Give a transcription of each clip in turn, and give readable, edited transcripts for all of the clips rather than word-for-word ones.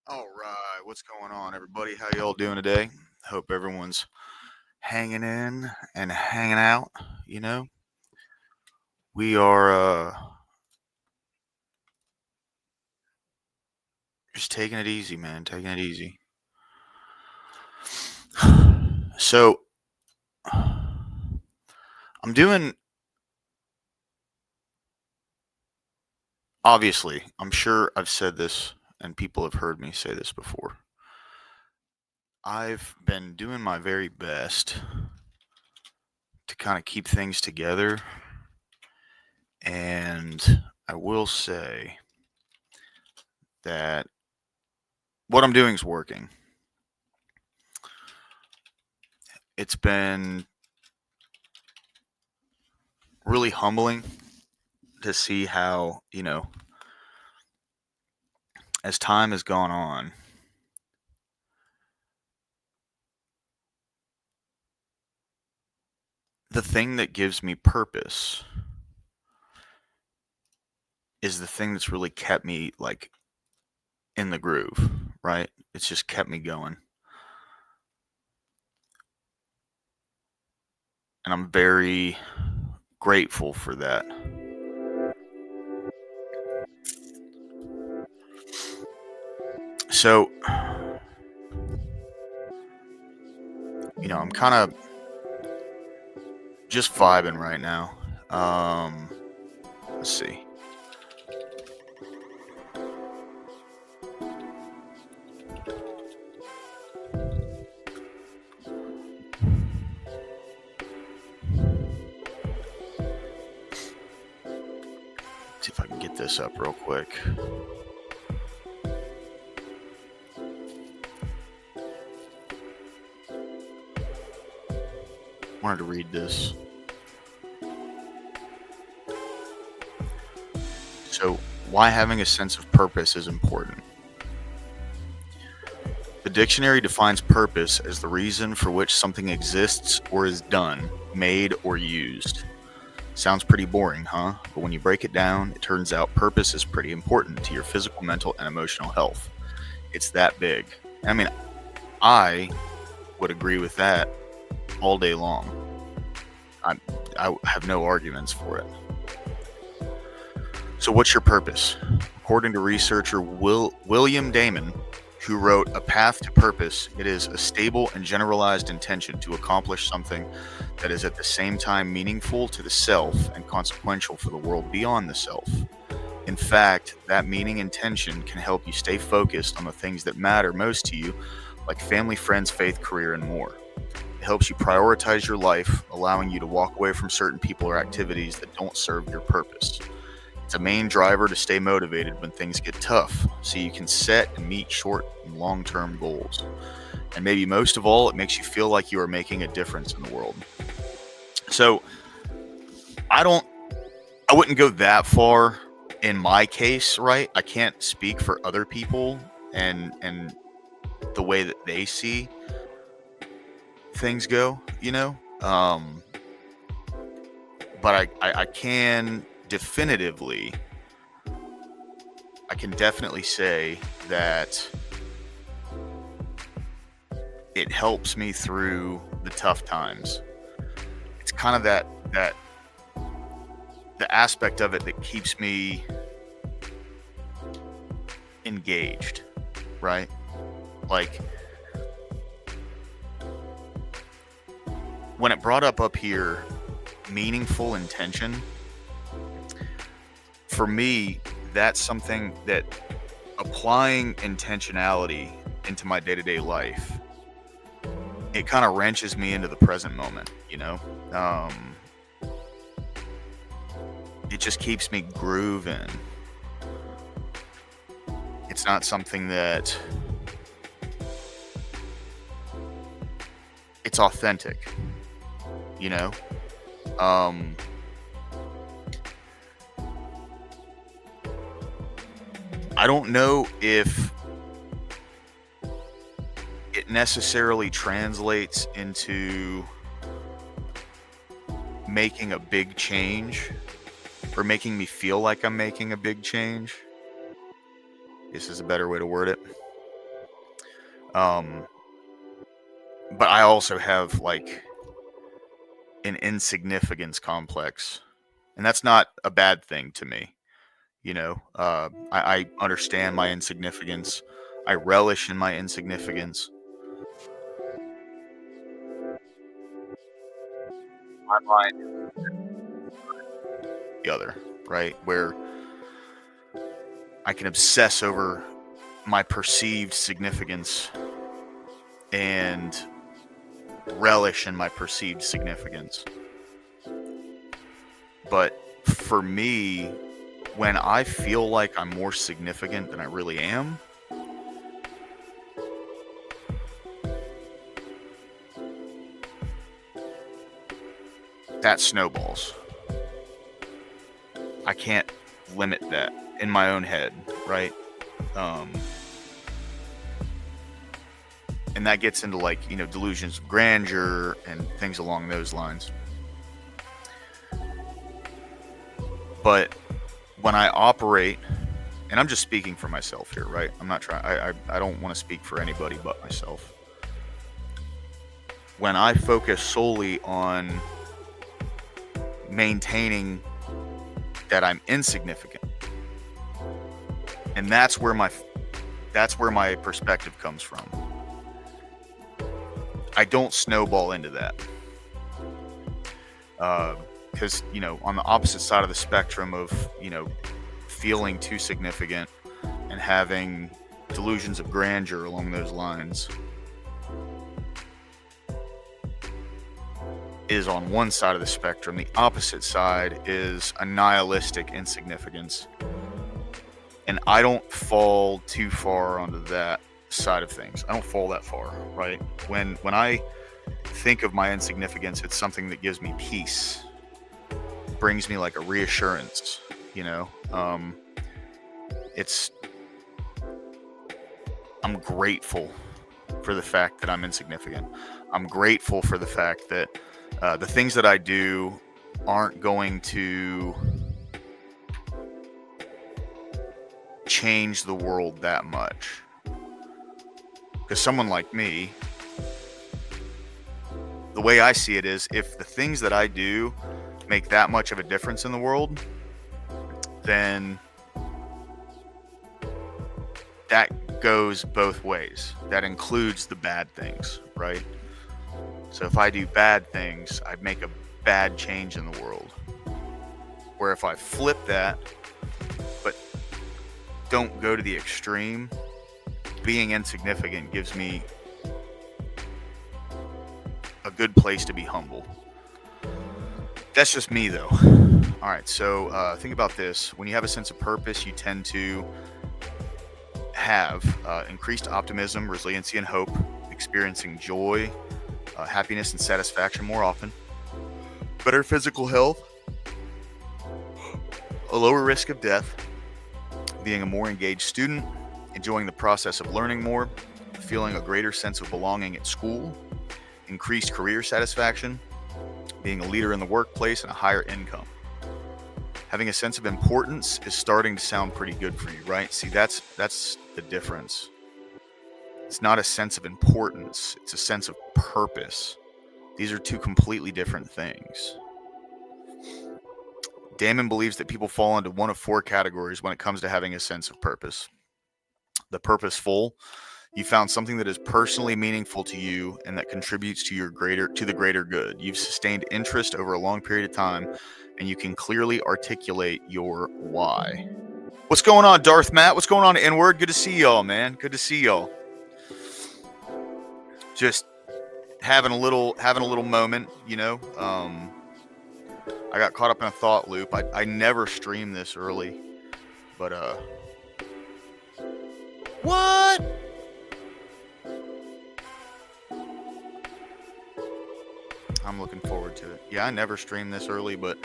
All right, what's going on, everybody? How y'all doing today? Hope everyone's hanging in and hanging out. You know, we are just taking it easy, man. Taking it easy. So, I'm doing. Obviously, I'm sure I've said this, and people have heard me say this before. I've been doing my very best to kind of keep things together, and I will say that what I'm doing is working. It's been really humbling to see how, as time has gone on, the thing that gives me purpose is the thing that's really kept me like in the groove, right? It's just kept me going. And I'm very grateful for that. So, I'm kind of just vibing right now. Let's see. See if I can get this up real quick. Wanted to read this. So, why having a sense of purpose is important. The dictionary defines purpose as the reason for which something exists or is done, made, or used. Sounds pretty boring, huh? But when you break it down, it turns out purpose is pretty important to your physical, mental, and emotional health. It's that big. I mean, I would agree with that all day long. I have no arguments for it. So what's your purpose? According to researcher William Damon, who wrote A Path to Purpose, it is a stable and generalized intention to accomplish something that is at the same time meaningful to the self and consequential for the world beyond the self. In fact, that meaning intention can help you stay focused on the things that matter most to you, like family, friends, faith, career, and more. It helps you prioritize your life, allowing you to walk away from certain people or activities that don't serve your purpose. It's a main driver to stay motivated when things get tough, so you can set and meet short and long-term goals. And maybe most of all, it makes you feel like you are making a difference in the world. So, I wouldn't go that far in my case, right? I can't speak for other people and the way that they see things go, but I can definitively, I can definitely say that it helps me through the tough times. It's kind of that the aspect of it that keeps me engaged, right? Like, when it brought up here, meaningful intention, for me, that's something that applying intentionality into my day-to-day life, it kind of wrenches me into the present moment, it just keeps me grooving. It's not something that it's authentic, you know? Um, I don't know if it necessarily translates into making a big change or making me feel like I'm making a big change. This is a better way to word it. Um, but I also have like an insignificance complex, and that's not a bad thing to me. I understand my insignificance. I relish in my insignificance. My mind, the other, right? Where I can obsess over my perceived significance and relish in my perceived significance. But for me, when I feel like I'm more significant than I really am, that snowballs. I can't limit that in my own head, right? Um, and that gets into like, delusions of grandeur and things along those lines. But when I operate, and I'm just speaking for myself here, right? I'm not trying, I don't want to speak for anybody but myself. When I focus solely on maintaining that I'm insignificant, and that's where my perspective comes from. I don't snowball into that. Because, on the opposite side of the spectrum of, feeling too significant and having delusions of grandeur along those lines is on one side of the spectrum. The opposite side is a nihilistic insignificance. And I don't fall too far onto that side of things. I don't fall that far, right? When I think of my insignificance, it's something that gives me peace, brings me like a reassurance, I'm grateful for the fact that I'm insignificant. I'm grateful for the fact that the things that I do aren't going to change the world that much. Because someone like me, the way I see it is, if the things that I do make that much of a difference in the world, then that goes both ways. That includes the bad things, right? So if I do bad things, I'd make a bad change in the world. Where if I flip that, but don't go to the extreme, being insignificant gives me a good place to be humble. That's just me, though. All right, so think about this. When you have a sense of purpose, you tend to have increased optimism, resiliency, and hope, experiencing joy, happiness, and satisfaction more often, better physical health, a lower risk of death, being a more engaged student, enjoying the process of learning more, feeling a greater sense of belonging at school, increased career satisfaction, being a leader in the workplace, and a higher income. Having a sense of importance is starting to sound pretty good for you, right? See, that's the difference. It's not a sense of importance, it's a sense of purpose. These are two completely different things. Damon believes that people fall into one of four categories when it comes to having a sense of purpose. The purposeful, you found something that is personally meaningful to you and that contributes to the greater good. You've sustained interest over a long period of time, and you can clearly articulate your why. What's going on, Darth Matt? What's going on, Inward? Good to see y'all, man. Good to see y'all. Just having a little moment, I got caught up in a thought loop. I never stream this early, but What? I'm looking forward to it. Yeah, I never streamed this early, but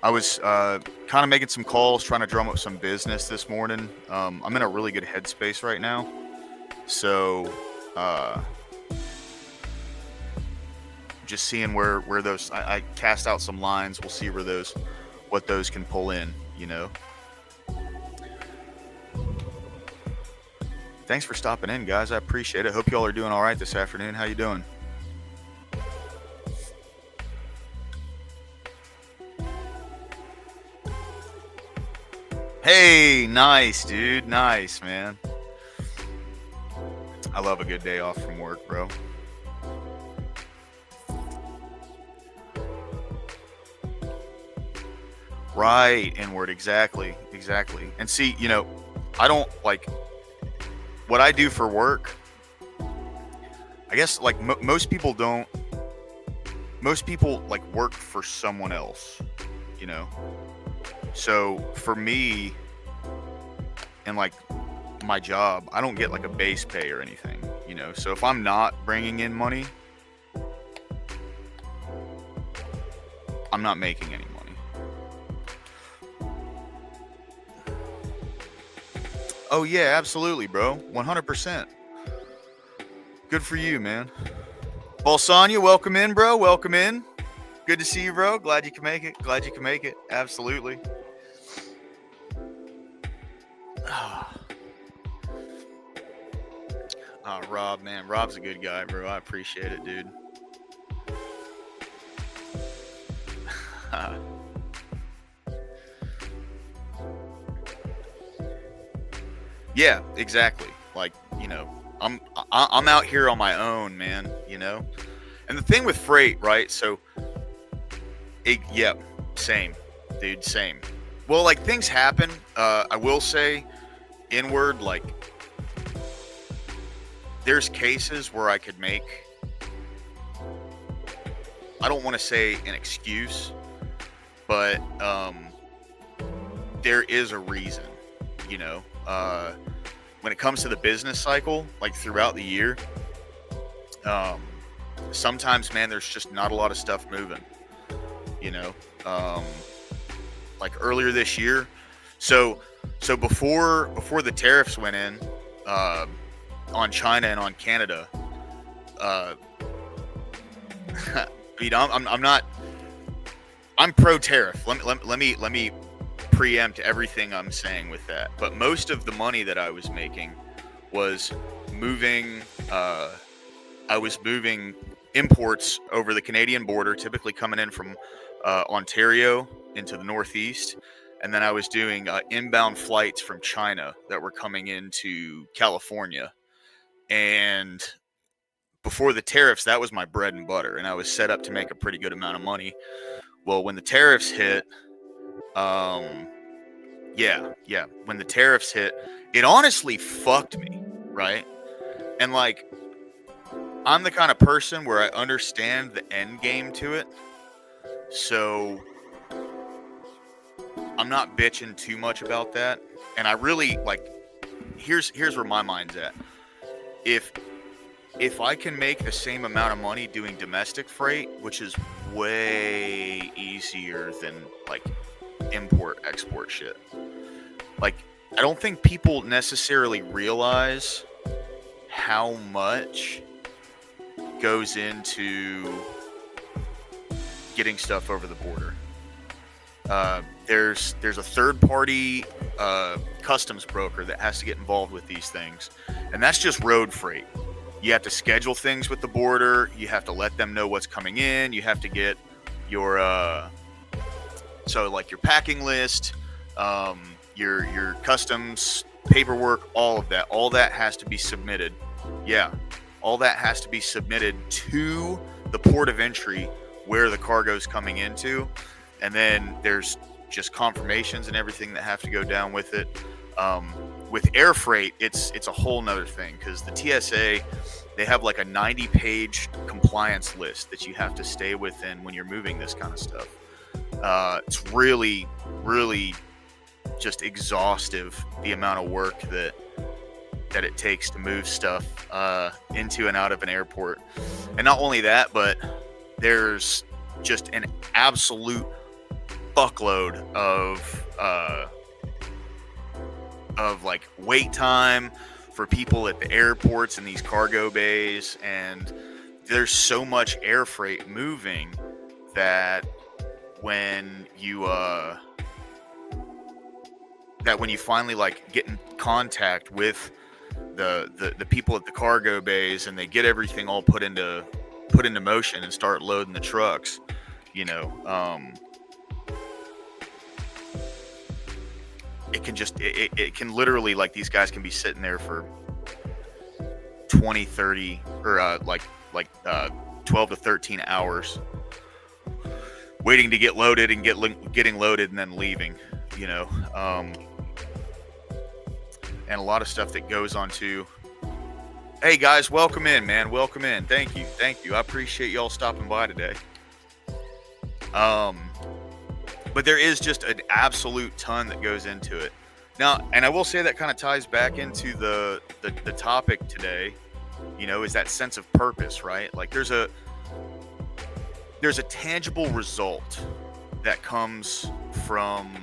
I was kind of making some calls, trying to drum up some business this morning. I'm in a really good headspace right now. So, just seeing where those, I cast out some lines. We'll see what those can pull in, you know. Thanks for stopping in, guys. I appreciate it. Hope y'all are doing all right this afternoon. How you doing? Hey, nice, dude. Nice, man. I love a good day off from work, bro. Right, inward, exactly. And see, you know, I don't like what I do for work. I guess like most people don't. Most people like work for someone else, you know. So for me, and like my job, I don't get like a base pay or anything, you know. So if I'm not bringing in money, I'm not making any money. Oh yeah, absolutely, bro. 100%. Good for you, man. Balsania, welcome in, bro. Welcome in. Good to see you, bro. Glad you can make it. Absolutely. Rob, man. Rob's a good guy, bro. I appreciate it, dude. Yeah, exactly. Like, you know, I'm out here on my own, man, you know. And the thing with freight, right? So yeah, same, dude, same. Well, like things happen. I will say inward, like there's cases where I could make, I don't want to say an excuse, but there is a reason, you know. When it comes to the business cycle, like throughout the year, sometimes, man, there's just not a lot of stuff moving, you know. Like earlier this year, so before the tariffs went in on China and on Canada, you know, I'm pro tariff. Let me preempt everything I'm saying with that. But most of the money that I was making was moving. I was moving imports over the Canadian border, typically coming in from Ontario into the Northeast, and then I was doing inbound flights from China that were coming into California. And before the tariffs, that was my bread and butter, and I was set up to make a pretty good amount of money. Well, when the tariffs hit, when the tariffs hit, it honestly fucked me, right? And like, I'm the kind of person where I understand the end game to it, so I'm not bitching too much about that. And I really like, here's where my mind's at. If I can make the same amount of money doing domestic freight, which is way easier than like import export shit, like I don't think people necessarily realize how much goes into getting stuff over the border. There's a third party customs broker that has to get involved with these things, and that's just road freight. You have to schedule things with the border. You have to let them know what's coming in. You have to get your so like your packing list, your customs paperwork, all of that. All that has to be submitted. Yeah, all that has to be submitted to the port of entry where the cargo's coming into, and then there's just confirmations and everything that have to go down with it. With air freight, it's a whole nother thing, because the TSA, they have like a 90-page compliance list that you have to stay within when you're moving this kind of stuff. It's really, really just exhaustive, the amount of work that it takes to move stuff into and out of an airport. And not only that, but there's just an absolute fuckload of like wait time for people at the airports and these cargo bays, and there's so much air freight moving that when you finally like get in contact with the people at the cargo bays, and they get everything all put into motion and start loading the trucks, you know, it can literally, like, these guys can be sitting there for 20, 30, or 12 to 13 hours waiting to get loaded and getting loaded and then leaving, you know. And a lot of stuff that goes on to, hey guys, welcome in, man, welcome in. Thank you. I appreciate y'all stopping by today. But there is just an absolute ton that goes into it. Now, and I will say that kind of ties back into the topic today, you know, is that sense of purpose, right? Like there's a tangible result that comes from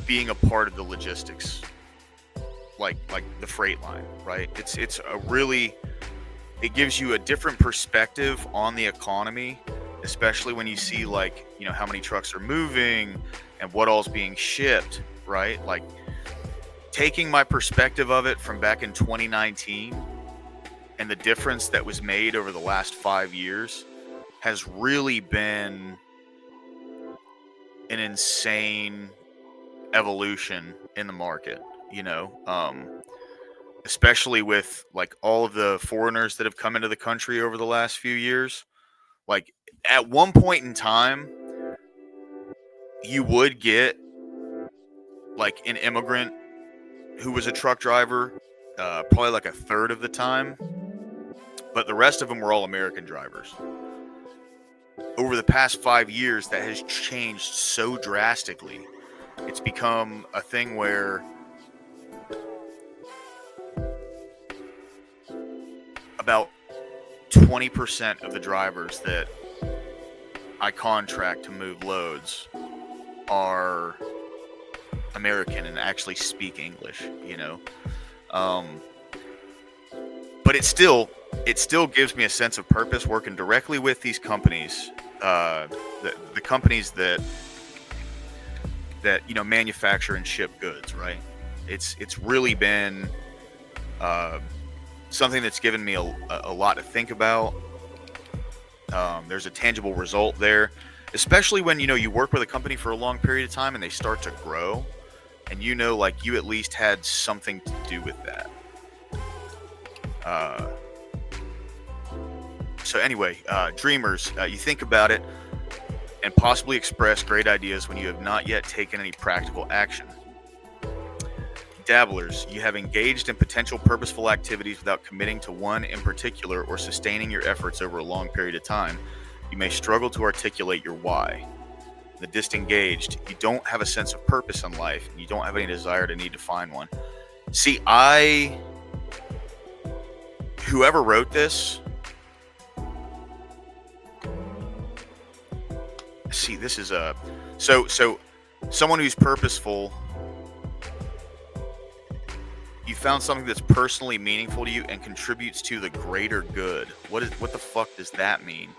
being a part of the logistics, like the freight line, right? It gives you a different perspective on the economy, especially when you see, like, you know, how many trucks are moving and what all's being shipped, right? Like, taking my perspective of it from back in 2019 and the difference that was made over the last 5 years has really been an insane evolution in the market, you know, especially with like all of the foreigners that have come into the country over the last few years. Like, at one point in time, you would get like an immigrant who was a truck driver, probably like a third of the time, but the rest of them were all American drivers. Over the past 5 years, that has changed so drastically. It's become a thing where about 20% of the drivers that I contract to move loads are American and actually speak English, you know. But it still gives me a sense of purpose working directly with these companies, the companies that you know, manufacture and ship goods, right? It's really been something that's given me a lot to think about. There's a tangible result there, especially when, you know, you work with a company for a long period of time and they start to grow, and you know, like, you at least had something to do with that. So anyway, dreamers, you think about it and possibly express great ideas when you have not yet taken any practical action. Dabblers, you have engaged in potential purposeful activities without committing to one in particular or sustaining your efforts over a long period of time. You may struggle to articulate your why. The disengaged, you don't have a sense of purpose in life, and you don't have any desire to need to find one. See, whoever wrote this, see, this is so someone who's purposeful. You found something that's personally meaningful to you and contributes to the greater good. What the fuck does that mean?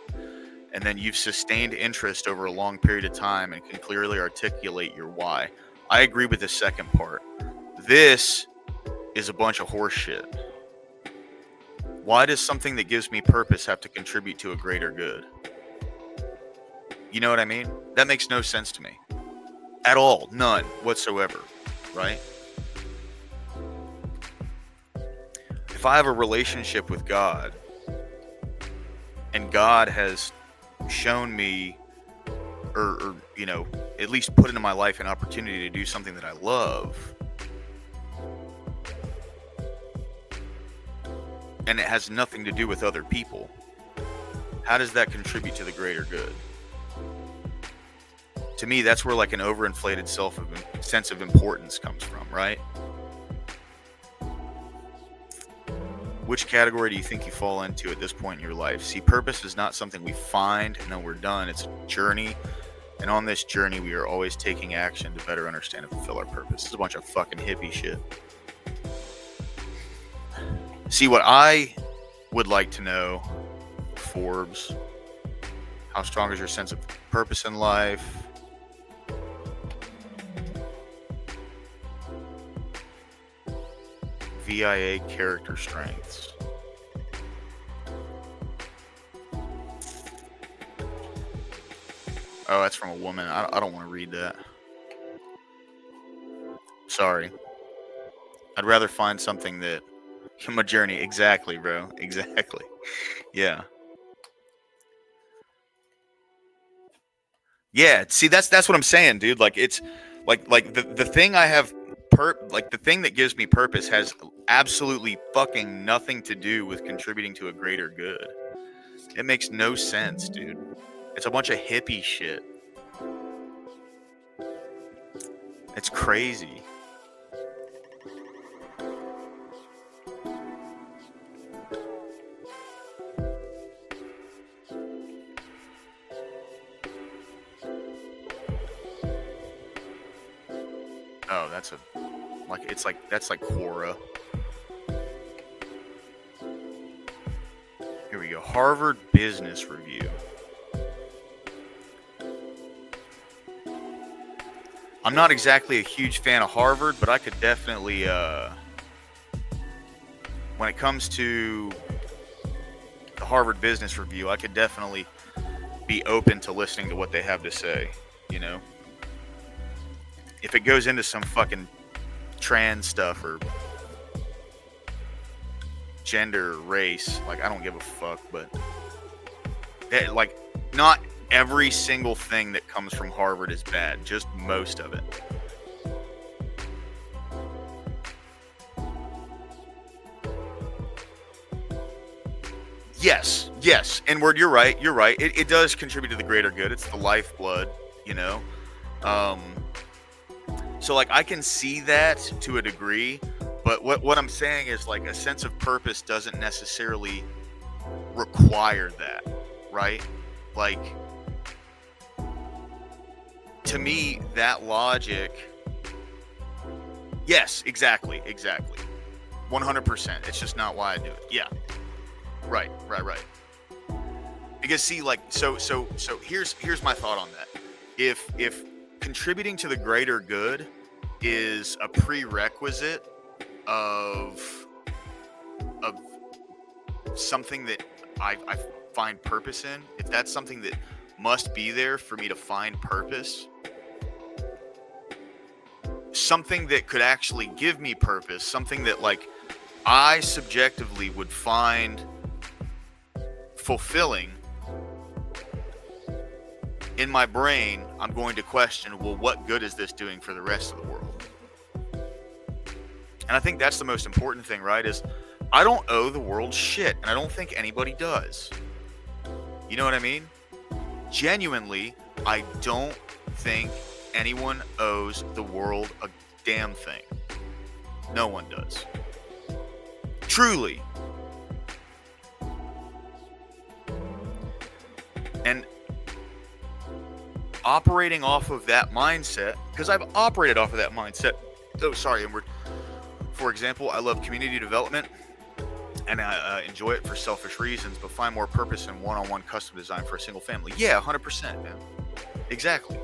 And then you've sustained interest over a long period of time and can clearly articulate your why. I agree with the second part. This is a bunch of horse shit. Why does something that gives me purpose have to contribute to a greater good? You know what I mean? That makes no sense to me. At all. None whatsoever. Right? If I have a relationship with God, and God has shown me, or you know, at least put into my life an opportunity to do something that I love, and it has nothing to do with other people, how does that contribute to the greater good? To me, that's where like an overinflated sense of importance comes from, right? Which category do you think you fall into at this point in your life? See, purpose is not something we find and then we're done. It's a journey. And on this journey, we are always taking action to better understand and fulfill our purpose. This is a bunch of fucking hippie shit. See, what I would like to know, Forbes, how strong is your sense of purpose in life? VIA character strengths. Oh, that's from a woman. I don't want to read that. Sorry. I'd rather find something that... My journey. Exactly, bro. Exactly. Yeah. Yeah. See, that's what I'm saying, dude. Like, it's... Like the thing I have... the thing that gives me purpose has absolutely fucking nothing to do with contributing to a greater good. It makes no sense, dude. It's a bunch of hippie shit. It's crazy. Oh, that's that's like Quora. Here we go. Harvard Business Review. I'm not exactly a huge fan of Harvard, but I could definitely, when it comes to the Harvard Business Review, I could definitely be open to listening to what they have to say, you know? If it goes into some fucking trans stuff or gender, race, like, I don't give a fuck, but that, like, not every single thing that comes from Harvard is bad, just most of it. Yes, and word, you're right. It does contribute to the greater good. It's the lifeblood, you know? So, like, I can see that to a degree, but what I'm saying is, like, a sense of purpose doesn't necessarily require that, right? Like, to me, that logic... Yes, exactly. 100%. It's just not why I do it. Yeah. Right. Because, see, like, so here's my thought on that. If contributing to the greater good is a prerequisite of something that I find purpose in, if that's something that must be there for me to find purpose, something that could actually give me purpose, something that, like, I subjectively would find fulfilling, in my brain, I'm going to question, well, what good is this doing for the rest of the world? And I think that's the most important thing, right? Is I don't owe the world shit, and I don't think anybody does. You know what I mean? Genuinely, I don't think anyone owes the world a damn thing. No one does. Truly. And operating off of that mindset, because I've operated off of that mindset. Oh, sorry. And for example, I love community development, and I enjoy it for selfish reasons, but find more purpose in one-on-one custom design for a single family. Yeah, 100%, man. Exactly.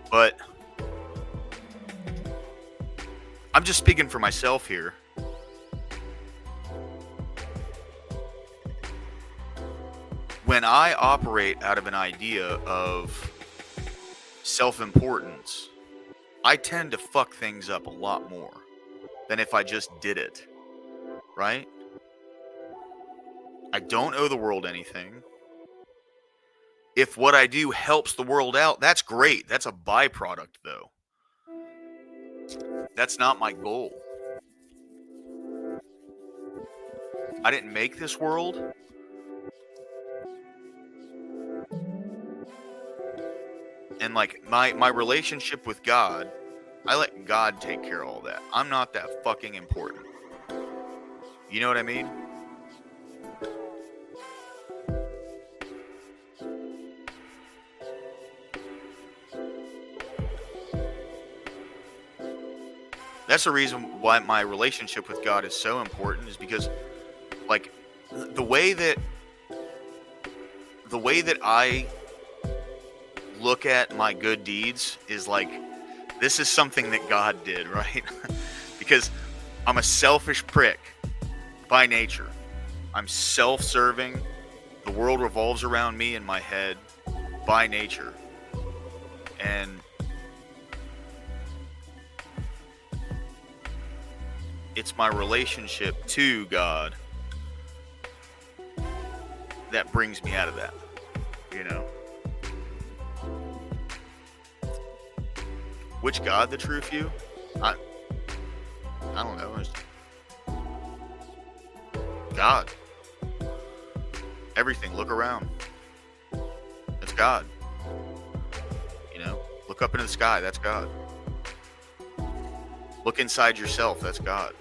But I'm just speaking for myself here. When I operate out of an idea of self-importance, I tend to fuck things up a lot more than if I just did it, right? I don't owe the world anything. If what I do helps the world out, that's great. That's a byproduct, though. That's not my goal. I didn't make this world. And, like, my relationship with God I let God take care of all that. I'm not that fucking important. You know what I mean? That's the reason why my relationship with God is so important, is because, like, the way that I look at my good deeds is like, this is something that God did, right? Because I'm a selfish prick by nature. I'm self-serving. The world revolves around me in my head by nature. And it's my relationship to God that brings me out of that, you know? Which God, the true few? I don't know. It's God. Everything. Look around. It's God. You know? Look up into the sky. That's God. Look inside yourself. That's God.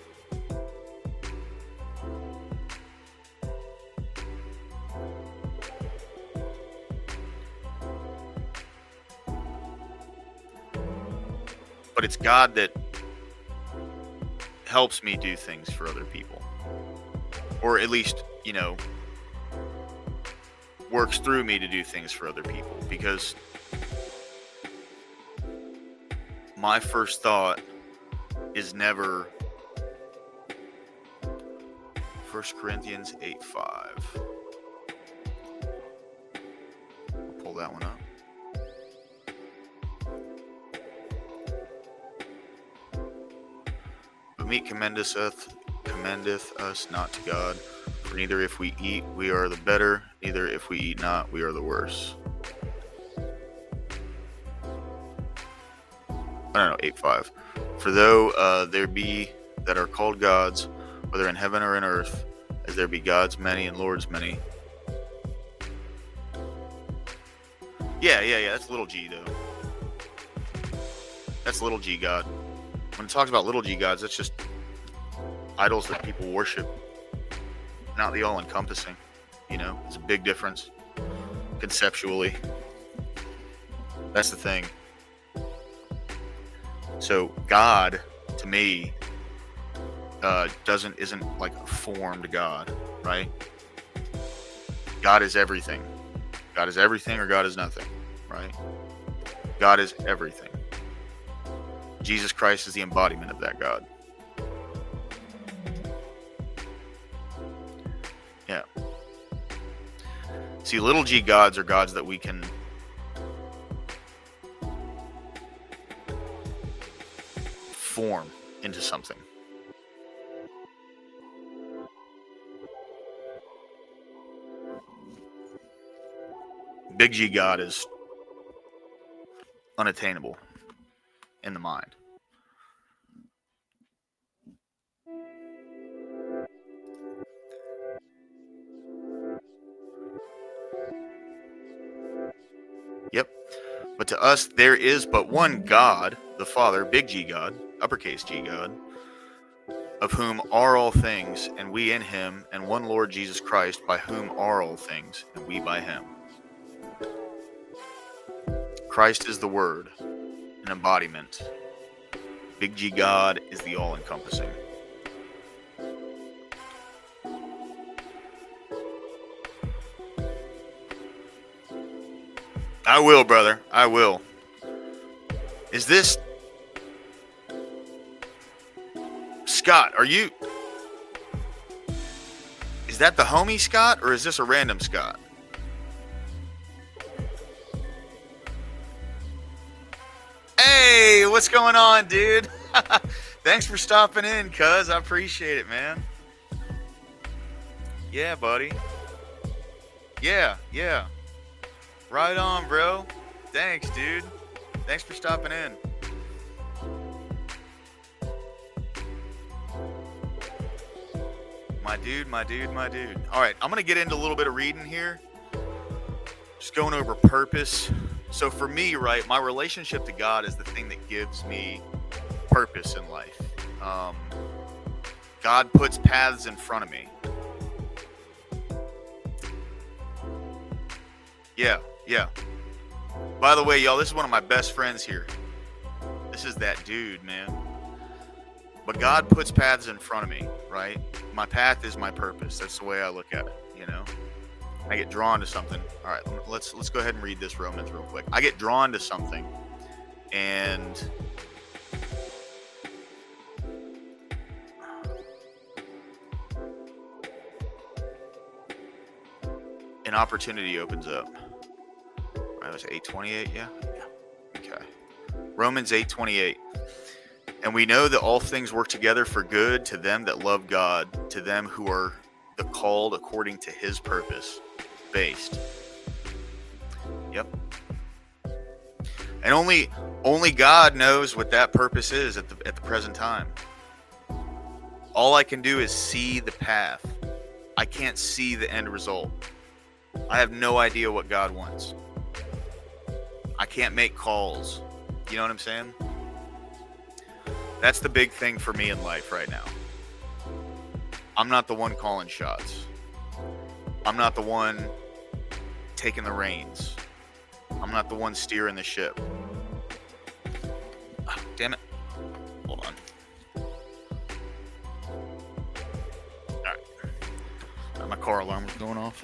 But it's God that helps me do things for other people. Or at least, you know, works through me to do things for other people. Because my first thought is never 1 Corinthians 8:5. I'll pull that one up. But meat commendeth us not to God. For neither if we eat, we are the better, neither if we eat not, we are the worse. I don't know, 8:5. For though there be that are called gods, whether in heaven or in earth, as there be gods many and lords many. Yeah, that's little g though. That's little g God. When it talks about little g gods, that's just idols that people worship. Not the all-encompassing, you know? It's a big difference conceptually. That's the thing. So God, to me, isn't like a formed God, right? God is everything. God is everything, or God is nothing, right? God is everything. Jesus Christ is the embodiment of that God. Yeah. See, little g gods are gods that we can form into something. Big G God is unattainable in the mind. Yep. But to us, there is but one God, the Father, big G God, uppercase G God, of whom are all things, and we in him, and one Lord Jesus Christ, by whom are all things, and we by him. Christ is the Word, an embodiment. Big G God is the all-encompassing. I will, brother. I will. Is this... Scott, are you... Is that the homie Scott, or is this a random Scott? Hey, what's going on, dude? Thanks for stopping in, cuz. I appreciate it, man. Yeah, buddy. Yeah. Right on, bro. Thanks, dude. Thanks for stopping in. My dude. All right, I'm going to get into a little bit of reading here. Just going over purpose. So for me, right, my relationship to God is the thing that gives me purpose in life. God puts paths in front of me. Yeah. By the way, y'all, this is one of my best friends here. This is that dude, man. But God puts paths in front of me, right? My path is my purpose. That's the way I look at it, you know? I get drawn to something. All right, let's go ahead and read this Romans real quick. I get drawn to something, and an opportunity opens up. Right, was 8:28, yeah? Okay. Romans 8:28. And we know that all things work together for good to them that love God, to them who are the called according to his purpose. Based. Yep. And only God knows what that purpose is at the present time. All I can do is see the path. I can't see the end result. I have no idea what God wants. I can't make calls. You know what I'm saying? That's the big thing for me in life right now. I'm not the one calling shots. I'm not the one taking the reins. I'm not the one steering the ship. Oh, damn it. Hold on. Alright. My car alarm was going off.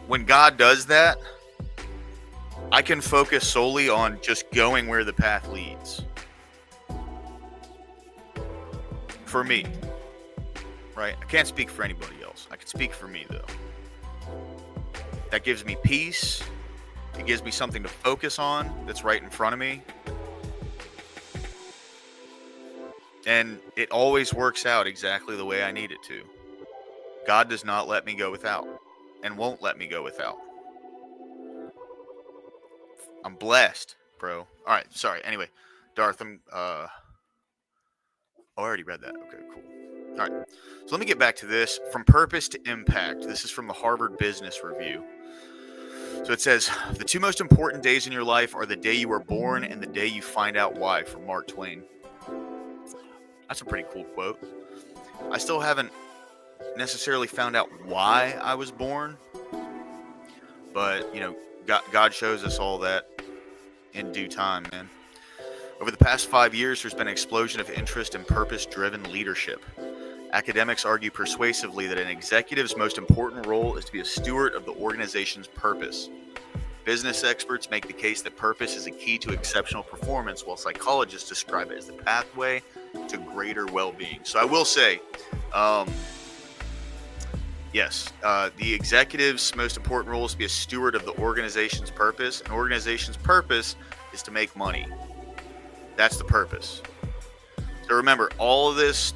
When God does that, I can focus solely on just going where the path leads. For me. Right? I can't speak for anybody else. I can speak for me, though. That gives me peace. It gives me something to focus on that's right in front of me. And it always works out exactly the way I need it to. God does not let me go without. And won't let me go without. I'm blessed, bro. Alright, sorry. Anyway, Darth, I already read that. Okay, cool. Alright, so let me get back to this. From purpose to impact. This is from the Harvard Business Review. So it says, the two most important days in your life are the day you were born and the day you find out why, from Mark Twain. That's a pretty cool quote. I still haven't necessarily found out why I was born, but, you know, God shows us all that in due time, man. Over the past 5 years, there's been an explosion of interest in purpose-driven leadership. Academics argue persuasively that an executive's most important role is to be a steward of the organization's purpose. Business experts make the case that purpose is a key to exceptional performance, while psychologists describe it as the pathway to greater well-being. So I will say, yes, the executive's most important role is to be a steward of the organization's purpose. An organization's purpose is to make money. That's the purpose. So remember, all of this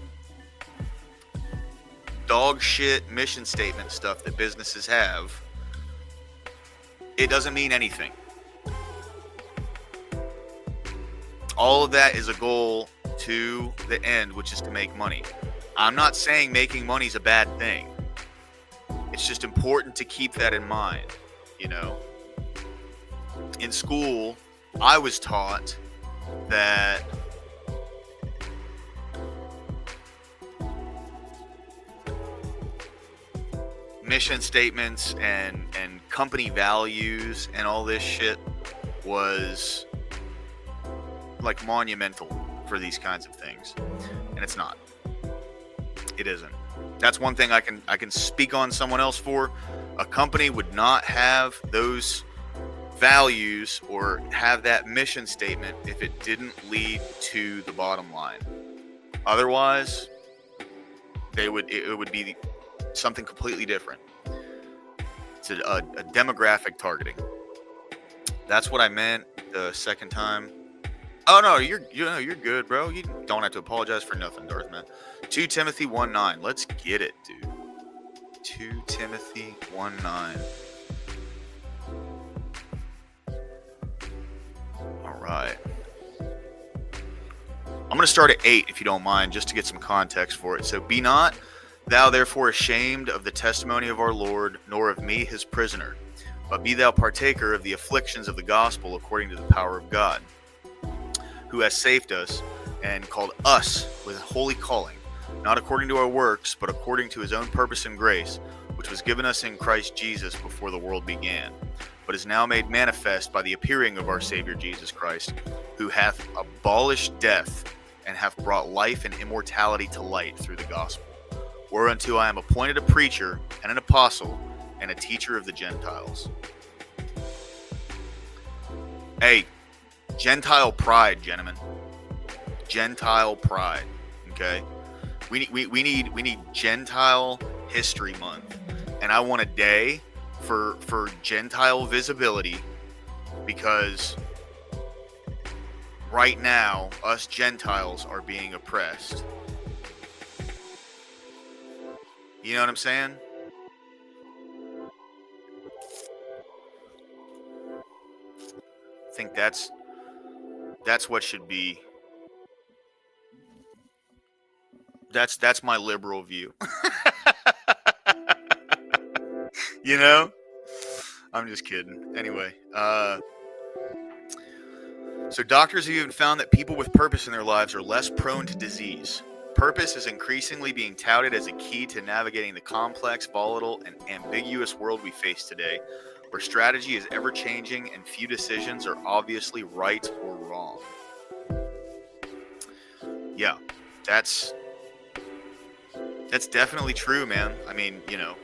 dog shit mission statement stuff that businesses have, it doesn't mean anything. All of that is a goal to the end, which is to make money. I'm not saying making money is a bad thing. It's just important to keep that in mind, you know. In school, I was taught that mission statements and company values and all this shit was like monumental for these kinds of things, and it's not. It isn't. That's one thing I can speak on someone else for. A company would not have those values or have that mission statement if it didn't lead to the bottom line. Otherwise, it would be something completely different. It's a demographic targeting. That's what I meant the second time. Oh no, you're good, bro. You don't have to apologize for nothing, Darth, man. 2 Timothy 1:9. Let's get it, dude. 2 Timothy 1:9. All right. I'm going to start at 8 if you don't mind, just to get some context for it. So, be not thou therefore ashamed of the testimony of our Lord, nor of me his prisoner, but be thou partaker of the afflictions of the gospel according to the power of God, who has saved us and called us with a holy calling, not according to our works, but according to his own purpose and grace, which was given us in Christ Jesus before the world began, but is now made manifest by the appearing of our Savior Jesus Christ, who hath abolished death, and hath brought life and immortality to light through the gospel, whereunto I am appointed a preacher and an apostle and a teacher of the Gentiles. Hey, Gentile pride, gentlemen. Gentile pride. Okay, we need Gentile History Month, and I want a day for Gentile visibility, because right now us Gentiles are being oppressed. You know what I'm saying? I think that's what should be. That's my liberal view. You know? I'm just kidding. Anyway, so doctors have even found that people with purpose in their lives are less prone to disease. Purpose is increasingly being touted as a key to navigating the complex, volatile, and ambiguous world we face today, where strategy is ever-changing and few decisions are obviously right or wrong. Yeah, that's definitely true, man. I mean, you know,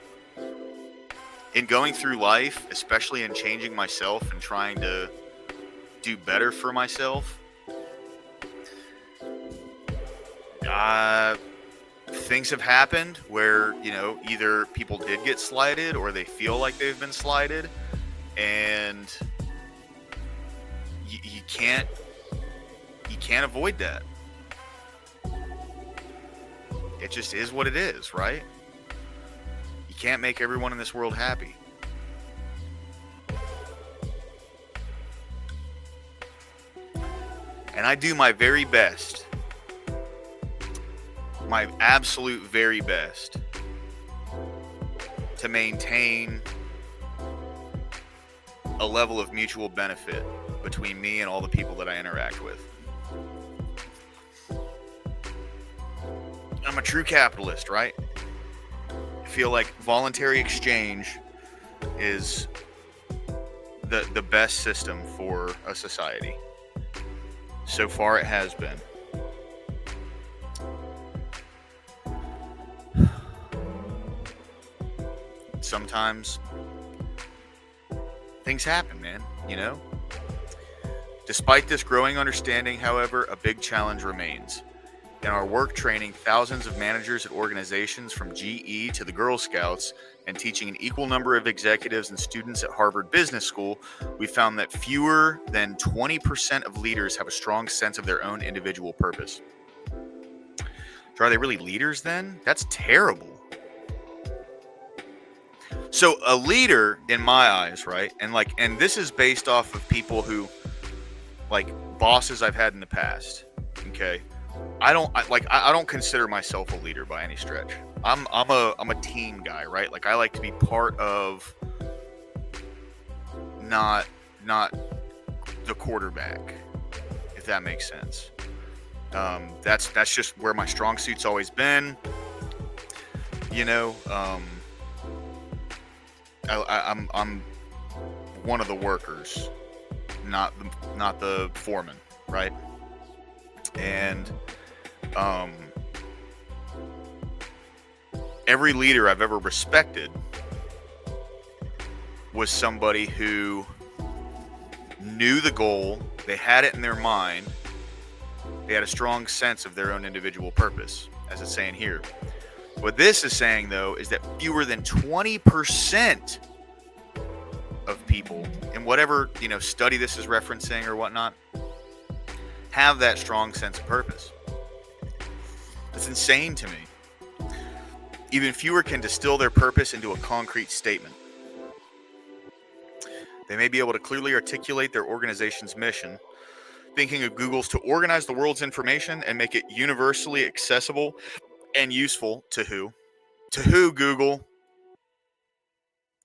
in going through life, especially in changing myself and trying to do better for myself, things have happened where, you know, either people did get slighted or they feel like they've been slighted, and you can't avoid that. It just is what it is, right? You can't make everyone in this world happy. And I do my very best, my absolute very best, to maintain a level of mutual benefit between me and all the people that I interact with. I'm a true capitalist, right? I feel like voluntary exchange is the best system for a society. So far it has been. Sometimes things happen, man, you know? Despite this growing understanding, however, a big challenge remains. In our work training thousands of managers at organizations from GE to the Girl Scouts, and teaching an equal number of executives and students at Harvard Business School, we found that fewer than 20% of leaders have a strong sense of their own individual purpose. So are they really leaders then? That's terrible. So a leader, in my eyes, right? And this is based off of people who, like, bosses I've had in the past. Okay. I don't consider myself a leader by any stretch. I'm a team guy, right? Like, I like to be part of, not the quarterback, if that makes sense. That's just where my strong suit's always been. You know, I'm one of the workers, not the foreman, right? And every leader I've ever respected was somebody who knew the goal, they had it in their mind, they had a strong sense of their own individual purpose, as it's saying here. What this is saying, though, is that fewer than 20% of people, in whatever, you know, study this is referencing or whatnot, have that strong sense of purpose. It's insane to me. Even fewer can distill their purpose into a concrete statement. They may be able to clearly articulate their organization's mission, thinking of Google's to organize the world's information and make it universally accessible and useful to who? To who, Google?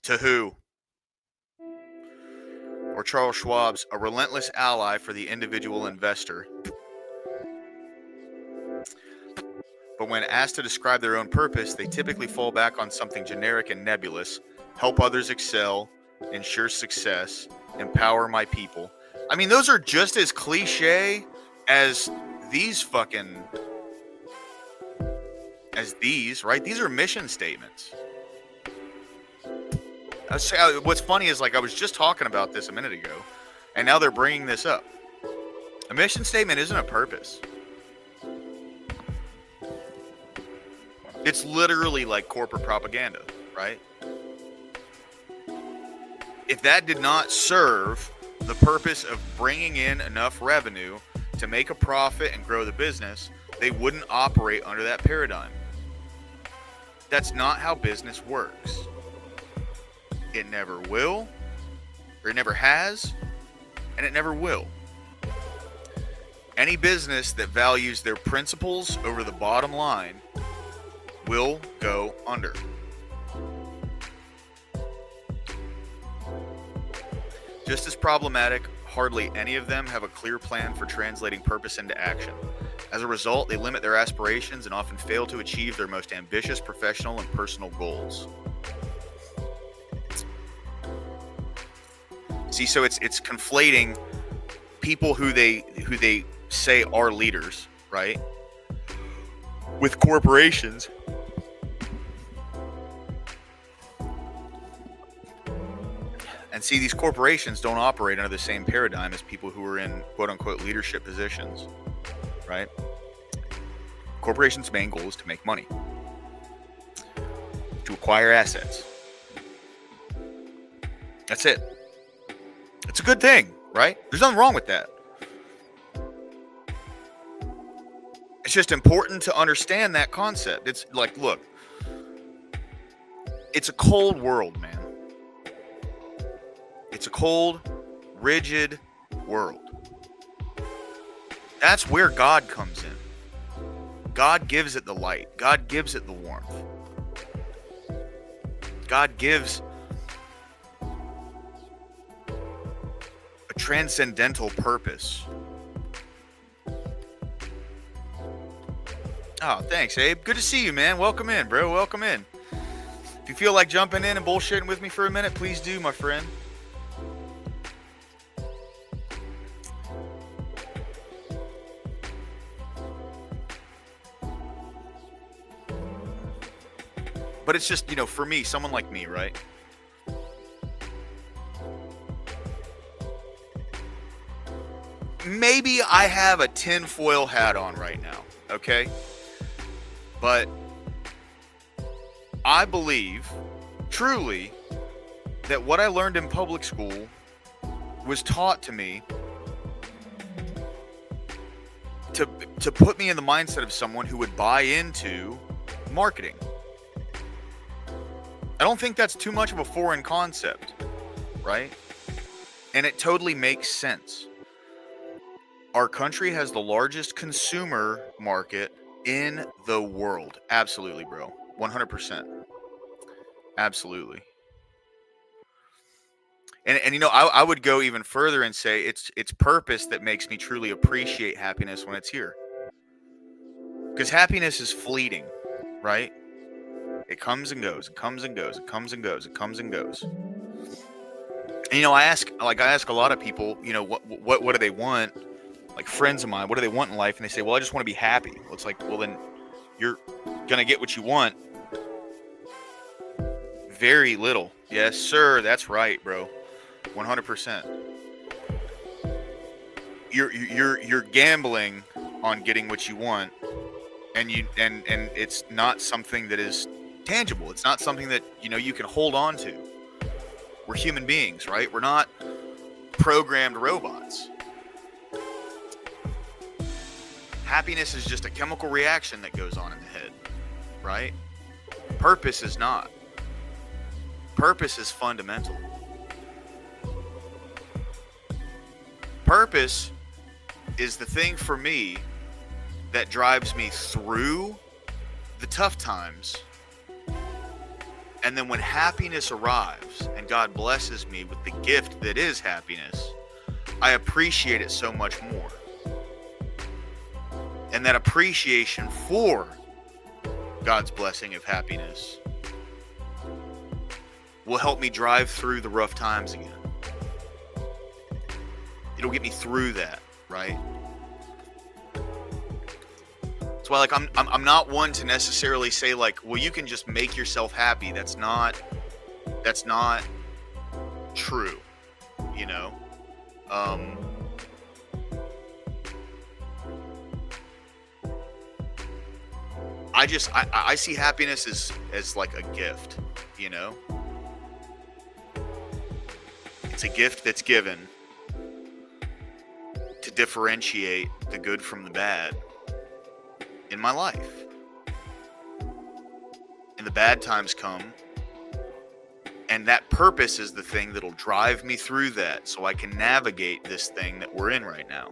To who? or Charles Schwab's a relentless ally for the individual investor. But when asked to describe their own purpose, they typically fall back on something generic and nebulous: help others excel, ensure success, empower my people. I mean, those are just as cliche as these right? These are mission statements. What's funny is, like, I was just talking about this a minute ago, and now they're bringing this up. A mission statement isn't a purpose. It's literally like corporate propaganda, right? If that did not serve the purpose of bringing in enough revenue to make a profit and grow the business, they wouldn't operate under that paradigm. That's not how business works. It never will, or it never has, and it never will. Any business that values their principles over the bottom line will go under. Just as problematic, hardly any of them have a clear plan for translating purpose into action. As a result, they limit their aspirations and often fail to achieve their most ambitious professional and personal goals. See, so it's conflating people who they say are leaders, right, with corporations. And see, these corporations don't operate under the same paradigm as people who are in quote-unquote leadership positions, right? Corporations' main goal is to make money, to acquire assets. That's it. It's a good thing, right? There's nothing wrong with that. It's just important to understand that concept. It's like, look, it's a cold world, man. It's a cold, rigid world. That's where God comes in. God gives it the light. God gives it the warmth. God gives a transcendental purpose. Oh, thanks, Abe. Good to see you, man. Welcome in, bro. Welcome in. If you feel like jumping in and bullshitting with me for a minute, please do, my friend. But it's just, for me, someone like me, right? Maybe I have a tinfoil hat on right now, okay? But I believe, truly, that what I learned in public school was taught to me to put me in the mindset of someone who would buy into marketing. I don't think that's too much of a foreign concept, right? And it totally makes sense. Our country has the largest consumer market in the world. Absolutely, bro. 100%. Absolutely. And I would go even further and say it's purpose that makes me truly appreciate happiness when it's here. Because happiness is fleeting, right? It comes and goes, it comes and goes, it comes and goes, it comes and goes. And I ask a lot of people, what do they want? Like friends of mine, what do they want in life? And they say, well, I just want to be happy. Well, it's like, well, then you're gonna get what you want. Very little. Yes, sir. That's right, bro. 100%. You're gambling on getting what you want, and it's not something that is tangible. It's not something that you can hold on to. We're human beings, right? We're not programmed robots. Happiness is just a chemical reaction that goes on in the head, right? Purpose is not. Purpose is fundamental. Purpose is the thing for me that drives me through the tough times And then when happiness arrives and God blesses me with the gift that is happiness, I appreciate it so much more. And that appreciation for God's blessing of happiness will help me drive through the rough times again. It'll get me through that, right? That's why, like, I'm not one to necessarily say, like, well, you can just make yourself happy. That's not true, you know. I see happiness as like a gift, you know. It's a gift that's given to differentiate the good from the bad in my life. And the bad times come, and that purpose is the thing that'll drive me through that so I can navigate this thing that we're in right now.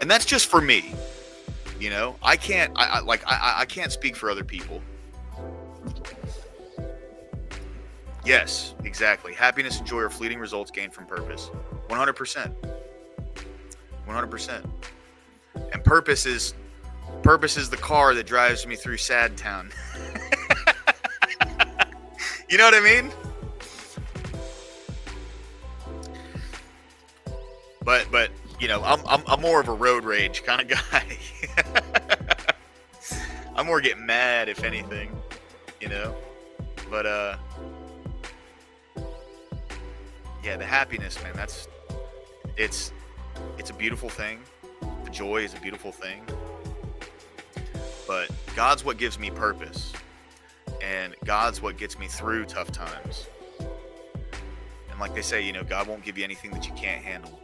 And that's just for me, you know. I can't speak for other people. Yes, exactly. Happiness and joy are fleeting results gained from purpose. 100%. 100%. And purpose is the car that drives me through Sad Town. You know what I mean? But you know, I'm more of a road rage kind of guy. I'm more getting mad if anything, you know. But yeah, the happiness, man, it's a beautiful thing. The joy is a beautiful thing. But God's what gives me purpose. And God's what gets me through tough times. And like they say, you know, God won't give you anything that you can't handle.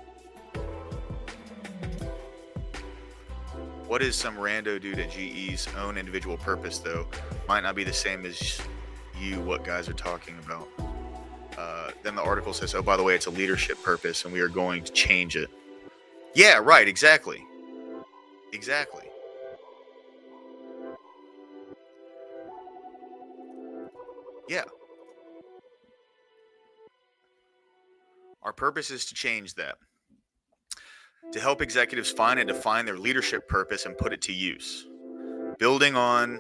What is some rando dude at GE's own individual purpose, though? Might not be the same as you, what guys are talking about. Then the article says, oh, by the way, it's a leadership purpose, and we are going to change it. Yeah, right, exactly. Exactly. Yeah. Our purpose is to change that. To help executives find and define their leadership purpose and put it to use. Building on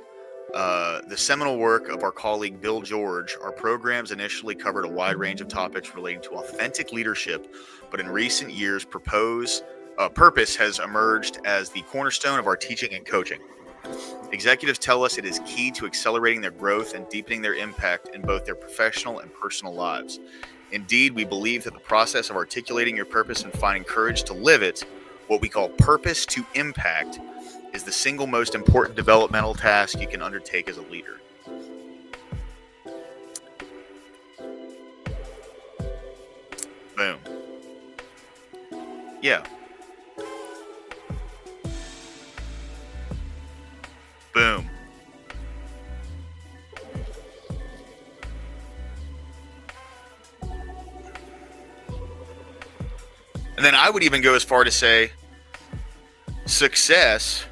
the seminal work of our colleague Bill George, our programs initially covered a wide range of topics relating to authentic leadership, but in recent years, purpose has emerged as the cornerstone of our teaching and coaching. Executives tell us it is key to accelerating their growth and deepening their impact in both their professional and personal lives. Indeed, we believe that the process of articulating your purpose and finding courage to live it, what we call purpose to impact, is the single most important developmental task you can undertake as a leader. Boom. Yeah. Boom. And then I would even go as far to say success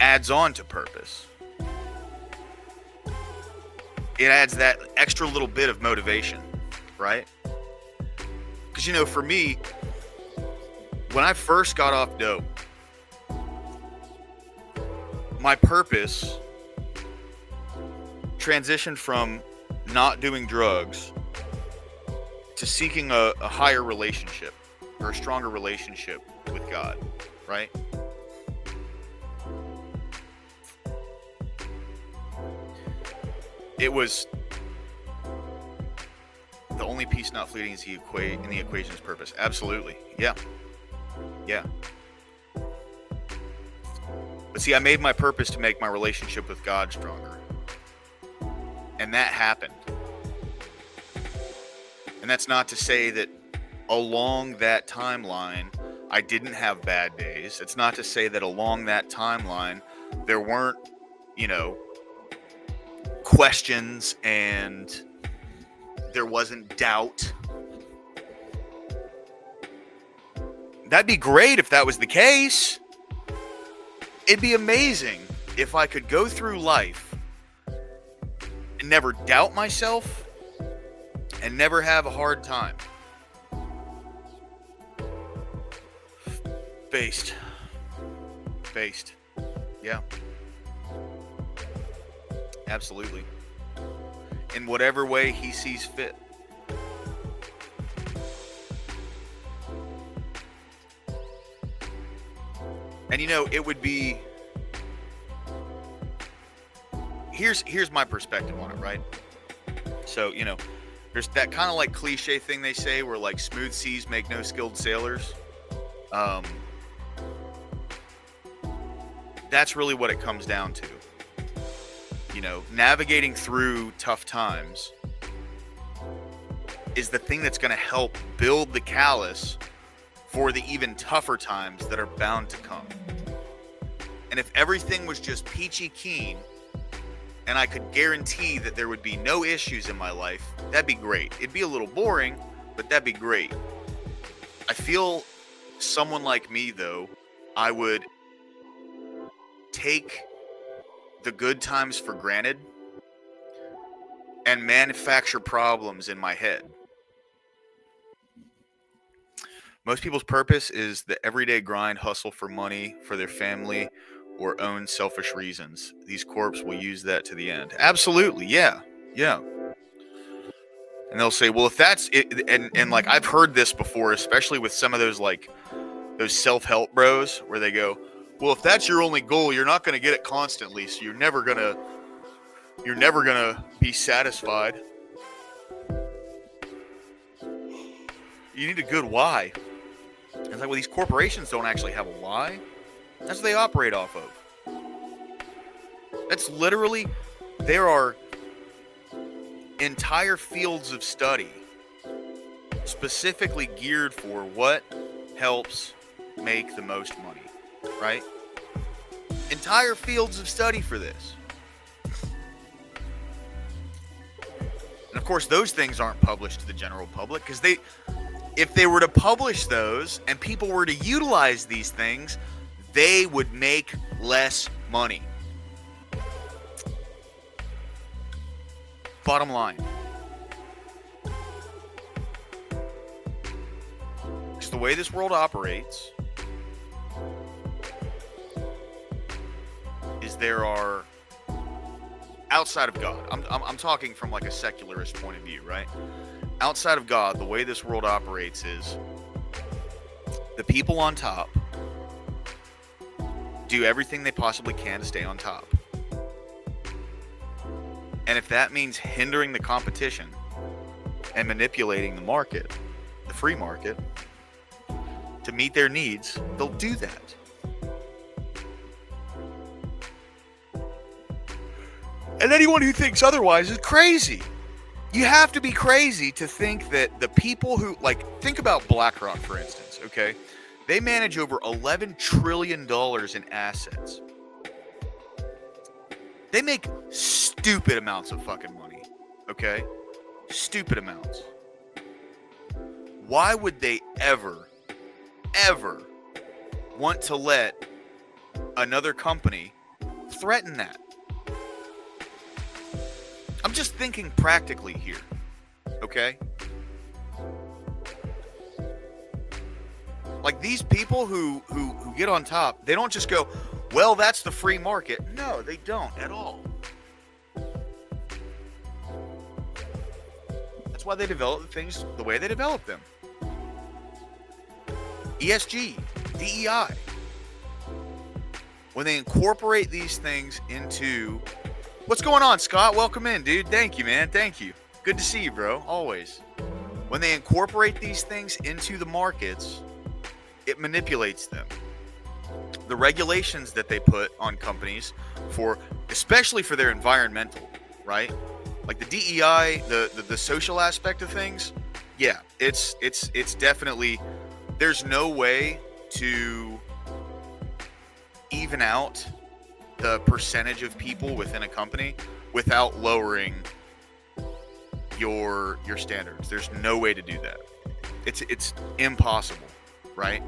adds on to purpose. It adds that extra little bit of motivation, right? Because, you know, for me, when I first got off dope, my purpose transitioned from not doing drugs to seeking a higher relationship or a stronger relationship with God, right? It was the only piece not fleeting is in the equation's purpose. Absolutely. Yeah. Yeah. But see, I made my purpose to make my relationship with God stronger. And that happened. And that's not to say that along that timeline, I didn't have bad days. It's not to say that along that timeline, there weren't, you know, questions and there wasn't doubt. That'd be great if that was the case. It'd be amazing if I could go through life and never doubt myself and never have a hard time. Based. Yeah. Absolutely. In whatever way he sees fit. And it would be... Here's my perspective on it, right? So, there's that kind of like cliche thing they say where like smooth seas make no skilled sailors. That's really what it comes down to. Navigating through tough times is the thing that's going to help build the callus for the even tougher times that are bound to come. And if everything was just peachy keen and I could guarantee that there would be no issues in my life, that'd be great. It'd be a little boring, but that'd be great. I feel someone like me, though, I would take the good times for granted and manufacture problems in my head. Most people's purpose is the everyday grind, hustle for money, for their family, or own selfish reasons. These corps will use that to the end. Absolutely, yeah. And they'll say, well, if that's it, and like I've heard this before, especially with some of those self-help bros, where they go, well, if that's your only goal, you're not going to get it constantly, so you're never gonna be satisfied. You need a good why. It's like, well, these corporations don't actually have a why. That's what they operate off of. That's literally, there are entire fields of study specifically geared for what helps make the most money, right? Entire fields of study for this. And of course, those things aren't published to the general public because if they were to publish those and people were to utilize these things, they would make less money. Bottom line. Because the way this world operates is there are, outside of God, I'm talking from like a secularist point of view, right? Outside of God, the way this world operates is the people on top do everything they possibly can to stay on top. And if that means hindering the competition and manipulating the market, the free market, to meet their needs, they'll do that. And anyone who thinks otherwise is crazy. You have to be crazy to think that the people who, think about BlackRock, for instance, okay? They manage over $11 trillion in assets. They make stupid amounts of fucking money, okay? Stupid amounts. Why would they ever want to let another company threaten that? I'm just thinking practically here, okay? Like these people who get on top, they don't just go, well, that's the free market. No, they don't at all. That's why they develop the things the way they develop them. ESG, DEI. When they incorporate these things into... What's going on, Scott? Welcome in, dude. Thank you, man. Thank you. Good to see you, bro. Always. When they incorporate these things into the markets, it manipulates them. The regulations that they put on companies for, especially for their environmental, right? Like the DEI, the social aspect of things. Yeah, it's definitely, there's no way to even out the percentage of people within a company without lowering your standards. There's no way to do that. It's impossible, right?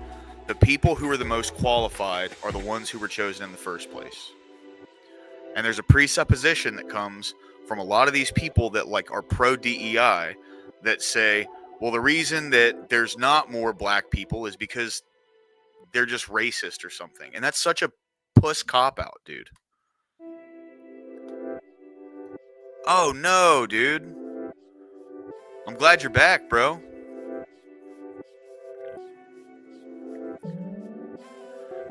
The people who are the most qualified are the ones who were chosen in the first place. And there's a presupposition that comes from a lot of these people that like are pro DEI that say, well, the reason that there's not more black people is because they're just racist or something. And that's such a puss cop-out, dude. Oh, no, dude. I'm glad you're back, bro.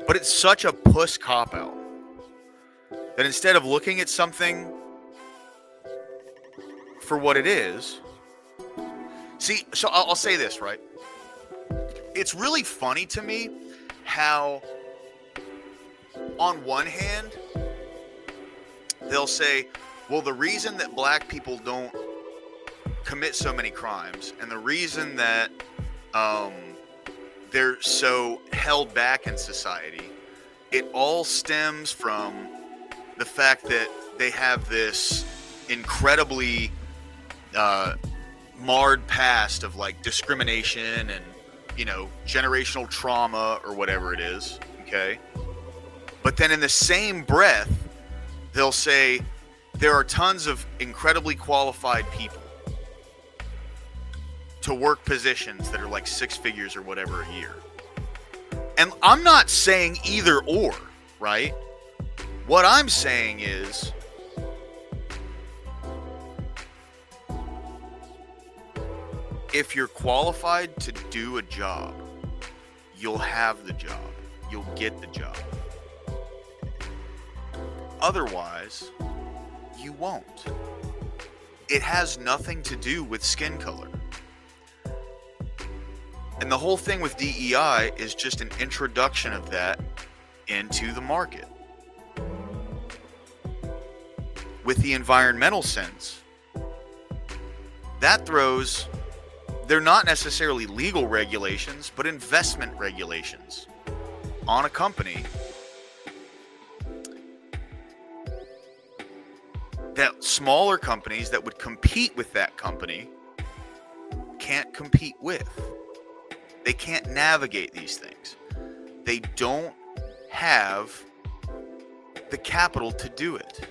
But it's such a puss cop-out that instead of looking at something for what it is... See, so I'll say this, right? It's really funny to me how, on one hand, they'll say, well, the reason that black people don't commit so many crimes and the reason that they're so held back in society, it all stems from the fact that they have this incredibly marred past of like discrimination and, you know, generational trauma or whatever it is, okay? But then in the same breath, they'll say there are tons of incredibly qualified people to work positions that are like 6 figures or whatever a year. And I'm not saying either or, right? What I'm saying is if you're qualified to do a job, you'll have the job. You'll get the job. Otherwise, you won't. It has nothing to do with skin color. And the whole thing with DEI is just an introduction of that into the market. With the environmental sense, that throws... They're not necessarily legal regulations, but investment regulations on a company that smaller companies that would compete with that company can't compete with. They can't navigate these things. They don't have the capital to do it.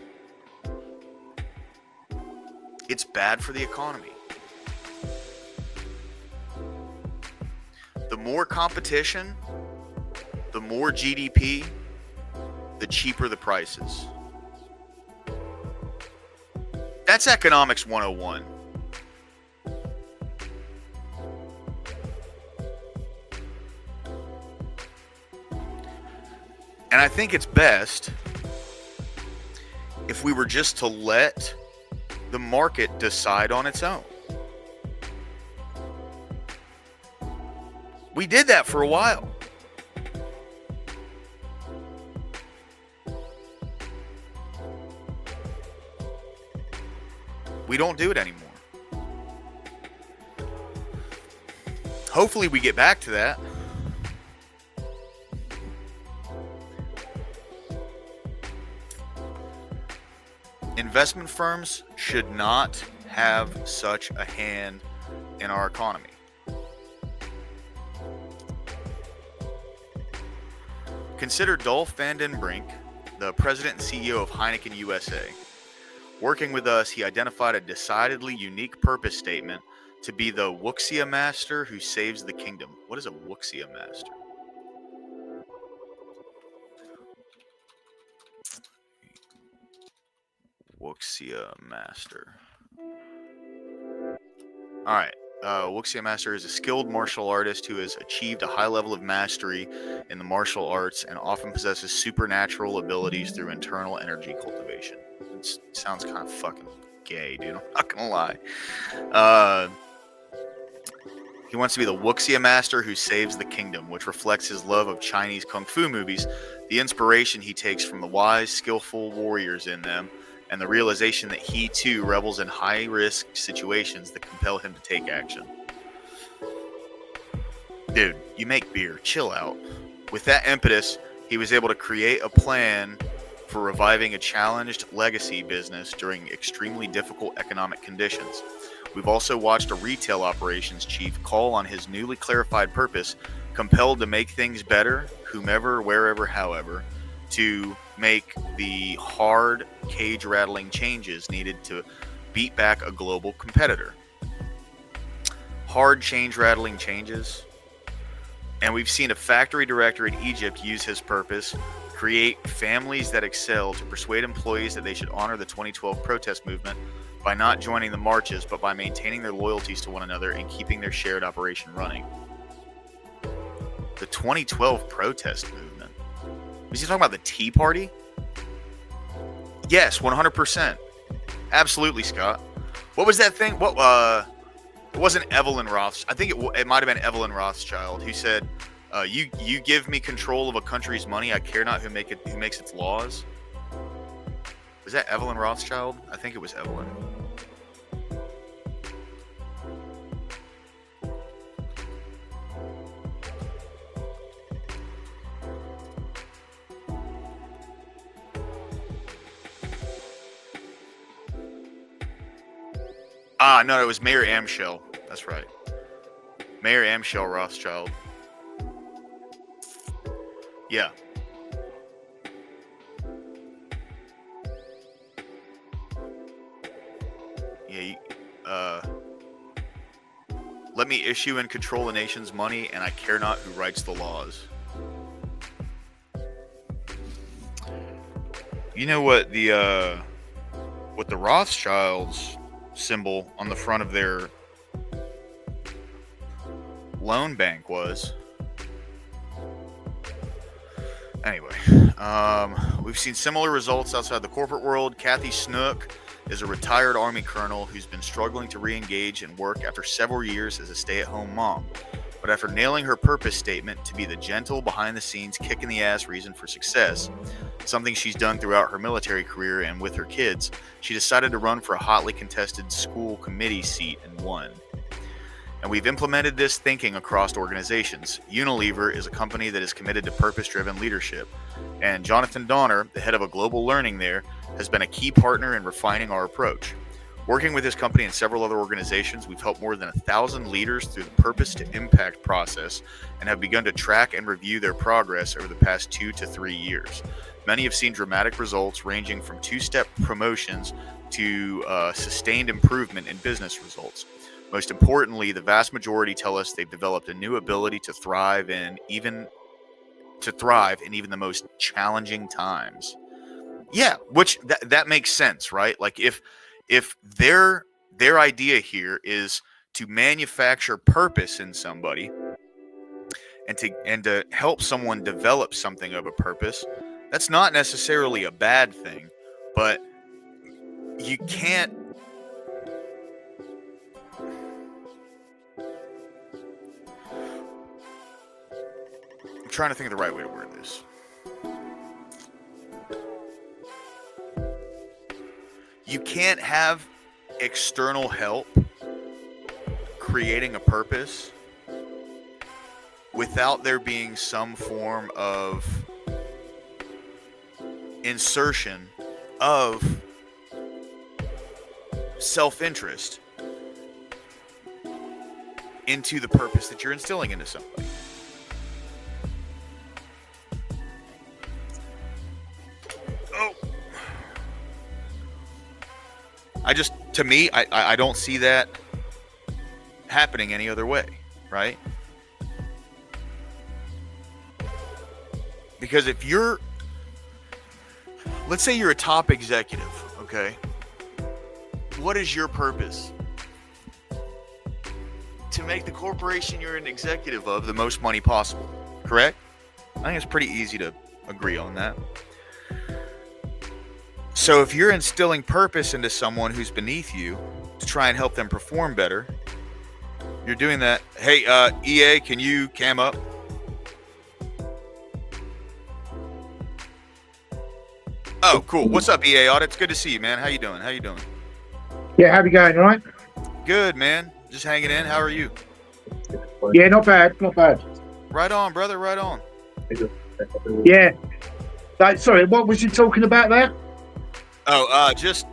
It's bad for the economy. The more competition, the more GDP, the cheaper the prices. That's economics 101. And I think it's best if we were just to let the market decide on its own. We did that for a while. We don't do it anymore. Hopefully we get back to that. Investment firms should not have such a hand in our economy. Consider Dolph Van Den Brink, the president and CEO of Heineken USA. Working with us, he identified a decidedly unique purpose statement to be the Wuxia master who saves the kingdom. What is a Wuxia master? Wuxia master. All right. Wuxia master is a skilled martial artist who has achieved a high level of mastery in the martial arts and often possesses supernatural abilities through internal energy cultivation. It sounds kind of fucking gay, dude. I'm not gonna lie. He wants to be the Wuxia master who saves the kingdom, which reflects his love of Chinese kung fu movies, the inspiration he takes from the wise, skillful warriors in them, and the realization that he too revels in high-risk situations that compel him to take action. Dude, you make beer. Chill out. With that impetus, he was able to create a plan for reviving a challenged legacy business during extremely difficult economic conditions. We've also watched a retail operations chief call on his newly clarified purpose, compelled to make things better, whomever, wherever, however, to make the hard, cage-rattling changes needed to beat back a global competitor. Hard, change-rattling changes. And we've seen a factory director in Egypt use his purpose, create families that excel, to persuade employees that they should honor the 2012 protest movement by not joining the marches, but by maintaining their loyalties to one another and keeping their shared operation running. The 2012 protest movement. Was he talking about the Tea Party? Yes, 100%. Absolutely, Scott. What was that thing? It wasn't Evelyn Rothschild. I think it might have been Evelyn Rothschild who said, "You give me control of a country's money. I care not who makes its laws." Was that Evelyn Rothschild? I think it was Evelyn. No, it was Mayor Amschel. That's right. Mayor Amschel Rothschild. Yeah. Yeah. Let me issue and control the nation's money, and I care not who writes the laws. You know what the Rothschilds symbol on the front of their loan bank was? Anyway, we've seen similar results outside the corporate world. Kathy Snook is a retired Army colonel who's been struggling to re-engage in work after several years as a stay-at-home mom. But after nailing her purpose statement to be the gentle, behind-the-scenes, kick-in-the-ass reason for success, something she's done throughout her military career and with her kids, she decided to run for a hotly contested school committee seat and won. And we've implemented this thinking across organizations. Unilever is a company that is committed to purpose-driven leadership. And Jonathan Donner, the head of a global learning there, has been a key partner in refining our approach. Working with this company and several other organizations, we've helped more than 1,000 leaders through the Purpose to Impact process and have begun to track and review their progress over the past 2 to 3 years. Many have seen dramatic results ranging from 2-step promotions to sustained improvement in business results. Most importantly, the vast majority tell us they've developed a new ability to thrive in even the most challenging times. Yeah, which that makes sense, right? Like if their idea here is to manufacture purpose in somebody and to help someone develop something of a purpose, that's not necessarily a bad thing, but you can't. I'm trying to think of the right way to word this. You can't have external help creating a purpose without there being some form of insertion of self-interest into the purpose that you're instilling into somebody. I don't see that happening any other way, right? Because if let's say you're a top executive, okay? What is your purpose? To make the corporation you're an executive of the most money possible, correct? I think it's pretty easy to agree on that. So if you're instilling purpose into someone who's beneath you to try and help them perform better, you're doing that. Hey, EA, can you cam up? Oh, cool. What's up, EA Audit? It's good to see you, man. How you doing? Yeah, how you going? All right? Good, man. Just hanging in. How are you? Yeah, not bad. Right on, brother. Right on. Yeah. Sorry, what was you talking about there? Oh, just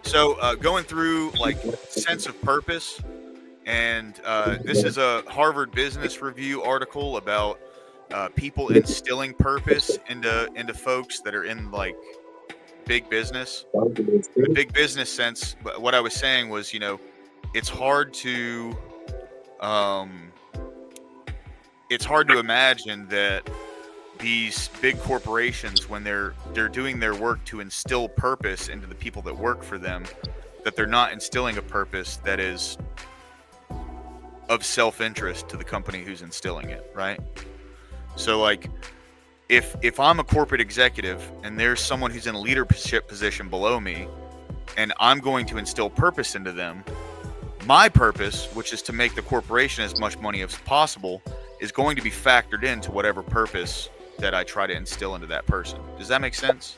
so going through like sense of purpose and this is a Harvard Business Review article about people instilling purpose into folks that are in like big business. In the big business sense, what I was saying was, it's hard to imagine that these big corporations, when they're doing their work to instill purpose into the people that work for them, that they're not instilling a purpose that is of self-interest to the company who's instilling it, right? So like, if I'm a corporate executive and there's someone who's in a leadership position below me, and I'm going to instill purpose into them, my purpose, which is to make the corporation as much money as possible, is going to be factored into whatever purpose that I try to instill into that person. Does that make sense?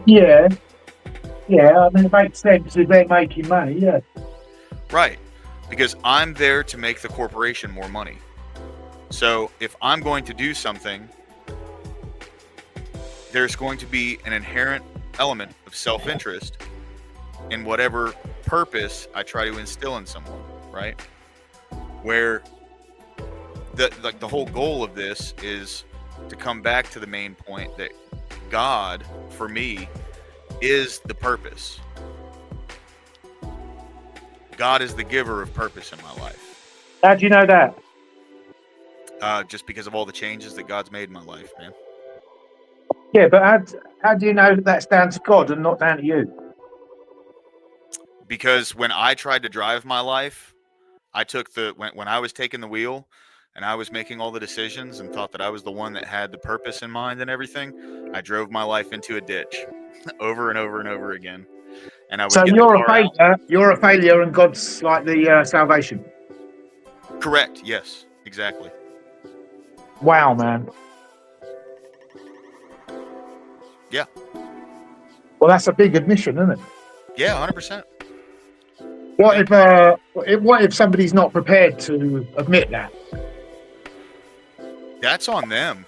Yeah. Yeah, I mean, it makes sense if they're making money, yeah. Right. Because I'm there to make the corporation more money. So if I'm going to do something, there's going to be an inherent element of self-interest in whatever purpose I try to instill in someone, right? Where the whole goal of this is to come back to the main point that God, for me, is the purpose. God is the giver of purpose in my life. How do you know that? Just because of all the changes that God's made in my life, man. Yeah, but how do you know that that's down to God and not down to you? Because when I tried to drive my life, I took when I was taking the wheel and I was making all the decisions and thought that I was the one that had the purpose in mind and everything, I drove my life into a ditch over and over and over again. And I would So get you're the a car out. failure. You're a failure, and God's like the salvation. Correct. Yes, exactly. Wow, man. Yeah. Well, that's a big admission, isn't it? Yeah, 100%. What if somebody's not prepared to admit that? That's on them.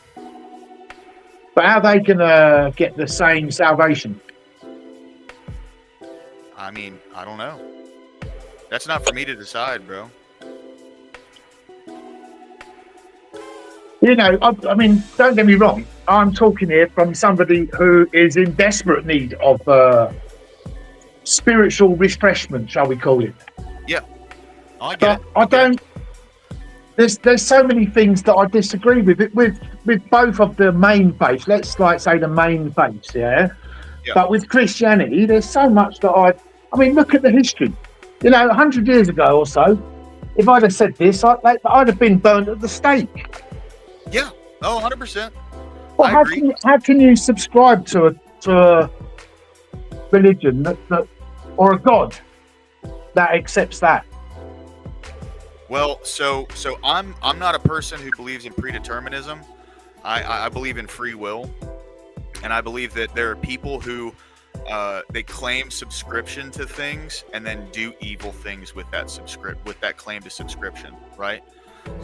But how they can get the same salvation? I mean, I don't know. That's not for me to decide, bro. You know, I mean, don't get me wrong. I'm talking here from somebody who is in desperate need of spiritual refreshment, shall we call it? Yeah. I get it. I don't. There's so many things that I disagree with both of the main faiths. Let's like say the main faiths, yeah. But with Christianity, there's so much that I mean, look at the history. You know, 100 years ago or so, if I'd have said this, I'd have been burned at the stake. Yeah. Oh, 100%. Well, I agree. how can you subscribe to a religion that or a God that accepts that? Well, so I'm not a person who believes in predeterminism. I believe in free will, and I believe that there are people who they claim subscription to things and then do evil things with that claim to subscription, right?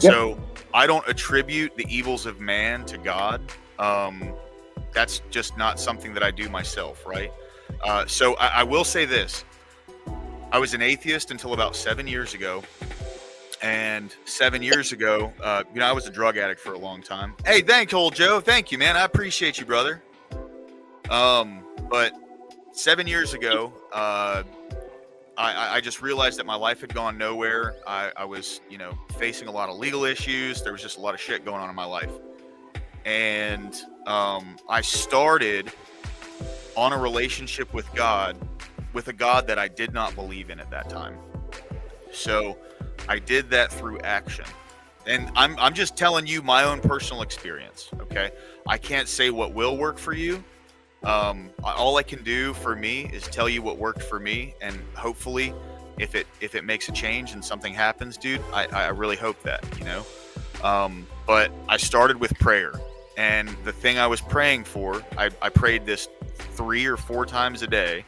Yep. So I don't attribute the evils of man to God. That's just not something that I do myself, right? So I will say this. I was an atheist until about 7 years ago. And 7 years ago, I was a drug addict for a long time. Hey, thanks, old Joe. Thank you, man. I appreciate you, brother. But 7 years ago, I just realized that my life had gone nowhere. I was, facing a lot of legal issues. There was just a lot of shit going on in my life. And I started on a relationship with God, with a God that I did not believe in at that time. So I did that through action. And I'm just telling you my own personal experience, okay? I can't say what will work for you. All I can do for me is tell you what worked for me, and hopefully if it makes a change and something happens, dude, I really hope that, but I started with prayer, and the thing I was praying for, I prayed this 3 or 4 times a day,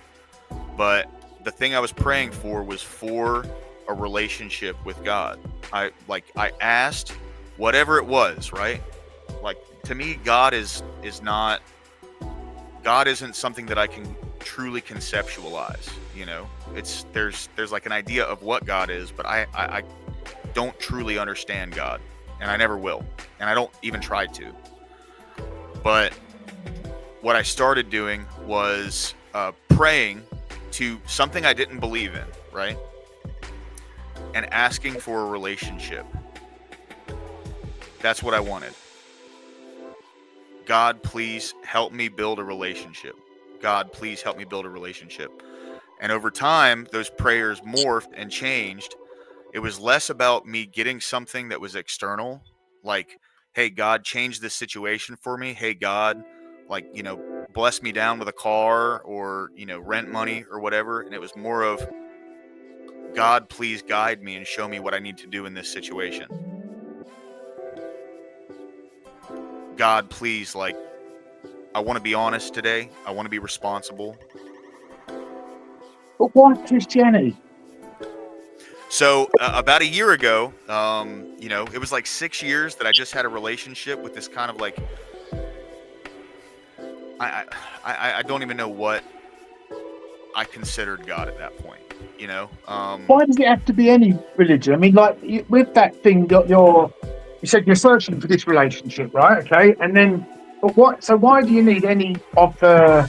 but the thing I was praying for was for a relationship with God. I asked whatever it was, right? Like, to me, God isn't something that I can truly conceptualize. There's like an idea of what God is, but I don't truly understand God, and I never will, and I don't even try to. But what I started doing was praying to something I didn't believe in, right? And asking for a relationship. That's what I wanted. God, please help me build a relationship. God, please help me build a relationship. And over time, those prayers morphed and changed. It was less about me getting something that was external, like, hey, God, change this situation for me. Hey, God, bless me down with a car or, rent money or whatever. And it was more of, God, please guide me and show me what I need to do in this situation. God, please, I want to be honest today. I want to be responsible. But why Christianity? So about a year ago, it was like 6 years that I just had a relationship with this kind of I don't even know what I considered God at that point. Why does it have to be any religion? I mean, with that thing, you said you're searching for this relationship, right? Okay, and then, but what? So why do you need any of the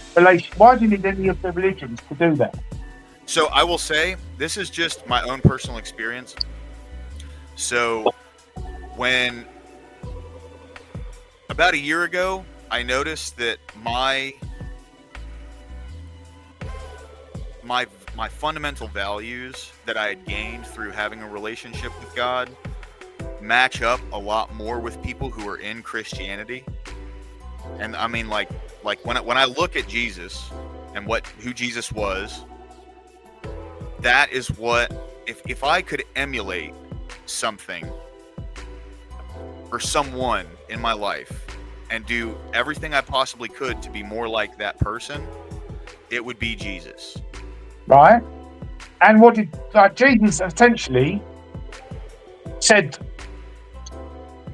Why do you need any of the religions to do that? So I will say this is just my own personal experience. So when about a year ago, I noticed that my fundamental values that I had gained through having a relationship with God match up a lot more with people who are in Christianity. And I mean, like when I look at Jesus and who Jesus was, that is what, if I could emulate something or someone in my life and do everything I possibly could to be more like that person, it would be Jesus. Right? And what did Jesus essentially said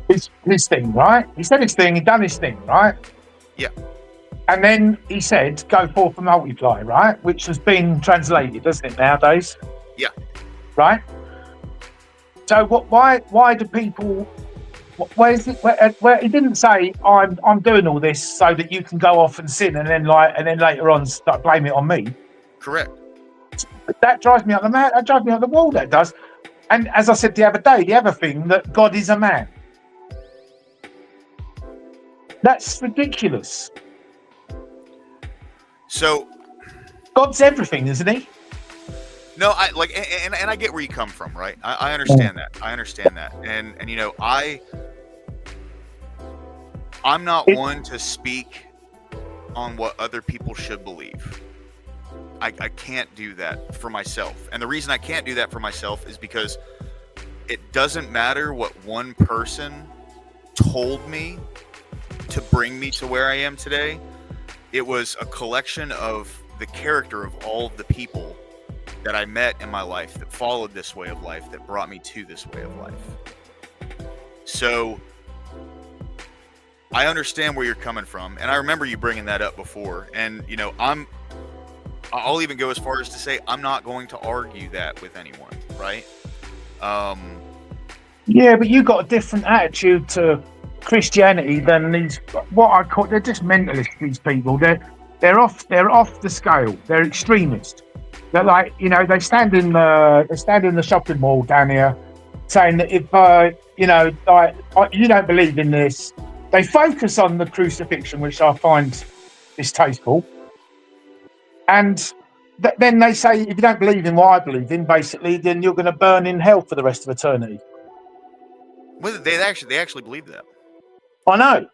his thing, right? He said his thing, he done his thing, right? Yeah. And then he said, go forth and multiply, right? Which has been translated, doesn't it, nowadays? Yeah. Right? So why do people, where is it, where he didn't say, I'm doing all this so that you can go off and sin and then later on start blaming it on me. Correct. That drives me up the wall, that does. And as I said the other day, the other thing, that God is a man. That's ridiculous. So God's everything, isn't he? No, and I get where you come from, right? I understand that. I understand that. And I'm not one to speak on what other people should believe. I can't do that for myself. And the reason I can't do that for myself is because it doesn't matter what one person told me to bring me to where I am today. It was a collection of the character of all of the people that I met in my life that followed this way of life, that brought me to this way of life. So I understand where you're coming from, and I remember you bringing that up before. And I'll even go as far as to say I'm not going to argue that with anyone, right? Yeah, but you got a different attitude to Christianity than these. What I call, they're just mentalists. These people, they're off the scale. They're extremists. They're they stand in the shopping mall down here, saying that if you don't believe in this, they focus on the crucifixion, which I find distasteful. And then they say, if you don't believe in what I believe in, basically, then you're going to burn in hell for the rest of eternity. Well, they actually believe that. I know,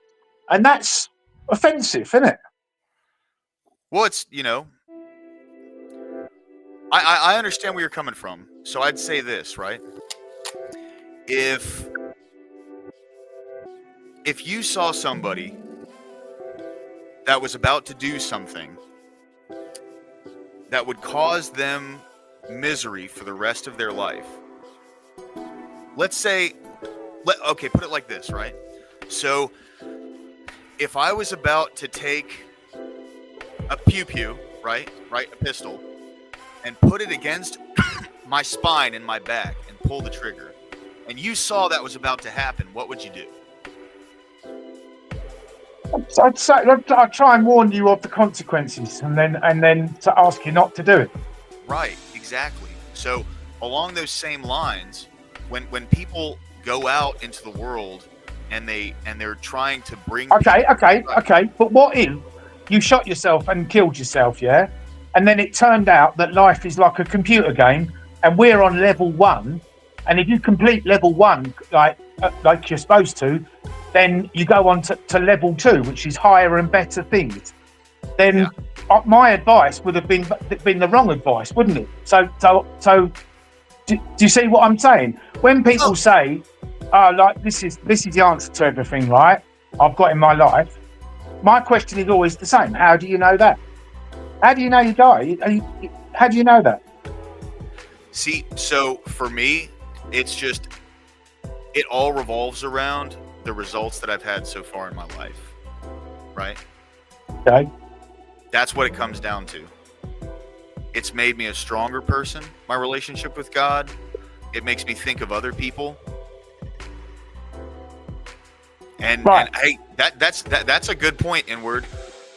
and that's offensive, isn't it? Well, it's I understand where you're coming from. So I'd say this, right? If you saw somebody that was about to do something that would cause them misery for the rest of their life, let's say, put it like this, right? So if I was about to take a pew-pew right, a pistol, and put it against my spine and my back and pull the trigger, and you saw that was about to happen, what would you do? I'd try and warn you of the consequences, and then to ask you not to do it. Right, exactly. So along those same lines, when people go out into the world and they're trying to bring okay. But what if you shot yourself and killed yourself, yeah? And then it turned out that life is like a computer game, and we're on level 1. And if you complete level 1 like you're supposed to, then you go on to level 2, which is higher and better things. Then my advice would have been the wrong advice, wouldn't it? So do you see what I'm saying? When people say, like this is the answer to everything, right? I've got in my life. My question is always the same. How do you know that? How do you know you die? How do you know that? See, so for me, it's just, it all revolves around the results that I've had so far in my life, right? Okay. That's what it comes down to. It's made me a stronger person, my relationship with God. It makes me think of other people. And hey, that's a good point, Inward.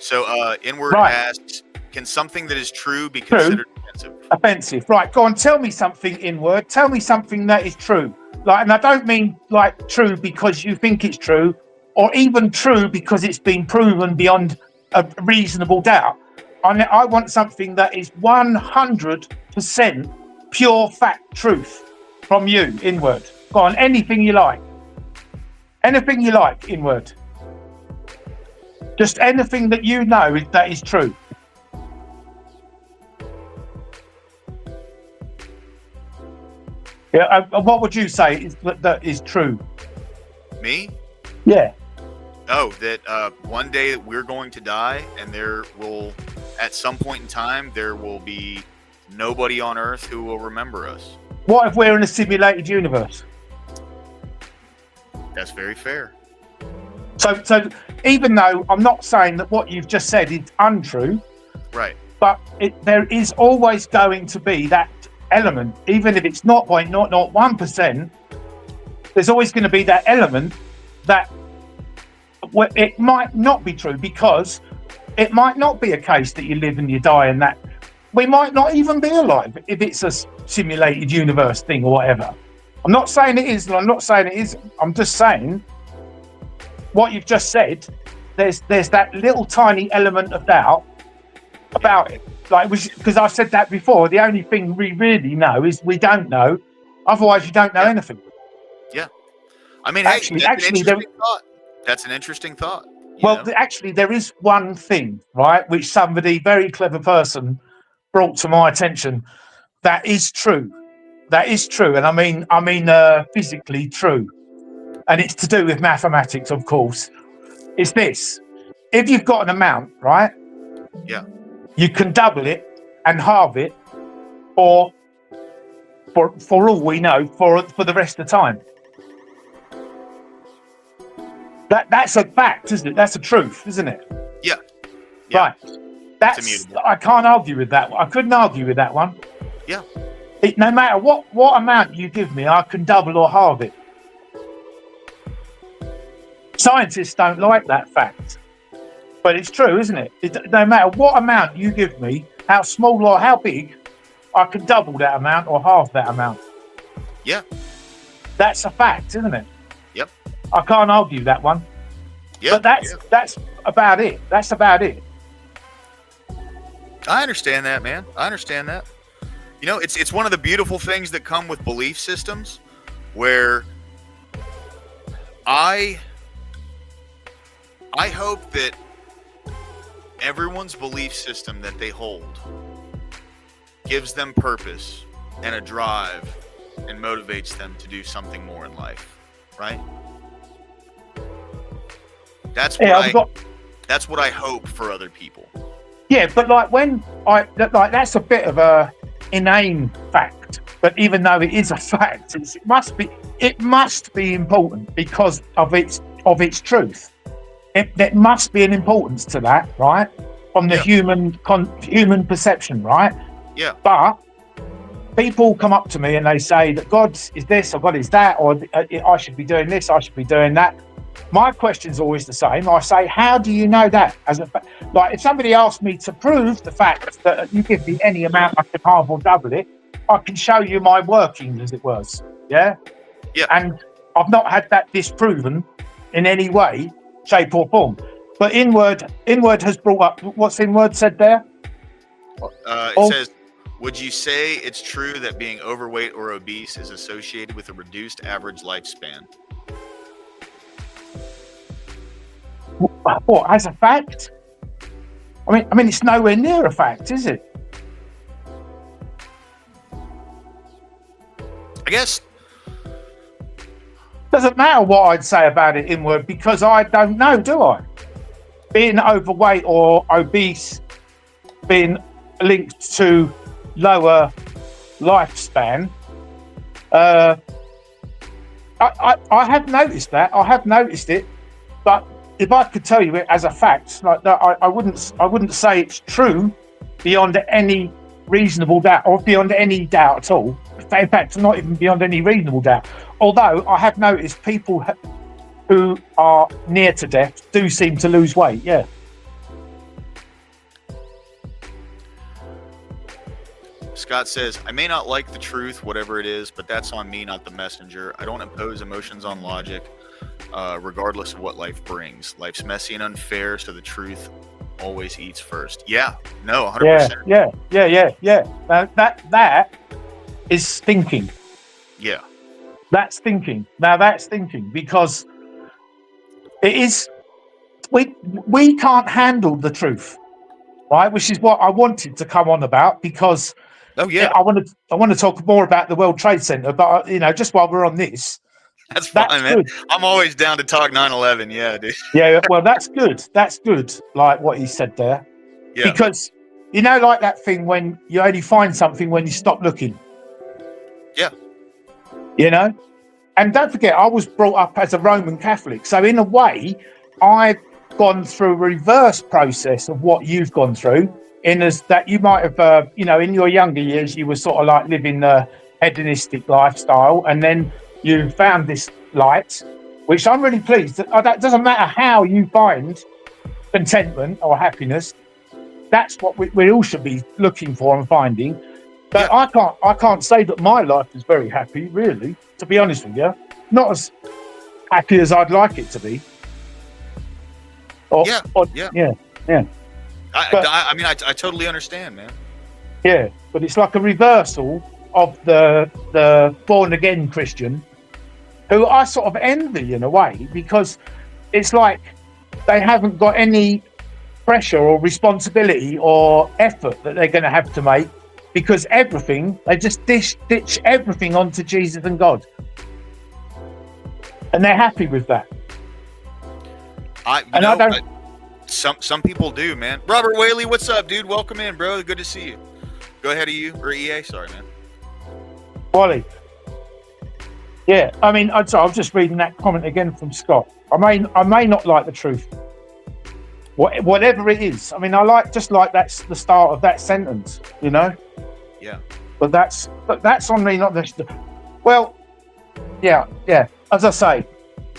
So Inward asks, can something that is true be considered offensive? Offensive. Right, go on, tell me something, Inward. Tell me something that is true. Like, and I don't mean like true because you think it's true, or even true because it's been proven beyond a reasonable doubt. I want something that is 100% pure fact truth from you, Inward. Go on, anything you like. Anything you like, Inward. Just anything that you know that is true. Yeah, what would you say that is true? Me? Yeah. Oh, that one day that we're going to die, and there will, at some point in time, there will be nobody on Earth who will remember us. What if we're in a simulated universe? That's very fair. So even though I'm not saying that what you've just said is untrue, right? But there is always going to be that element, even if it's 0.001%. There's always going to be that element that it might not be true, because it might not be a case that you live and you die, and that we might not even be alive if it's a simulated universe thing or whatever. I'm not saying it is, and I'm not saying it isn't. I'm just saying what you've just said. There's that little tiny element of doubt about it. Like, because I've said that before. The only thing we really know is we don't know. Otherwise, you don't know anything. Yeah. I mean, actually, that's an interesting thought. Well, actually, there is one thing, right, which somebody, very clever person, brought to my attention. That is true. That is true, and I mean, physically true, and it's to do with mathematics, of course. It's this: if you've got an amount, right? Yeah. You can double it and halve it, or for all we know, for the rest of the time. That's a fact, isn't it? That's a truth, isn't it? Yeah. Right. That's I can't argue with that. I couldn't argue with that one. Yeah. No matter what amount you give me, I can double or halve it. Scientists don't like that fact, but it's true, isn't it? No matter what amount you give me, how small or how big, I can double that amount or halve that amount. Yeah. That's a fact, isn't it? Yep. I can't argue that one. Yeah. But that's about it. That's about it. I understand that, man. I understand that. You know, it's one of the beautiful things that come with belief systems, where I hope that everyone's belief system that they hold gives them purpose and a drive and motivates them to do something more in life, right? That's what I hope for other people. Yeah, but like that's a bit of a inane fact. But even though it is a fact, it must be important because of its truth. There must be an importance to that, right? from the human perception, right? Yeah. But people come up to me and they say that God is this or God is that, or I should be doing this, I should be doing that. My question's always the same. I say, how do you know that? Like, if somebody asked me to prove the fact that you give me any amount, I can halve or double it, I can show you my workings, as it was. Yeah? Yeah. And I've not had that disproven in any way, shape or form. But Inward has brought up, what's Inward said there? It says, would you say it's true that being overweight or obese is associated with a reduced average lifespan? What, as a fact? I mean, it's nowhere near a fact, is it? I guess. Doesn't matter what I'd say about it, Inward, because I don't know, do I? Being overweight or obese being linked to lower lifespan. I have noticed that. I have noticed it, but if I could tell you it as a fact, like that, I wouldn't say it's true beyond any reasonable doubt, or beyond any doubt at all. In fact, not even beyond any reasonable doubt. Although I have noticed people who are near to death do seem to lose weight. Yeah. Scott says, I may not like the truth, whatever it is, but that's on me, not the messenger. I don't impose emotions on logic, regardless of what life brings. Life's messy and unfair, so the truth always eats first. Yeah, no, 100%. Yeah. That is thinking. Yeah. That's thinking. Now that's thinking, because it is, we can't handle the truth, right? Which is what I wanted to come on about, because oh yeah, I want to talk more about the World Trade Center, but just while we're on this, that's fine, man. Good. I'm always down to talk 9/11. Yeah, dude. Yeah, well, that's good. That's good. Like what he said there, yeah. Because like that thing when you only find something when you stop looking. Yeah. And don't forget, I was brought up as a Roman Catholic, so in a way, I've gone through a reverse process of what you've gone through. In as that you might have, in your younger years, you were sort of like living the hedonistic lifestyle, and then you found this light, which I'm really pleased that doesn't matter how you find contentment or happiness. That's what we all should be looking for and finding. But yeah. I can't say that my life is very happy, really, to be honest with you. Not as happy as I'd like it to be. Yeah. I mean, I totally understand, man. Yeah, but it's like a reversal of the born again Christian, who I sort of envy in a way, because it's like they haven't got any pressure or responsibility or effort that they're going to have to make, because they just ditch everything onto Jesus and God, and they're happy with that. I don't. Some people do, man. Robert Whaley, what's up, dude? Welcome in, bro. Good to see you. Go ahead of you, or EA. Sorry, man. Wally. Yeah, I mean, I was just reading that comment again from Scott. I may not like the truth, whatever it is. I mean, just like that's the start of that sentence, Yeah. But that's on me, not this. Well, yeah. As I say,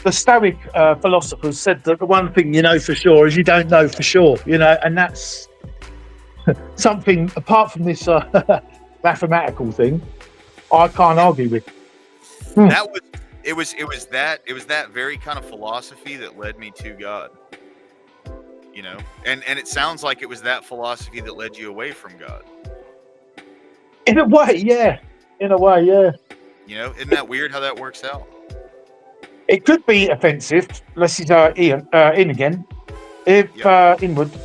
the Stoic philosophers said that the one thing you know for sure is you don't know for sure, and that's something apart from this mathematical thing I can't argue with. It was that very kind of philosophy that led me to God. And it sounds like it was that philosophy that led you away from God. In a way, yeah. Isn't that weird how that works out? It could be offensive. This is Ian in again. If Inward, do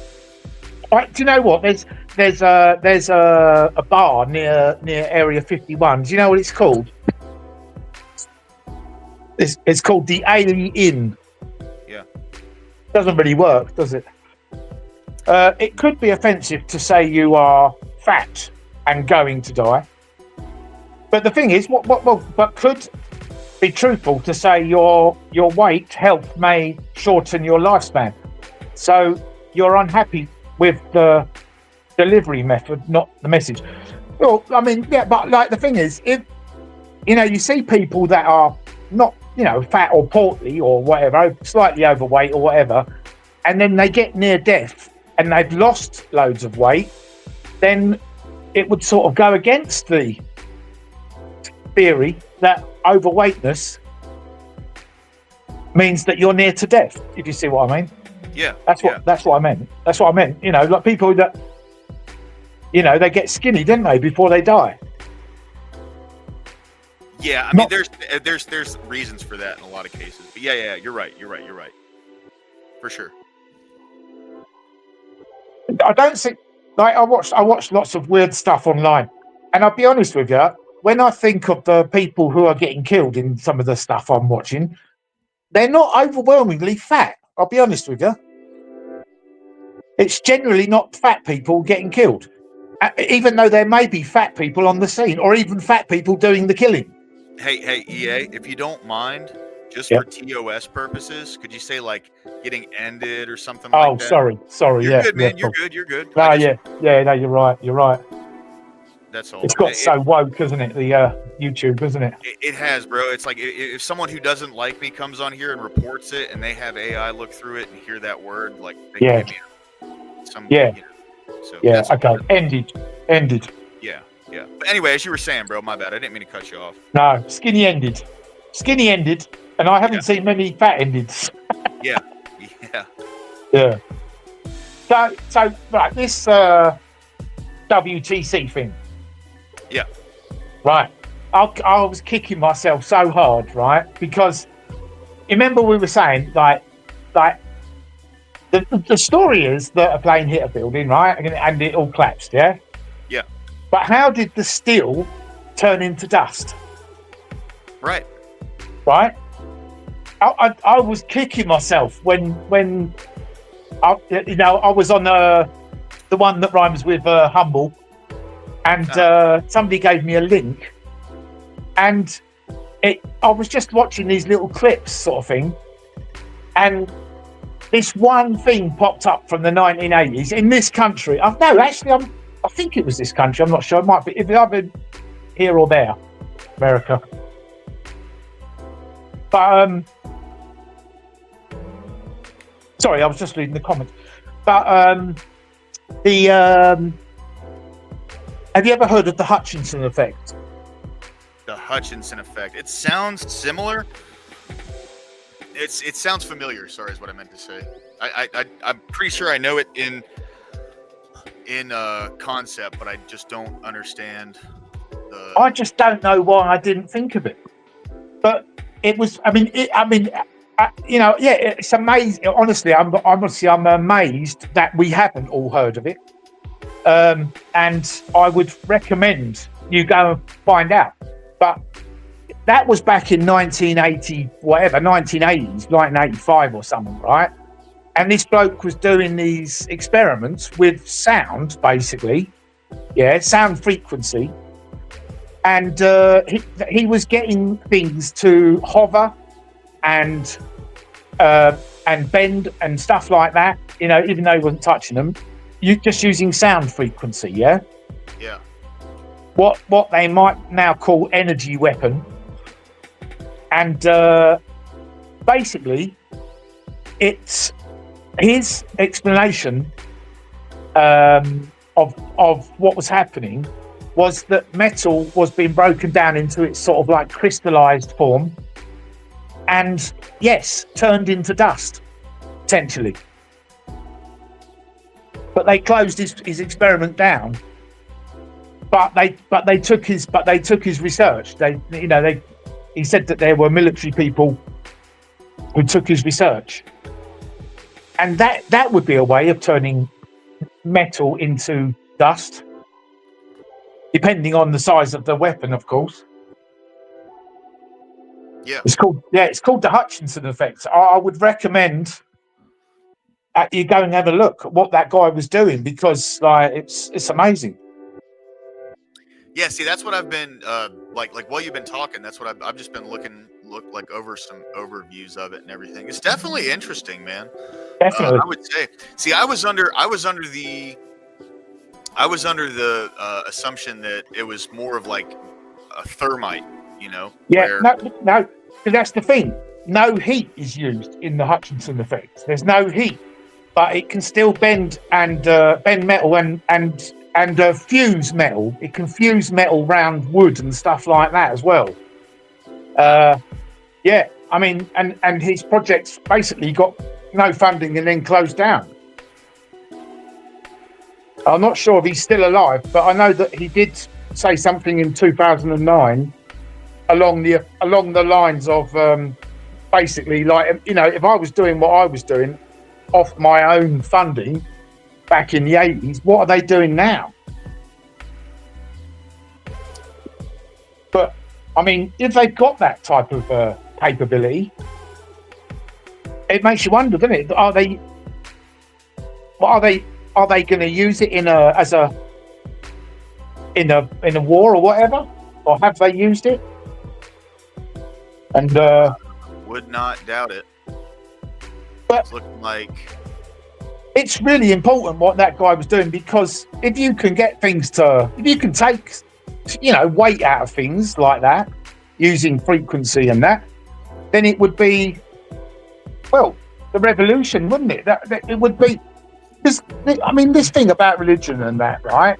you know what? There's a bar near Area 51. Do you know what it's called? It's called the Ailey Inn. Yeah. Doesn't really work, does it? It could be offensive to say you are fat and going to die. But the thing is, but could be truthful to say your weight, health may shorten your lifespan. So you're unhappy with the delivery method, not the message. Well, I mean, yeah, but like the thing is, if you see people that are not, fat or portly or whatever, slightly overweight or whatever, and then they get near death and they've lost loads of weight, then it would sort of go against the theory that overweightness means that you're near to death, if you see what I mean. Yeah. That's what I meant. That's what I meant. Like people that, they get skinny, didn't they, before they die? Yeah, I mean, there's reasons for that in a lot of cases. But yeah, you're right. For sure. I don't think, like, I watched lots of weird stuff online, and I'll be honest with you, when I think of the people who are getting killed in some of the stuff I'm watching, they're not overwhelmingly fat. I'll be honest with you. It's generally not fat people getting killed, even though there may be fat people on the scene, or even fat people doing the killing. Hey, EA, if you don't mind, just for TOS purposes, could you say like getting ended or something like that? Oh, sorry. You're good, man. You're good. No, no, you're right. That's all. It's got so woke, isn't it? The YouTube, isn't it? It has, bro. It's like if someone who doesn't like me comes on here and reports it, and they have AI look through it and hear that word, like they give me some. So okay. Ended. Yeah. But anyway, as you were saying, bro, my bad. I didn't mean to cut you off. No, skinny ended, and I haven't seen many fat endeds. Yeah. So right, this WTC thing. Yeah. Right. I was kicking myself so hard, right? Because remember we were saying like the story is that a plane hit a building, right? And it all collapsed, yeah? Yeah. But how did the steel turn into dust? Right. I was kicking myself when I was on the one that rhymes with humble, and somebody gave me a link, and I was just watching these little clips sort of thing, and this one thing popped up from the 1980s in this country. I think it was this country. I'm not sure. It might be either here or there, America. But sorry, I was just reading the comments. But have you ever heard of the Hutchinson effect? The Hutchinson effect. It sounds similar. It sounds familiar. Sorry, is what I meant to say. I'm pretty sure I know it in concept, but I just don't understand. I just don't know why I didn't think of it. But it was. It's amazing. Honestly, I'm amazed that we haven't all heard of it. And I would recommend you go and find out. But that was back in 1980, whatever, 1980s, 1985 or something, right? And this bloke was doing these experiments with sound, basically. Yeah, sound frequency. And he was getting things to hover and bend and stuff like that, even though he wasn't touching them. You just using sound frequency, yeah? Yeah. What they might now call energy weapon. And basically, it's his explanation of what was happening was that metal was being broken down into its sort of like crystallized form and, yes, turned into dust, potentially. But they closed his experiment down. But they took his research. He said that there were military people who took his research, and that would be a way of turning metal into dust, depending on the size of the weapon, of course. Yeah, it's called the Hutchinson effect. I would recommend you go and have a look at what that guy was doing, because it's amazing. Yeah, see, that's what I've been like while you've been talking. That's what I've just been look over some overviews of it and everything. It's definitely interesting, man. Definitely. I would say. See, I was under the assumption that it was more of like a thermite, you know. Yeah, Where, no. That's the thing. No heat is used in the Hutchinson effect. There's no heat, but it can still bend and bend metal and fuse metal. It can fuse metal round wood and stuff like that as well. Yeah, I mean, and his projects basically got no funding and then closed down. I'm not sure if he's still alive, but I know that he did say something in 2009 along the lines of basically, like, you know, if I was doing what I was doing off my own funding back in the 80s, what are they doing now? But I mean, if they've got that type of capability, it makes you wonder, doesn't it? Are they going to use it in a war or whatever, or have they used it? And would not doubt it. But it's looking like it's really important what that guy was doing, because if you can get things if you can take, you know, weight out of things like that using frequency and that, then it would be, well, the revolution, wouldn't it? That it would be. I mean, this thing about religion and that, right?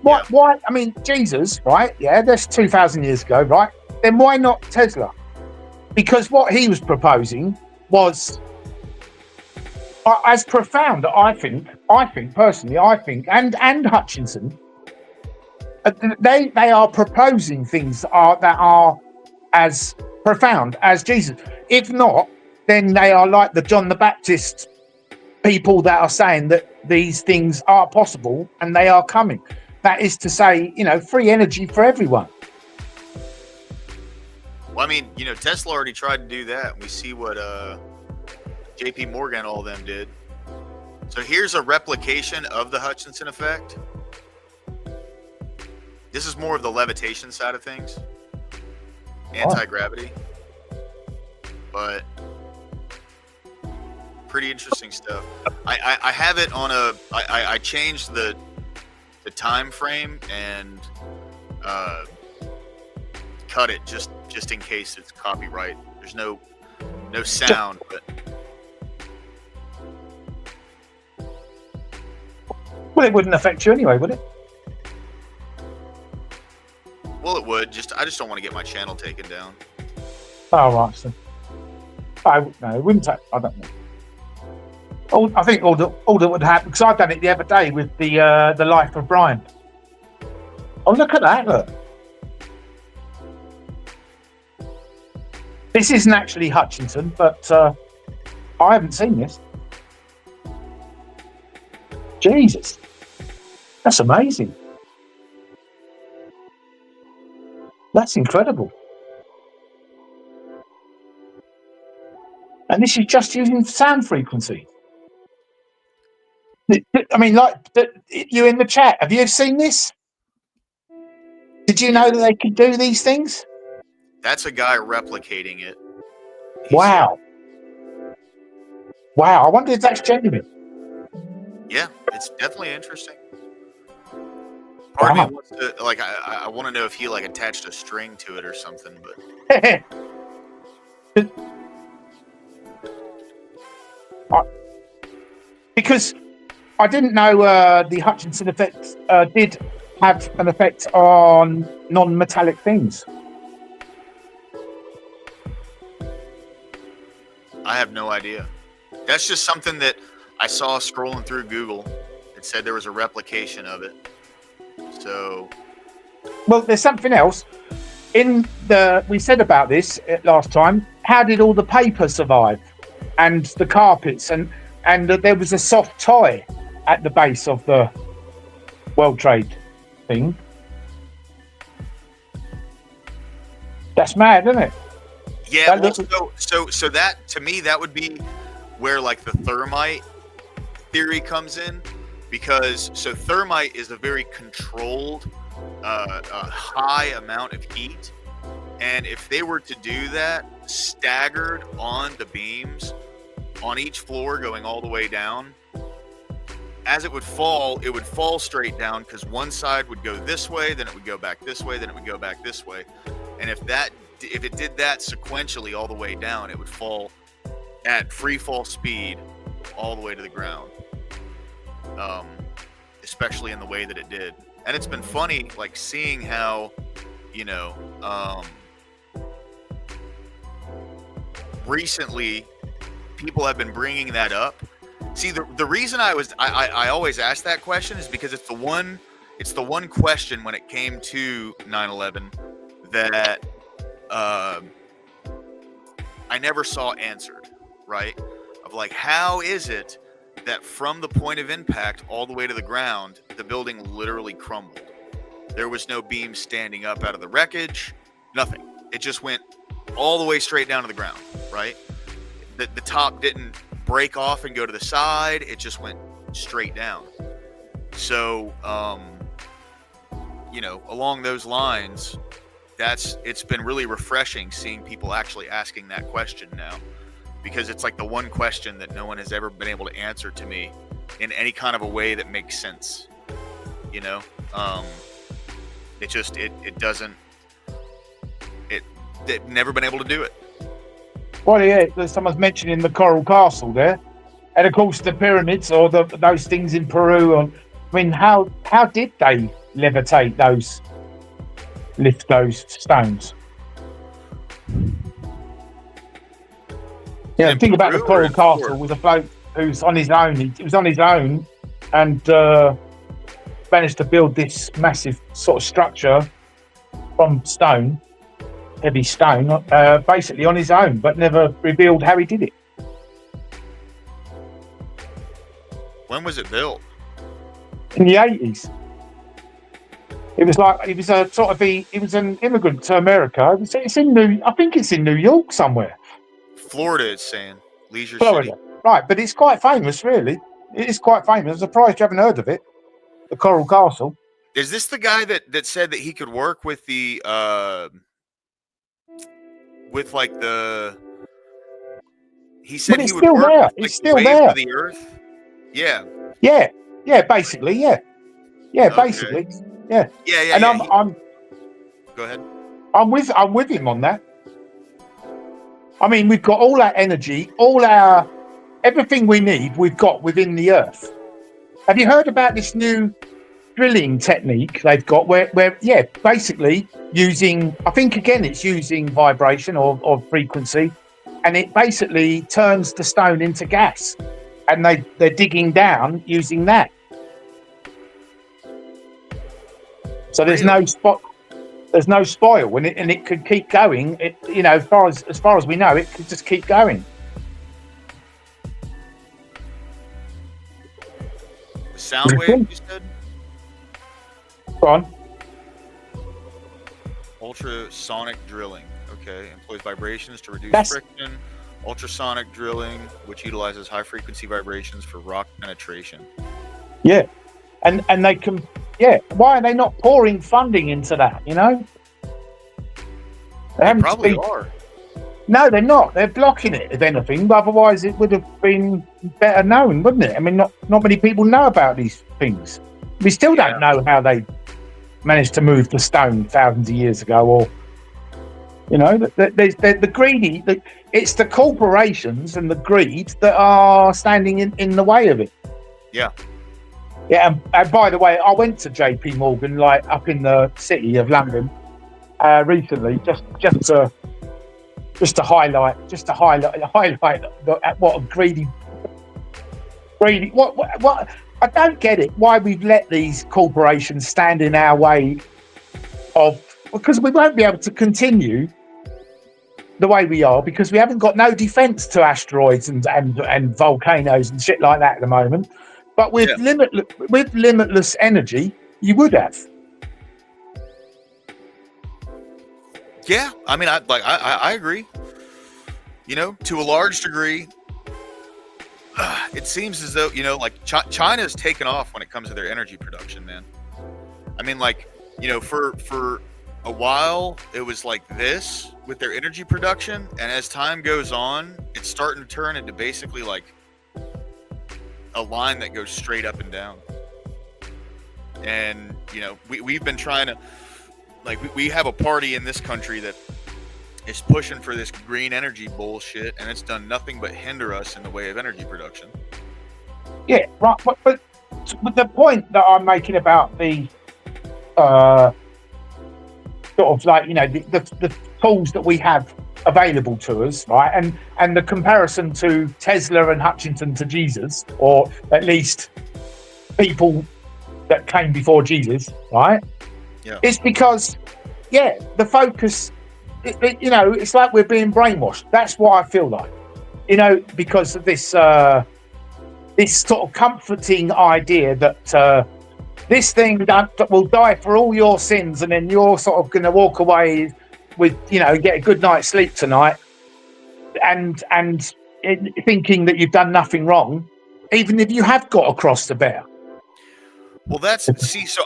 Why? I mean, Jesus, right? Yeah, that's 2,000 years ago, right? Then why not Tesla? Because what he was proposing was as profound, I think personally, and Hutchinson, they are proposing things that are as profound as Jesus. If not, then they are like the John the Baptist people that are saying that these things are possible and they are coming. That is to say, you know, free energy for everyone. Well, I mean, you know, Tesla already tried to do that. We see what JP Morgan, all of them did. So here's a replication of the Hutchinson effect. This is more of the levitation side of things. Anti-gravity. But pretty interesting stuff. I have it on I changed the time frame and cut it just in case it's copyright. There's no sound, but well, it wouldn't affect you anyway, would it? Well, it would. I just don't want to get my channel taken down. Oh, right. So, no, it wouldn't take. I don't know. I think all that would happen, because I've done it the other day with the Life of Brian. Oh, look at that! Look, this isn't actually Hutchinson, but I haven't seen this. Jesus, that's amazing. That's incredible. And this is just using sound frequency. I mean, like, you in the chat, have you seen this? Did you know that they could do these things? That's a guy replicating it. Wow. Wow, I wonder if that's genuine. Yeah, it's definitely interesting. Part of me wants to, like, I want to know if he, like, attached a string to it or something, but... Because I didn't know the Hutchinson effect did have an effect on non-metallic things. I have no idea. That's just something that I saw scrolling through Google. It said there was a replication of it. So, well, there's something else. We said about this last time. How did all the paper survive, and the carpets, and there was a soft tie at the base of the World Trade thing? That's mad, isn't it? Yeah. So that, to me, that would be where, like, the thermite theory comes in. Because thermite is a very controlled, high amount of heat, and if they were to do that staggered on the beams, on each floor going all the way down. As it would fall straight down because one side would go this way, then it would go back this way, then it would go back this way. And if it did that sequentially all the way down, it would fall at free fall speed all the way to the ground. Especially in the way that it did. And it's been funny, like seeing how, recently people have been bringing that up. See, the reason I always ask that question is because it's the one question when it came to 9/11 that I never saw answered, right? Of like, how is it that from the point of impact all the way to the ground, the building literally crumbled? There was no beam standing up out of the wreckage, nothing. It just went all the way straight down to the ground, right? The top didn't break off and go to the side. It just went straight down. So, along those lines, it's been really refreshing seeing people actually asking that question now, because it's like the one question that no one has ever been able to answer to me in any kind of a way that makes sense. They've never been able to do it. Well, yeah, someone's mentioning the Coral Castle there, and of course the pyramids or those things in Peru. How did they lift those stones? Yeah, think about the Coral Castle with a bloke who's on his own. He was on his own and managed to build this massive sort of structure from stone. Heavy stone, basically on his own, but never revealed how he did it. When was it built? In the 80s. It was like he was an immigrant to America. I think it's in New York somewhere. Florida, it's saying. Leisure Florida. City. Right, but it's quite famous, really. It is quite famous. I'm surprised you haven't heard of it. The Coral Castle. Is this the guy that said that he could work with the he said but he it's would still work there. with, It's still there. Of the Earth? Yeah. Yeah, basically, yeah. Yeah, Okay. basically. Yeah. Yeah. And I'm Go ahead. I'm with him on that. I mean, we've got all our energy, everything we need, we've got within the Earth. Have you heard about this new drilling technique they've got where basically using, I think again it's using vibration or frequency, and it basically turns the stone into gas, and they're digging down using that. So there's no spoil, and it could keep going. As far as we know, it could just keep going. The sound wave, you said? Go on. Ultrasonic drilling. Okay. Employs vibrations to reduce friction. Ultrasonic drilling, which utilizes high frequency vibrations for rock penetration. Yeah. And they can, why are they not pouring funding into that, They probably are. No, they're not. They're blocking it, if anything. Otherwise, it would have been better known, wouldn't it? I mean, not many people know about these things. We still don't know how they managed to move the stone thousands of years ago, or the greedy. It's the corporations and the greed that are standing in the way of it. Yeah. Yeah, and by the way, I went to JP Morgan, like up in the city of London, recently, just to highlight what a greedy. What I don't get it. Why we've let these corporations stand in our way because we won't be able to continue the way we are, because we haven't got no defense to asteroids and volcanoes and shit like that at the moment. But with limitless energy, you would have. Yeah, I mean, I agree. To a large degree, it seems as though China's taken off when it comes to their energy production, man. I mean, for a while it was like this with their energy production, and as time goes on, it's starting to turn into basically like a line that goes straight up and down. And we've been trying to, like, we have a party in this country that is pushing for this green energy bullshit, and it's done nothing but hinder us in the way of energy production. Yeah, right. But the point that I'm making about the sort of like, the tools that we have available to us, right? And the comparison to Tesla and Hutchinson to Jesus, or at least people that came before Jesus, right? Yeah. It's because, the focus, it's like we're being brainwashed. That's what I feel like, because of this this sort of comforting idea that this thing that will die for all your sins, and then you're sort of going to walk away with, get a good night's sleep tonight, and thinking that you've done nothing wrong, even if you have got a cross to bear. Well, so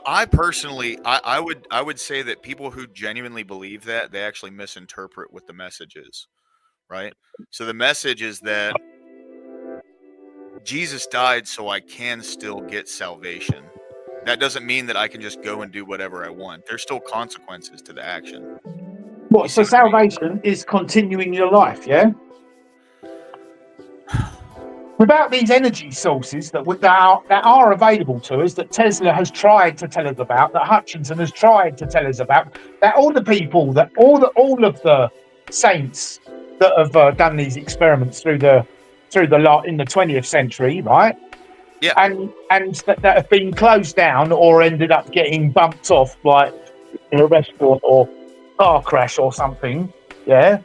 I personally, I would say that people who genuinely believe that, they actually misinterpret what the message is, right? So the message is that Jesus died so I can still get salvation. That doesn't mean that I can just go and do whatever I want. There's still consequences to the action. What? So salvation is continuing your life, yeah? Without these energy sources that are available to us, that Tesla has tried to tell us about, that Hutchinson has tried to tell us about, that all the people, that all of the saints that have done these experiments through the lot in the 20th century, right? Yeah. And that have been closed down or ended up getting bumped off, like in a restaurant or car crash or something. Yeah.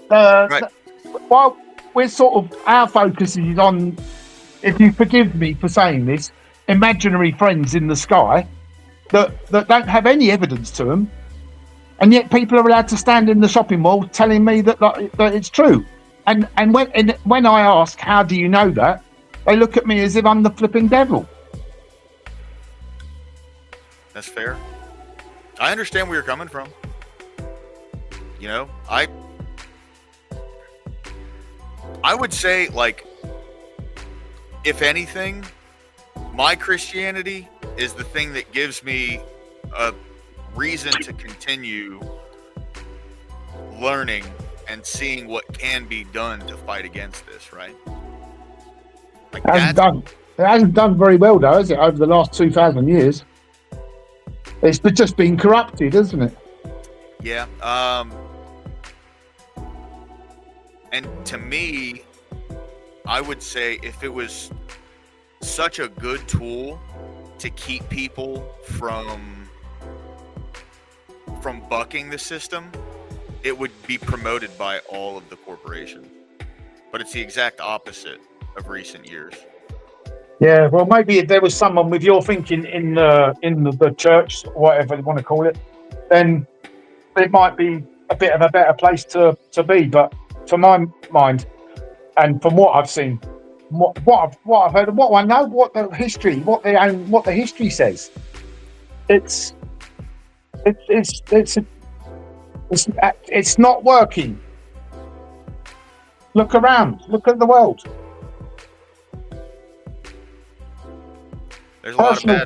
Right. While we're sort of, our focus is on, if you forgive me for saying this, imaginary friends in the sky that don't have any evidence to them, and yet people are allowed to stand in the shopping mall telling me that it's true. And when I ask, how do you know that, they look at me as if I'm the flipping devil. That's fair. I understand where you're coming from. I would say, like, if anything, my Christianity is the thing that gives me a reason to continue learning and seeing what can be done to fight against this, right? Like, it hasn't done very well, though, has it, over the last 2,000 years? It's just been corrupted, isn't it? Yeah. And to me, I would say if it was such a good tool to keep people from bucking the system, it would be promoted by all of the corporations. But it's the exact opposite of recent years. Yeah, well, maybe if there was someone with your thinking in the church, whatever you want to call it, then it might be a bit of a better place to be. But to my mind, and from what I've seen, what I've heard, what I know, what the history says, it's not working. Look around. Look at the world. There's Personal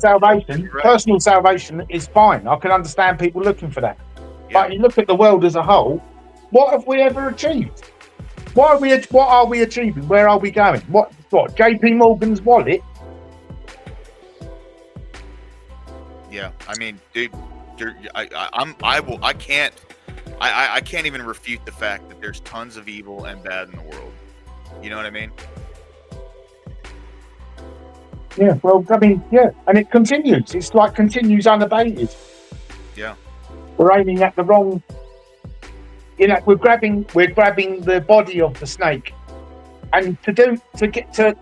salvation is fine. I can understand people looking for that. Yeah. But you look at the world as a whole, what have we ever achieved? What are we achieving? Where are we going? What? JP Morgan's wallet? Yeah, I mean, dude, I can't even refute the fact that there's tons of evil and bad in the world. You know what I mean? Yeah, well, I mean, yeah, and it continues. It's like continues unabated. Yeah. We're aiming at the wrong. We're grabbing the body of the snake, and to get to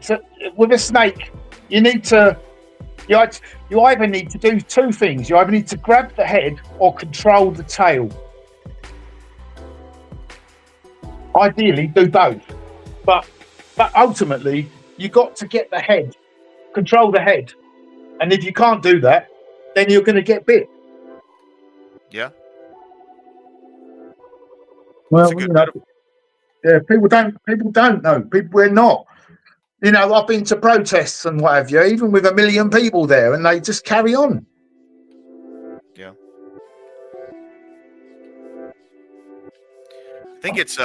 with a snake, you either need to do two things. You either need to grab the head or control the tail. Ideally, do both, but ultimately, you got to get the head. Control the head, and if you can't do that, then you're going to get bit. Yeah. Well, yeah, people don't know. We're not. I've been to protests and what have you, even with 1 million people there, and they just carry on. Yeah. I think it's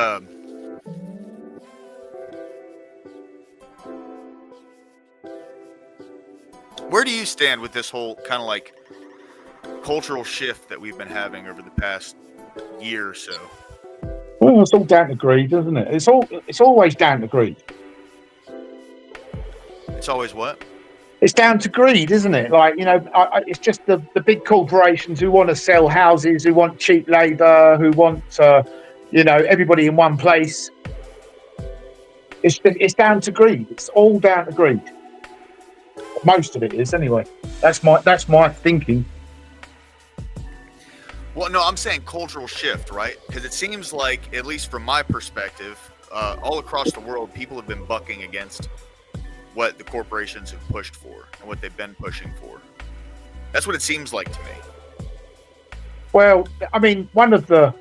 where do you stand with this whole kind of like cultural shift that we've been having over the past year or so? Well, it's all down to greed, isn't it? It's always down to greed. It's always what? It's down to greed, isn't it? Like, it's just the big corporations who want to sell houses, who want cheap labour, who want, everybody in one place. It's down to greed. It's all down to greed. Most of it is, anyway. That's my thinking. Well, no, I'm saying cultural shift, right? Because it seems like, at least from my perspective, all across the world, people have been bucking against what the corporations have pushed for and what they've been pushing for. That's what it seems like to me. Well, I mean, one of the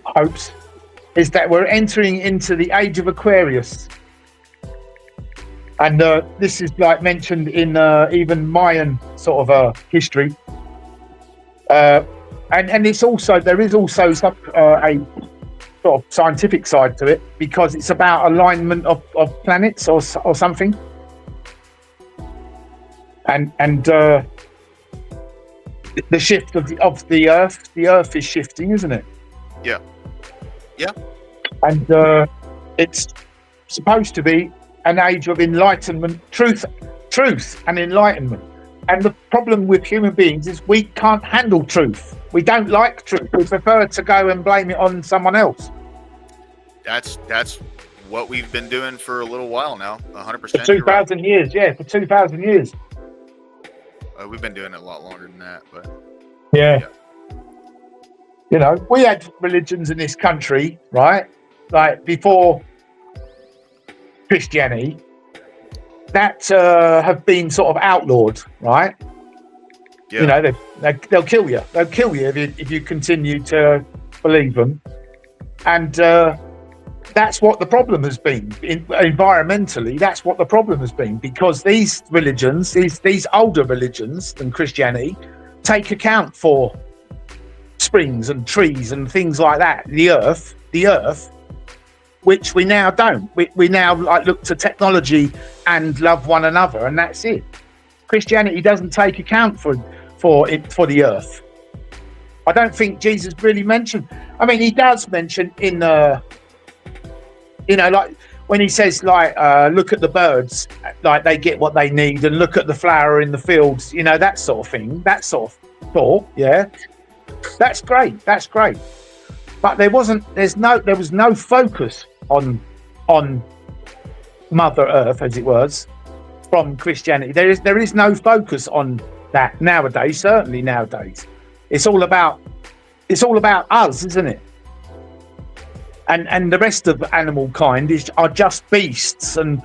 hopes is that we're entering into the age of Aquarius. And this is like mentioned in even Mayan sort of history. And it's also, there is also a sort of scientific side to it, because it's about alignment of planets or something. And the shift of the Earth is shifting, isn't it? Yeah. Yeah. And it's supposed to be an age of enlightenment, truth and enlightenment. And the problem with human beings is we can't handle truth. We don't like truth. We prefer to go and blame it on someone else. That's what we've been doing for a little while now. 100%. For 2,000 years, yeah. For 2,000 years. We've been doing it a lot longer than that, but yeah. We had religions in this country, right? Like before Christianity, that have been sort of outlawed, right? Yeah. They'll kill you. They'll kill you if you continue to believe them. And that's what the problem has been. Environmentally, that's what the problem has been, because these religions, these older religions than Christianity, take account for springs and trees and things like that. The earth, which we now don't. We now look to technology and love one another, and that's it. Christianity doesn't take account for the earth. I don't think Jesus really mentioned. I mean, he does mention in like when he says look at the birds, like they get what they need, and look at the flower in the fields. That sort of thing. That sort of thought. Yeah, that's great. But there was no focus on Mother Earth, as it was, from Christianity. There is no focus on that nowadays. Certainly nowadays, it's all about us, isn't it? And the rest of animal kind are just beasts, and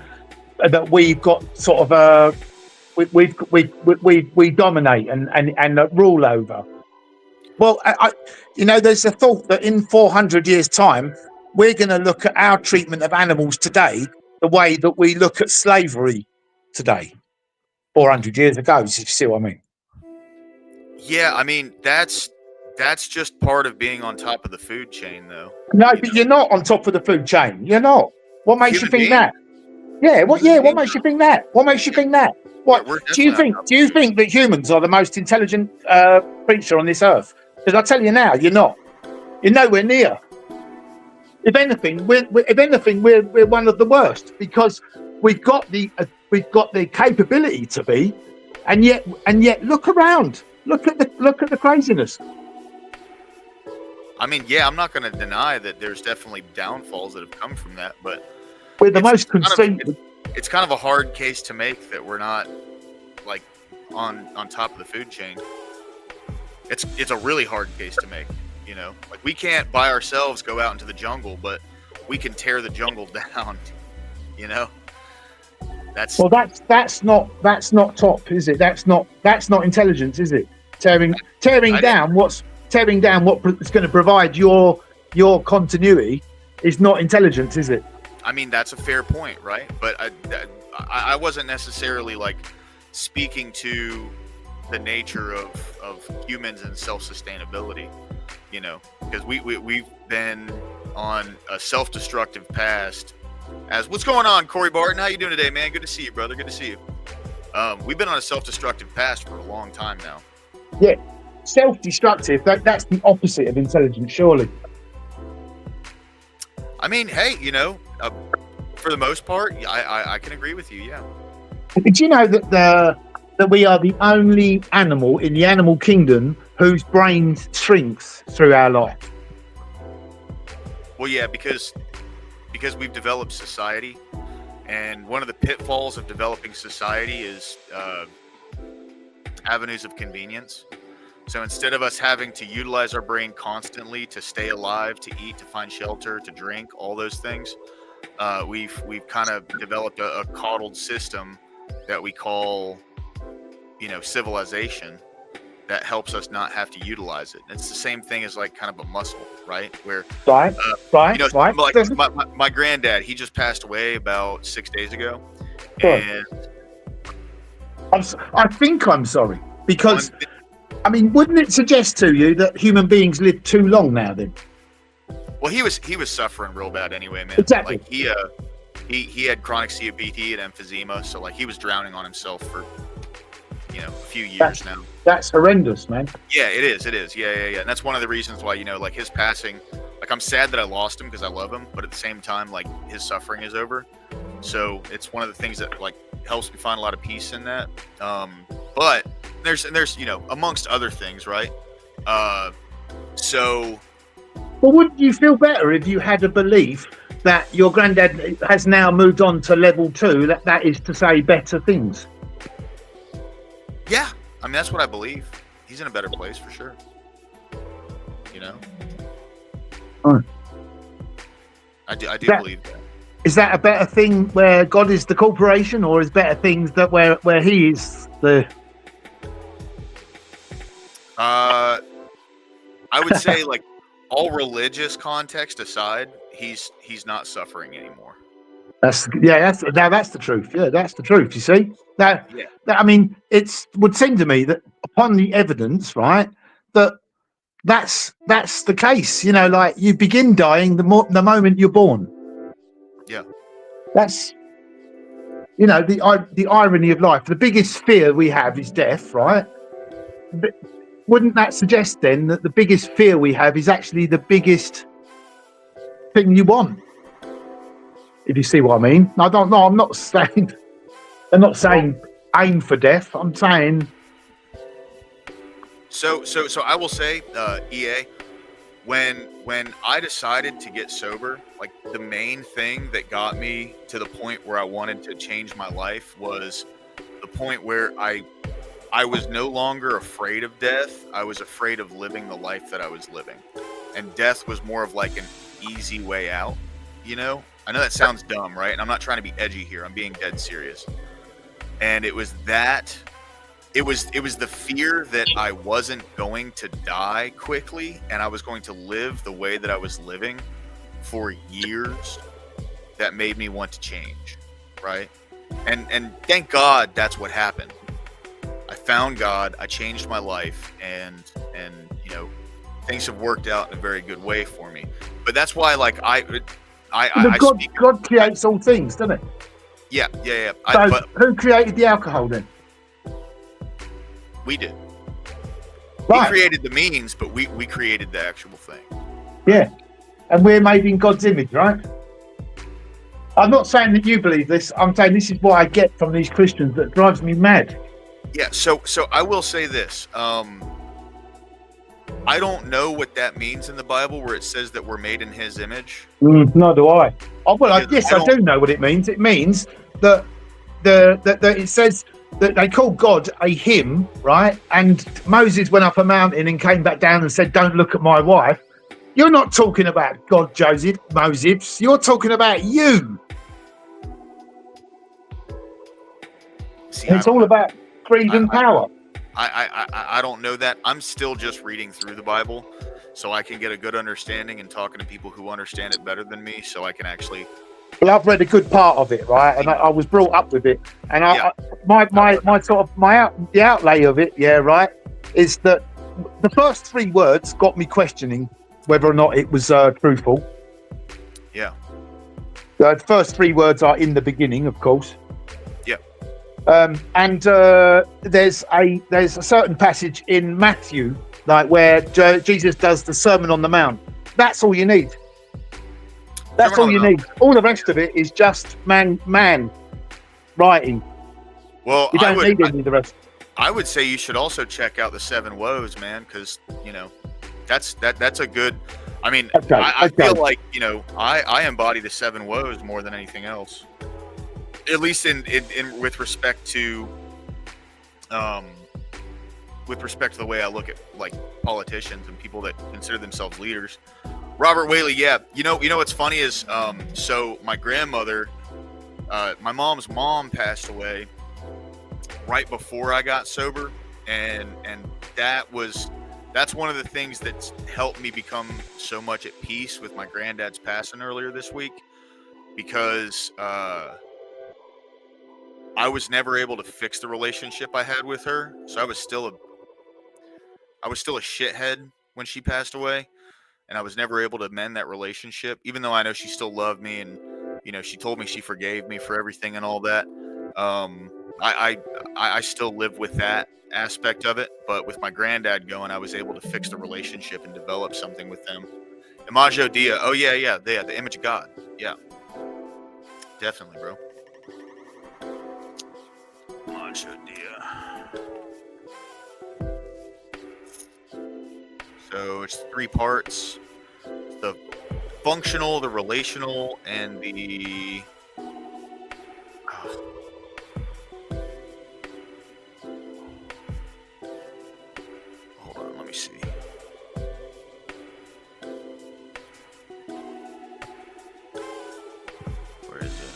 that we've got sort of we dominate and rule over. Well, there's a thought that in 400 years' time, we're going to look at our treatment of animals today the way that we look at slavery today, 400 years ago, if you see what I mean. Yeah, I mean, that's just part of being on top of the food chain, though. No, but you're not on top of the food chain. You're not. What makes you think that? Yeah, what makes you think that? What makes you think that? What do you think? Do you think that humans are the most intelligent creature on this earth? Because I tell you now, you're not. You're nowhere near. If anything, we're one of the worst, because we've got the capability to be, and yet look around. Look at the craziness. I mean, yeah, I'm not going to deny that there's definitely downfalls that have come from that, but we're the most conceited. It's kind of a hard case to make that we're not like on top of the food chain. It's a really hard case to make, like we can't by ourselves go out into the jungle, but we can tear the jungle down, That's not top, is it? That's not intelligence, is it? Tearing down what's going to provide your your continuity is not intelligence, is it? I mean, that's a fair point, right? But I wasn't necessarily like speaking to the nature of humans and self-sustainability, you know, because we've been on a self-destructive past. As what's going on, Corey Barton? How you doing today, man? Good to see you, brother. Good to see you. We've been on a self-destructive past for a long time now. Yeah, self-destructive. That's the opposite of intelligence, surely. I mean, hey, you know, for the most part, I can agree with you. Yeah. Did you know that we are the only animal in the animal kingdom whose brain shrinks through our life? Well, yeah, because we've developed society, and one of the pitfalls of developing society is avenues of convenience. So instead of us having to utilize our brain constantly to stay alive, to eat, to find shelter, to drink, all those things, we've kind of developed a coddled system that we call, you know, civilization, that helps us not have to utilize it. It's the same thing as like kind of a muscle, right? Where right. You know, right. Like my granddad, he just passed away about 6 days ago, and I think I'm sorry, because I mean, wouldn't it suggest to you that human beings live too long now? Then, well, he was suffering real bad anyway, man. Exactly. Like he had chronic COPD and emphysema, so like he was drowning on himself for, you know, a few years now. That's horrendous, man. Yeah, it is. Yeah. And that's one of the reasons why, you know, like his passing, like I'm sad that I lost him because I love him, but at the same time, like his suffering is over. So it's one of the things that like helps me find a lot of peace in that. But there's you know, amongst other things, right? So. Well, wouldn't you feel better if you had a belief that your granddad has now moved on to level 2? That is to say, better things. Yeah, I mean, that's what I believe. He's in a better place for sure. You know? Right. I do believe that. Is that a better thing where God is the corporation, or is better things that where he is the... I would say, like, all religious context aside, he's not suffering anymore. That's the truth. Yeah, that's the truth. You see, I mean, would seem to me that upon the evidence, right, that's the case. You know, like you begin dying the moment you're born. Yeah, that's, you know, the irony of life. The biggest fear we have is death, right? But wouldn't that suggest then that the biggest fear we have is actually the biggest thing you want? If you see what I mean. I don't know. I'm not saying aim for death. I'm saying. So I will say, EA, when I decided to get sober, like the main thing that got me to the point where I wanted to change my life was the point where I was no longer afraid of death. I was afraid of living the life that I was living, and death was more of like an easy way out. You know. I know that sounds dumb, right? And I'm not trying to be edgy here. I'm being dead serious. And it was the fear that I wasn't going to die quickly and I was going to live the way that I was living for years that made me want to change, right? And thank God that's what happened. I found God, I changed my life, and you know, things have worked out in a very good way for me. But that's why, like, God creates all things, doesn't it? Yeah. So who created the alcohol then? We did. Right. We created the means, but we created the actual thing. Yeah, and we're made in God's image, right? I'm not saying that you believe this. I'm saying this is what I get from these Christians that drives me mad. Yeah. So I will say this. I don't know what that means in the Bible where it says that we're made in his image. Nor do I. I do know what it means. It means that that it says that they call God a him, right? And Moses went up a mountain and came back down and said, "Don't look at my wife." You're not talking about God, Moses. You're talking about you. See, it's all about greed and power. I don't know that. I'm still just reading through the Bible, so I can get a good understanding and talking to people who understand it better than me, so I can actually. Well, I've read a good part of it, right, and I was brought up with it, and the outlay of it, right, is that the first 3 words got me questioning whether or not it was truthful. Yeah. The first 3 words are in the beginning, of course. Yeah. And there's a certain passage in Matthew, like where Jesus does the Sermon on the Mount. That's all you need. That's all you need. All the rest of it is just man writing. Well, you don't need any of the rest. I would say you should also check out the 7 Woes, man, because that's a good. I mean, I feel like I embody the 7 Woes more than anything else. At least in with respect to the way I look at like politicians and people that consider themselves leaders. Robert Whaley, yeah. You know what's funny is so my grandmother, my mom's mom passed away right before I got sober, and that's one of the things that's helped me become so much at peace with my granddad's passing earlier this week, because I was never able to fix the relationship I had with her. So I was still a shithead when she passed away, and I was never able to mend that relationship, even though I know she still loved me, and she told me she forgave me for everything and all that. I still live with that aspect of it, but with my granddad going, I was able to fix the relationship and develop something with them. Imago Dei. Oh yeah, the image of God. Yeah, definitely, bro. Imago Dei. So it's 3 parts: the functional, the relational, and the. Let me see. Where is it?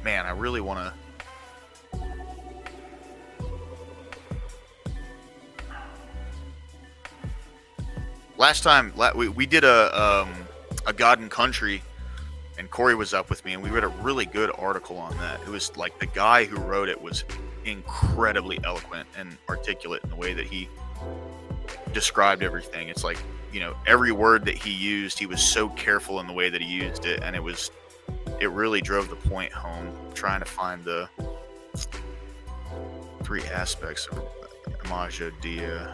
Man, I really want to. Last time we did a God and Country. And Corey was up with me, and we read a really good article on that. It was like the guy who wrote it was incredibly eloquent and articulate in the way that he described everything. It's like, every word that he used, he was so careful in the way that he used it, and it really drove the point home, trying to find the 3 aspects of Imago Dei.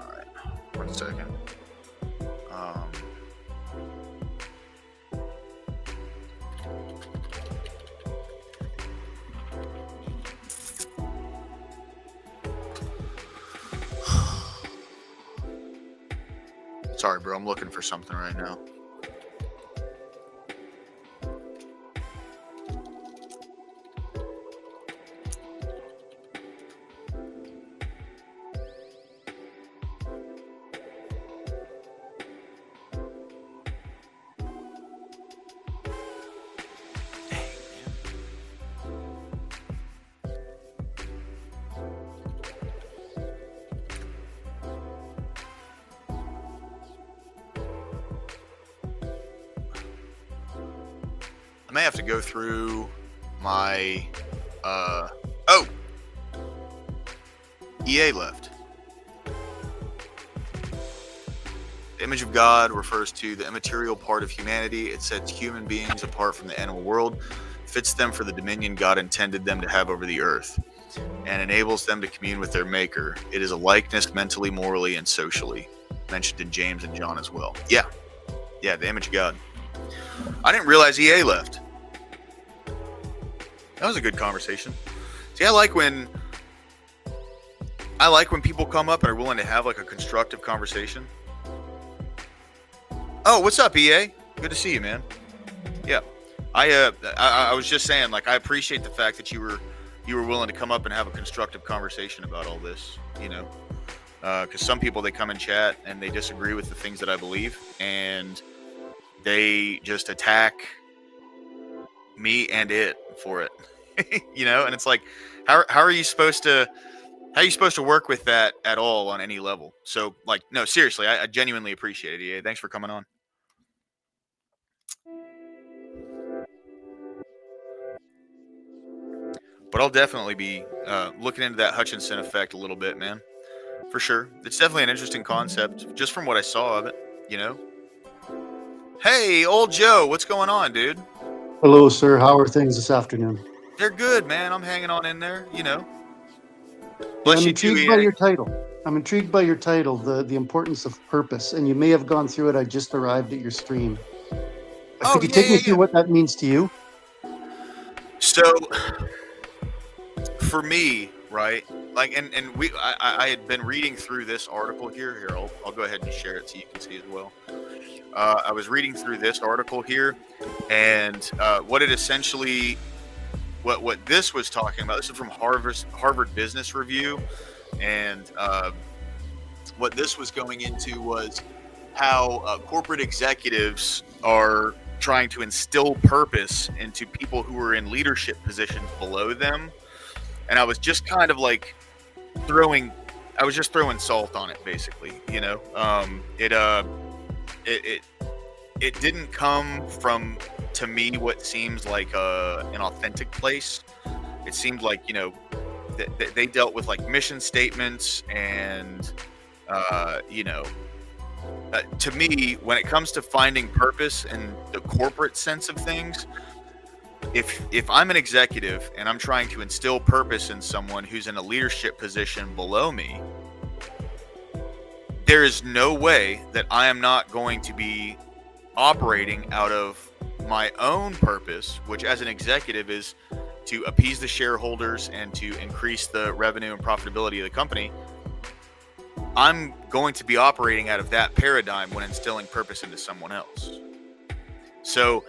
Alright, 1 second. Sorry, bro, I'm looking for something right now. I may have to go through my EA left. The image of God refers to the immaterial part of humanity. It sets human beings apart from the animal world, fits them for the dominion God intended them to have over the earth, and enables them to commune with their maker. It is a likeness mentally, morally, and socially, mentioned in James and John as well. Yeah, the image of God. I didn't realize EA left. That was a good conversation. See, I like when people come up and are willing to have like a constructive conversation. Oh, what's up, EA? Good to see you, man. Yeah, I was just saying, like, I appreciate the fact that you were you were willing to come up and have a constructive conversation about all this, you know, because some people, they come and chat and they disagree with the things that I believe, and they just attack me and it for it, you know. And it's like, how are you supposed to work with that at all on any level? So, like, no, seriously, I genuinely appreciate it. EA, thanks for coming on. But I'll definitely be looking into that Hutchinson effect a little bit, man. For sure. It's definitely an interesting concept, just from what I saw of it, you know? Hey, old Joe, what's going on, dude? Hello, sir. How are things this afternoon? They're good, man. I'm hanging on in there, you know? I'm intrigued by your title. The importance of purpose, and you may have gone through it. I just arrived at your stream. Could you take me through what that means to you? So, for me, right, like, I had been reading through this article here. Here, I'll go ahead and share it so you can see as well. I was reading through this article here, and what it essentially, what this was talking about. This is from Harvard Business Review, and what this was going into was how corporate executives are trying to instill purpose into people who are in leadership positions below them. And I was just kind of like throwing salt on it, basically, you know. It didn't come from, to me, what seems like an authentic place. It seemed like, you know, they dealt with like mission statements and you know, to me, when it comes to finding purpose in the corporate sense of things, if I'm an executive and I'm trying to instill purpose in someone who's in a leadership position below me, there is no way that I am not going to be operating out of my own purpose, which as an executive is to appease the shareholders and to increase the revenue and profitability of the company. I'm going to be operating out of that paradigm when instilling purpose into someone else. So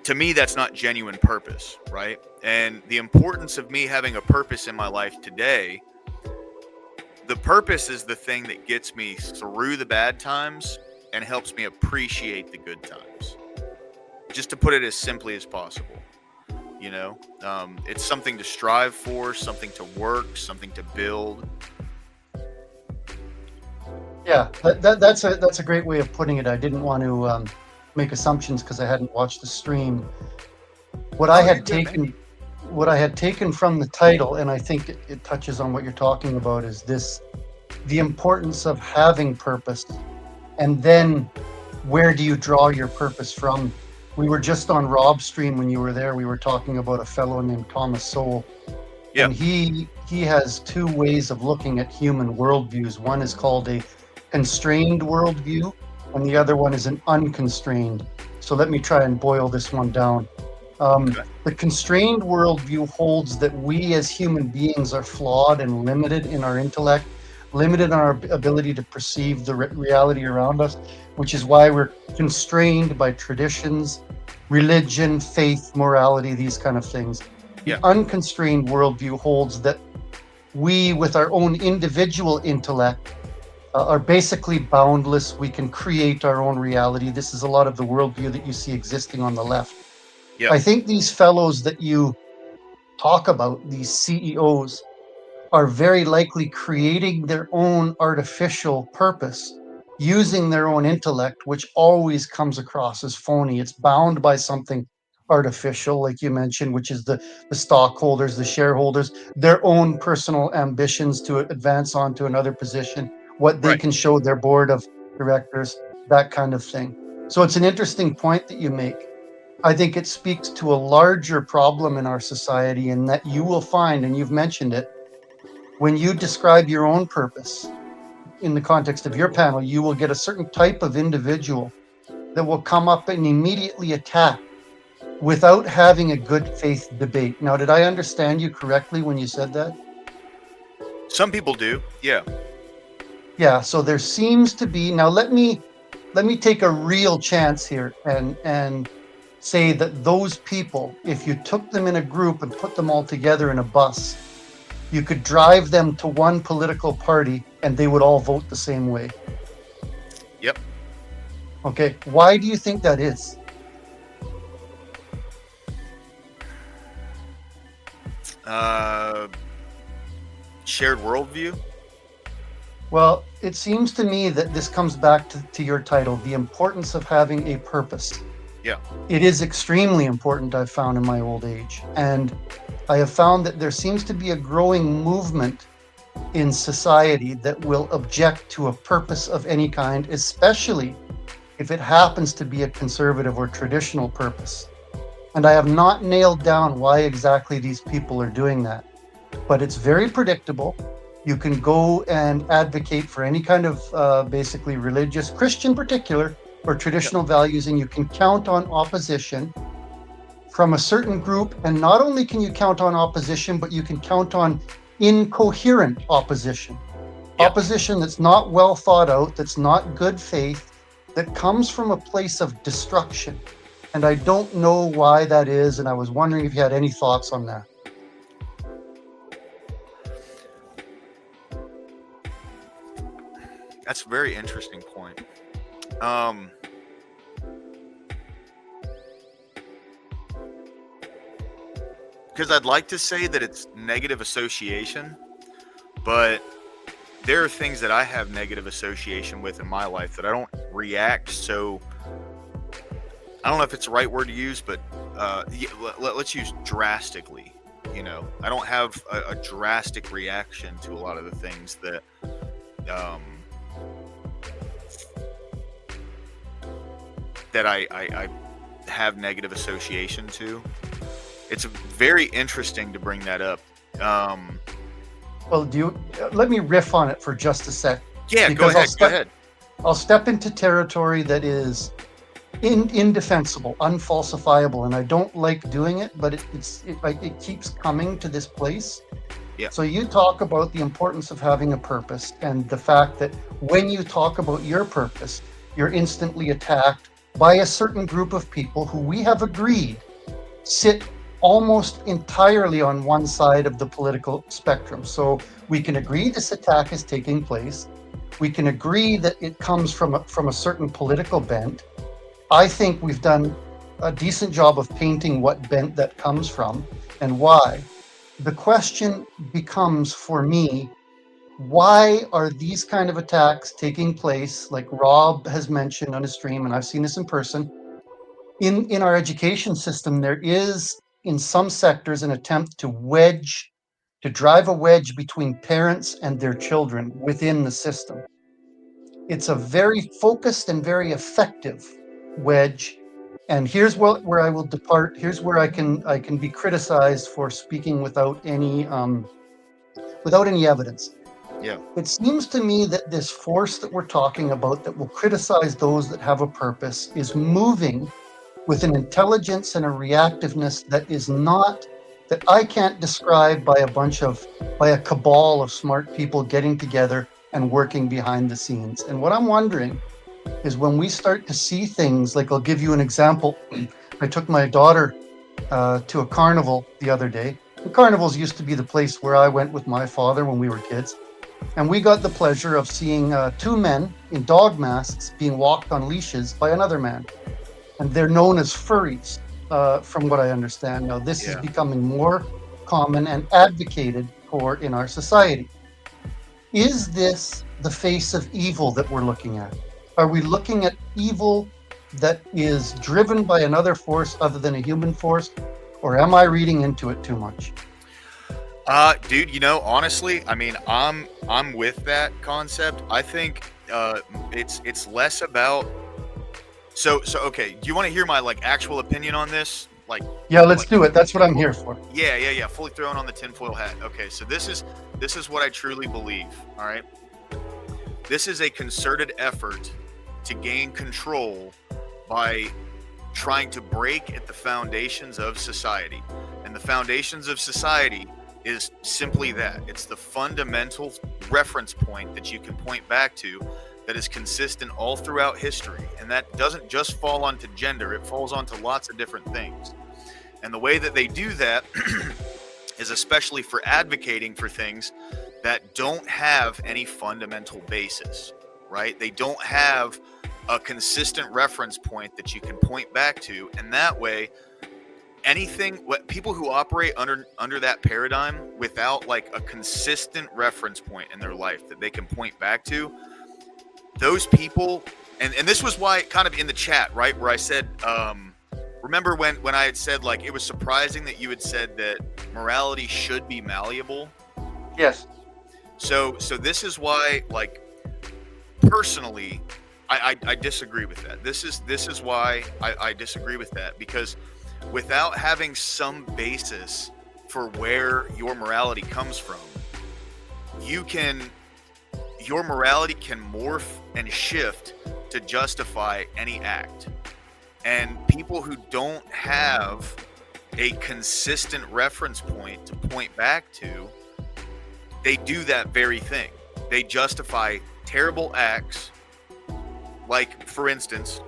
to me, that's not genuine purpose, right? And the importance of me having a purpose in my life today, the purpose is the thing that gets me through the bad times and helps me appreciate the good times. Just to put it as simply as possible, you know, it's something to strive for, something to work, something to build. Yeah, that's a great way of putting it. I didn't want to make assumptions because I hadn't watched the stream. What I had taken from the title, and I think it touches on what you're talking about, is the importance of having purpose, and then where do you draw your purpose from? We were just on Rob's stream when you were there. We were talking about a fellow named Thomas Sowell. Yep. And he has two ways of looking at human worldviews. One is called a constrained worldview, and the other one is an unconstrained. So let me try and boil this one down. The constrained worldview holds that we as human beings are flawed and limited in our intellect, limited in our ability to perceive the reality around us, which is why we're constrained by traditions, religion, faith, morality, these kind of things. Yeah. The unconstrained worldview holds that we, with our own individual intellect, are basically boundless. We can create our own reality. This is a lot of the worldview that you see existing on the left. Yep. I think these fellows that you talk about, these CEOs, are very likely creating their own artificial purpose using their own intellect, which always comes across as phony. It's bound by something artificial, like you mentioned, which is the stockholders, the shareholders, their own personal ambitions to advance on to another position, what they can show their board of directors, that kind of thing. So it's an interesting point that you make. I think it speaks to a larger problem in our society, in that you will find, and you've mentioned it, when you describe your own purpose in the context of your panel, you will get a certain type of individual that will come up and immediately attack without having a good faith debate. Now, did I understand you correctly when you said that? Some people do, yeah. Yeah, so there seems to be, now let me take a real chance here and say that those people, if you took them in a group and put them all together in a bus, you could drive them to one political party and they would all vote the same way. Yep. Okay, why do you think that is? Shared worldview. Well, it seems to me that this comes back to your title, the importance of having a purpose. Yeah. It is extremely important, I've found in my old age. And I have found that there seems to be a growing movement in society that will object to a purpose of any kind, especially if it happens to be a conservative or traditional purpose. And I have not nailed down why exactly these people are doing that. But it's very predictable. You can go and advocate for any kind of basically religious, Christian particular, or traditional values, and you can count on opposition from a certain group. And not only can you count on opposition, but you can count on incoherent opposition. Opposition that's not well thought out, that's not good faith, that comes from a place of destruction. And I don't know why that is, and I was wondering if you had any thoughts on that. That's a very interesting point. Because I'd like to say that it's negative association, but there are things that I have negative association with in my life that I don't react so. I don't know if it's the right word to use, but let's use drastically. You know, I don't have a drastic reaction to a lot of the things that that I have negative association to. It's very interesting to bring that up. Well, let me riff on it for just a sec. Yeah, go ahead. I'll step into territory that is indefensible, unfalsifiable, and I don't like doing it, but it keeps coming to this place. Yeah. So you talk about the importance of having a purpose, and the fact that when you talk about your purpose, you're instantly attacked by a certain group of people who we have agreed sit almost entirely on one side of the political spectrum. So we can agree this attack is taking place. We can agree that it comes from a certain political bent. I think we've done a decent job of painting what bent that comes from and why. The question becomes for me, why are these kind of attacks taking place, like Rob has mentioned on his stream, and I've seen this in person? In our education system, there is, in some sectors, an attempt to drive a wedge between parents and their children within the system. It's a very focused and very effective wedge. And here's where I will depart. Here's where I can be criticized for speaking without any evidence. Yeah. It seems to me that this force that we're talking about that will criticize those that have a purpose is moving with an intelligence and a reactiveness that I can't describe by a cabal of smart people getting together and working behind the scenes. And what I'm wondering is, when we start to see things, like, I'll give you an example. I took my daughter to a carnival the other day. The carnivals used to be the place where I went with my father when we were kids. And we got the pleasure of seeing two men in dog masks being walked on leashes by another man. And they're known as furries, from what I understand. Now, this is becoming more common and advocated for in our society. Is this the face of evil that we're looking at? Are we looking at evil that is driven by another force other than a human force? Or am I reading into it too much? Dude, you know, honestly, I mean, I'm with that concept. I think it's less about. So okay. Do you want to hear my actual opinion on this? Let's do it. That's what I'm here for. Yeah. Fully thrown on the tinfoil hat. Okay, so this is what I truly believe. All right, this is a concerted effort to gain control by trying to break at the foundations of society, and the foundations of society is simply that. It's the fundamental reference point that you can point back to that is consistent all throughout history. And that doesn't just fall onto gender, it falls onto lots of different things. And the way that they do that is especially for advocating for things that don't have any fundamental basis, right? They don't have a consistent reference point that you can point back to. And that way, what people who operate under that paradigm without like a consistent reference point in their life that they can point back to, those people, and this was why kind of in the chat, right, where I said, remember when I had said like it was surprising that you had said that morality should be malleable? Yes. So this is why, like, personally, I disagree with that. This is why I disagree with that, because without having some basis for where your morality comes from, your morality can morph and shift to justify any act. And people who don't have a consistent reference point to point back to, they do that very thing. They justify terrible acts. Like, for instance,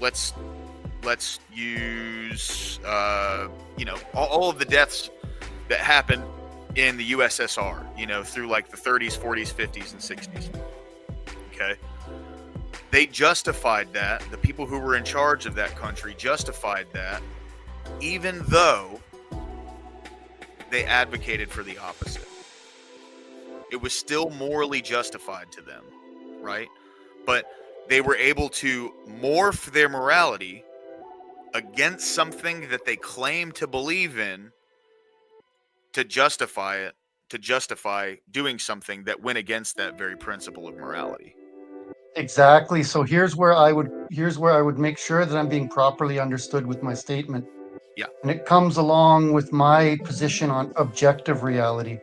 let's use all of the deaths that happened in the USSR, through like the 30s, 40s, 50s, and 60s. Okay, they justified that. The people who were in charge of that country justified that, even though they advocated for the opposite. It was still morally justified to them, right? But they were able to morph their morality against something that they claim to believe in to justify doing something that went against that very principle of morality. Exactly. So here's where I would make sure that I'm being properly understood with my statement. Yeah. And it comes along with my position on objective reality.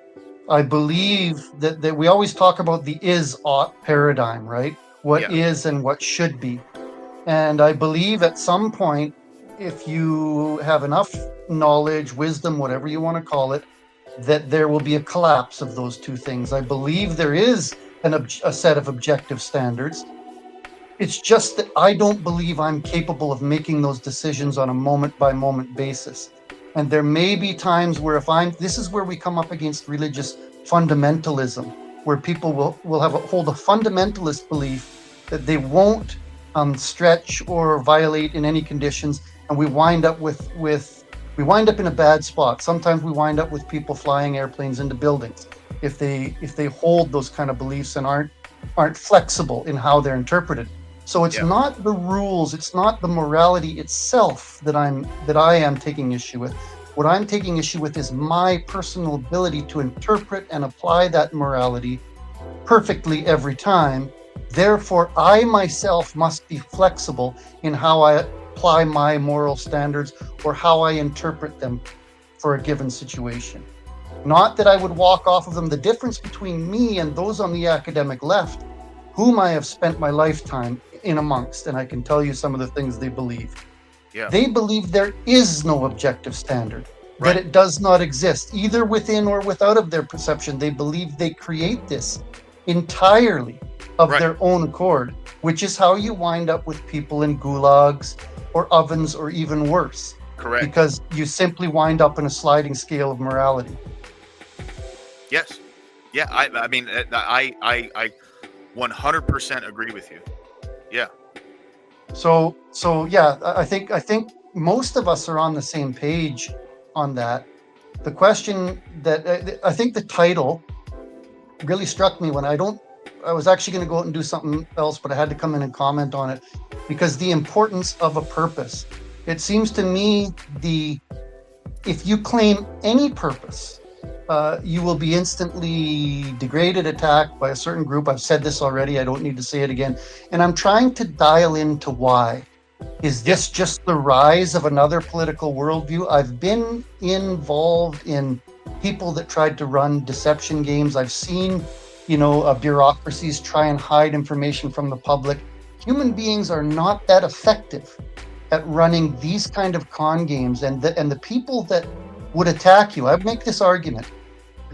I believe that we always talk about the is-ought paradigm, right? What is and what should be. And I believe at some point, if you have enough knowledge, wisdom, whatever you want to call it, that there will be a collapse of those two things. I believe there is a set of objective standards. It's just that I don't believe I'm capable of making those decisions on a moment-by-moment basis. And there may be times where this is where we come up against religious fundamentalism, where people will hold a fundamentalist belief that they won't stretch or violate in any conditions, and we wind up in a bad spot. Sometimes we wind up with people flying airplanes into buildings if they hold those kind of beliefs and aren't flexible in how they're interpreted. So it's not the rules, it's not the morality itself that I am taking issue with. What I'm taking issue with is my personal ability to interpret and apply that morality perfectly every time. Therefore, I myself must be flexible in how I apply my moral standards or how I interpret them for a given situation. Not that I would walk off of them. The difference between me and those on the academic left, whom I have spent my lifetime in amongst, and I can tell you some of the things they believe. Yeah. They believe there is no objective standard, that it does not exist, either within or without of their perception. They believe they create this entirely of their own accord, which is how you wind up with people in gulags or ovens or even worse. Correct. Because you simply wind up in a sliding scale of morality. Yes. Yeah, I mean, I 100% agree with you. Yeah. So yeah, I think most of us are on the same page on that. The question that I think the title really struck me when I was actually going to go out and do something else, but I had to come in and comment on it because the importance of a purpose. It seems to me if you claim any purpose, you will be instantly degraded, attacked by a certain group. I've said this already. I don't need to say it again. And I'm trying to dial into why. Is this just the rise of another political worldview? I've been involved in people that tried to run deception games. I've seen, bureaucracies try and hide information from the public. Human beings are not that effective at running these kind of con games. And the people that would attack you, I make this argument.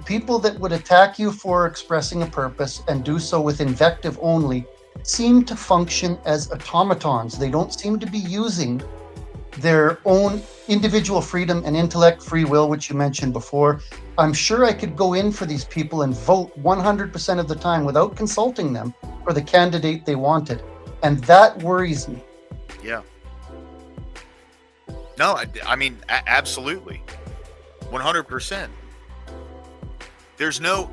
The people that would attack you for expressing a purpose and do so with invective only seem to function as automatons. They don't seem to be using their own individual freedom and intellect, free will, which you mentioned before. I'm sure I could go in for these people and vote 100% of the time without consulting them for the candidate they wanted. And that worries me. Yeah. No, I mean, absolutely. 100%. There's no...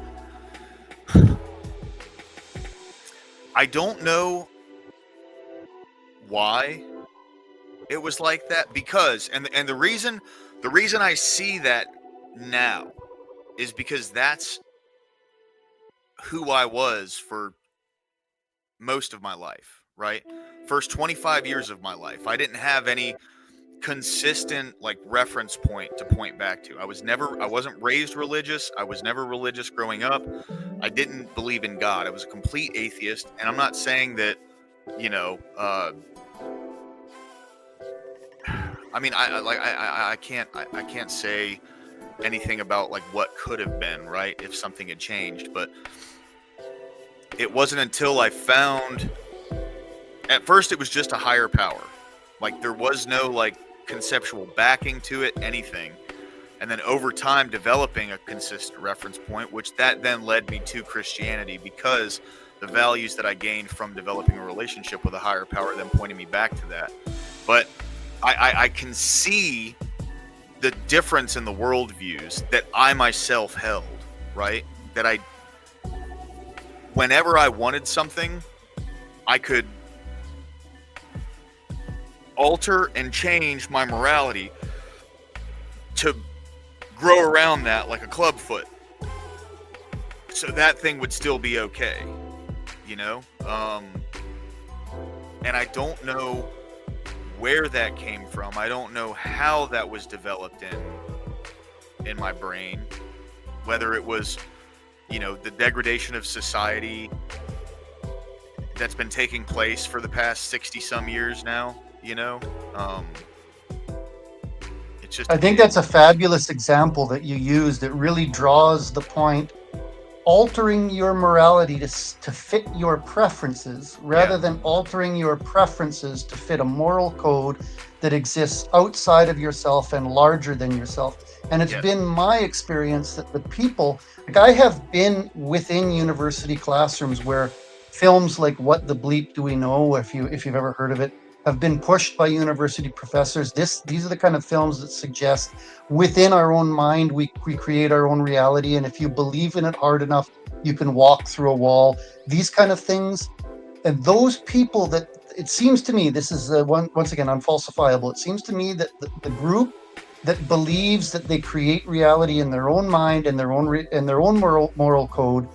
I don't know why it was like that, because and the reason I see that now is because that's who I was for most of my life, right? First 25 years of my life, I didn't have any consistent like reference point to point back to. I wasn't raised religious. I was never religious growing up. I didn't believe in God. I was a complete atheist. And I'm not saying that, you know, I mean, I can't say anything about like what could have been, right, if something had changed. But it wasn't until I found, at first it was just a higher power. Like there was no like conceptual backing to it, anything. And then over time developing a consistent reference point, which that then led me to Christianity, because the values that I gained from developing a relationship with a higher power then pointed me back to that. But I can see the difference in the worldviews that I myself held, right? That whenever I wanted something, I could alter and change my morality to grow around that like a clubfoot, so that thing would still be okay, you know? And I don't know where that came from. I don't know how that was developed in my brain, whether it was, you know, the degradation of society that's been taking place for the past 60 some years now, you know? It's just, I think that's a fabulous example that you used. It really draws the point. Altering your morality to fit your preferences rather than altering your preferences to fit a moral code that exists outside of yourself and larger than yourself. And it's been my experience that the people, like I have been within university classrooms where films like What the Bleep Do We Know, if you've ever heard of it, have been pushed by university professors. These are the kind of films that suggest within our own mind, we create our own reality. And if you believe in it hard enough, you can walk through a wall, these kind of things. And those people that, it seems to me, this is once again, unfalsifiable. It seems to me that the group that believes that they create reality in their own mind and their own moral code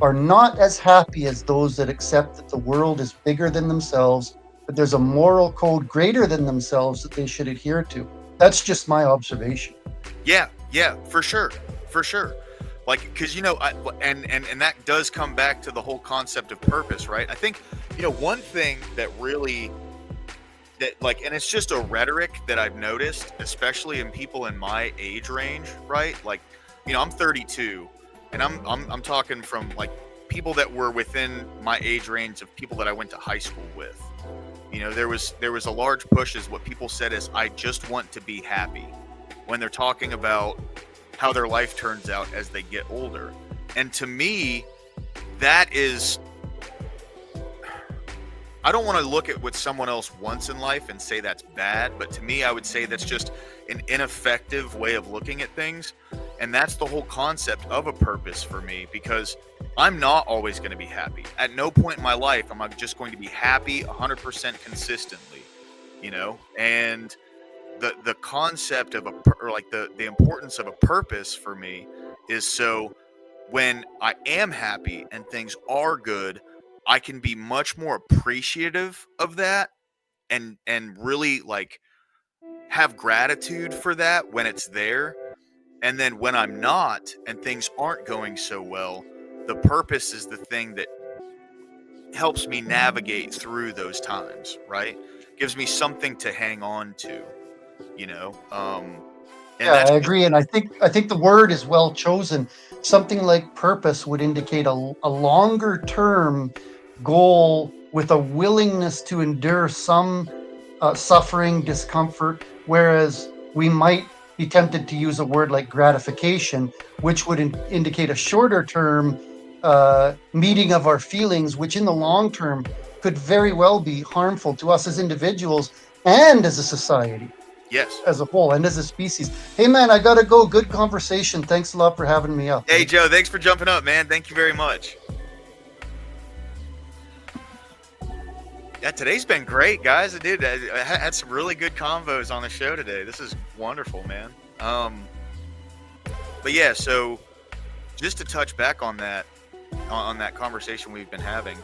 are not as happy as those that accept that the world is bigger than themselves, that there's a moral code greater than themselves that they should adhere to. That's just my observation. Yeah, for sure. Like, because, you know, and that does come back to the whole concept of purpose, right? I think, you know, one thing that really, that like, and it's just a rhetoric that I've noticed, especially in people in my age range, right? Like, you know, I'm 32, and I'm talking from like people that were within my age range of people that I went to high school with. You know, there was a large push, is what people said is, I just want to be happy, when they're talking about how their life turns out as they get older. And to me, that is, I don't want to look at what someone else wants in life and say that's bad, but to me, I would say that's just an ineffective way of looking at things. And that's the whole concept of a purpose for me, because I'm not always going to be happy. At no point in my life am I just going to be happy 100% consistently, you know? And the concept of the importance of a purpose for me is, so when I am happy and things are good, I can be much more appreciative of that and really like have gratitude for that when it's there. And then when I'm not and things aren't going so well, the purpose is the thing that helps me navigate through those times, right? Gives me something to hang on to, you know? And Yeah, that's I agree, and I think the word is well chosen. Something like purpose would indicate a longer term goal with a willingness to endure some suffering, discomfort, whereas we might be tempted to use a word like gratification, which would indicate a shorter term meeting of our feelings, which in the long term could very well be harmful to us as individuals and as a society yes. as a whole and as a species. Hey man, I gotta go. Good conversation. Thanks a lot for having me up. Hey Joe, thanks for jumping up, man. Thank you very much. Yeah, today's been great, guys. I had some really good convos on the show today. This is wonderful, man. But yeah, so just to touch back on that conversation we've been having,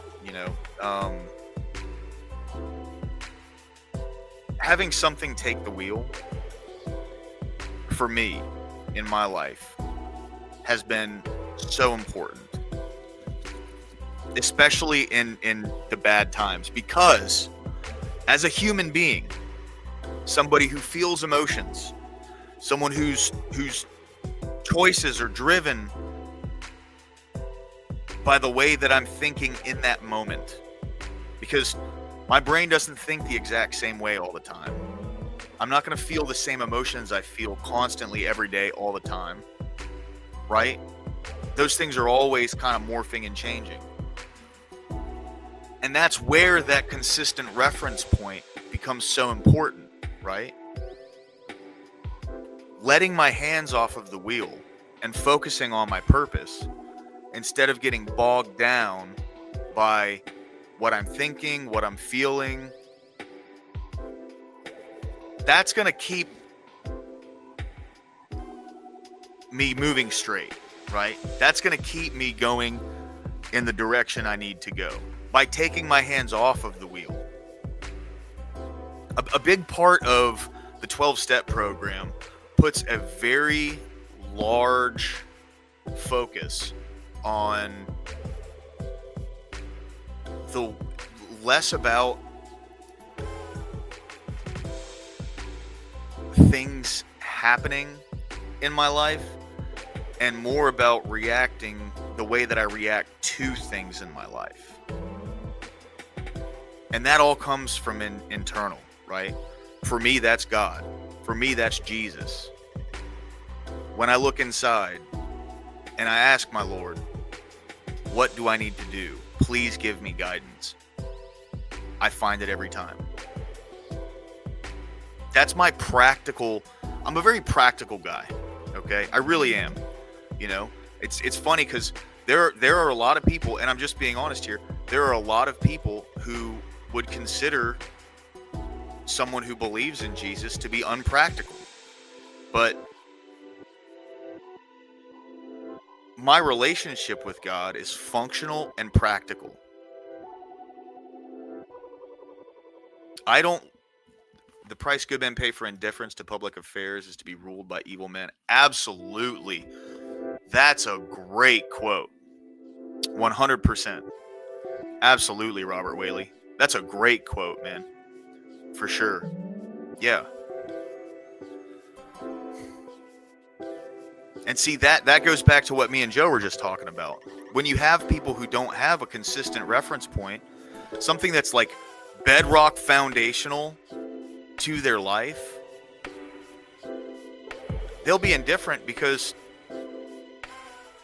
having something take the wheel for me in my life has been so important, especially in the bad times, because as a human being, somebody who feels emotions, someone whose choices are driven by the way that I'm thinking in that moment, because my brain doesn't think the exact same way all the time. I'm not going to feel the same emotions I feel constantly every day all the time, right? Those things are always kind of morphing and changing. And that's where that consistent reference point becomes so important, right? Letting my hands off of the wheel and focusing on my purpose instead of getting bogged down by what I'm thinking, what I'm feeling. That's going to keep me moving straight, right? That's going to keep me going in the direction I need to go by taking my hands off of the wheel. A big part of the 12-step program puts a very large focus on the less about things happening in my life and more about reacting the way that I react to things in my life. And that all comes from internal, right? For me, that's God. For me, that's Jesus. When I look inside and I ask my Lord, what do I need to do? Please give me guidance. I find it every time. That's my practical. I'm a very practical guy. Okay, I really am. It's funny because there are a lot of people, and I'm just being honest here. There are a lot of people who would consider someone who believes in Jesus to be unpractical, but my relationship with God is functional and practical. The price good men pay for indifference to public affairs is to be ruled by evil men. Absolutely. That's a great quote. 100%. Absolutely, Robert Whaley. That's a great quote, man. For sure. Yeah. And see, that goes back to what me and Joe were just talking about. When you have people who don't have a consistent reference point, something that's like bedrock foundational to their life, they'll be indifferent, because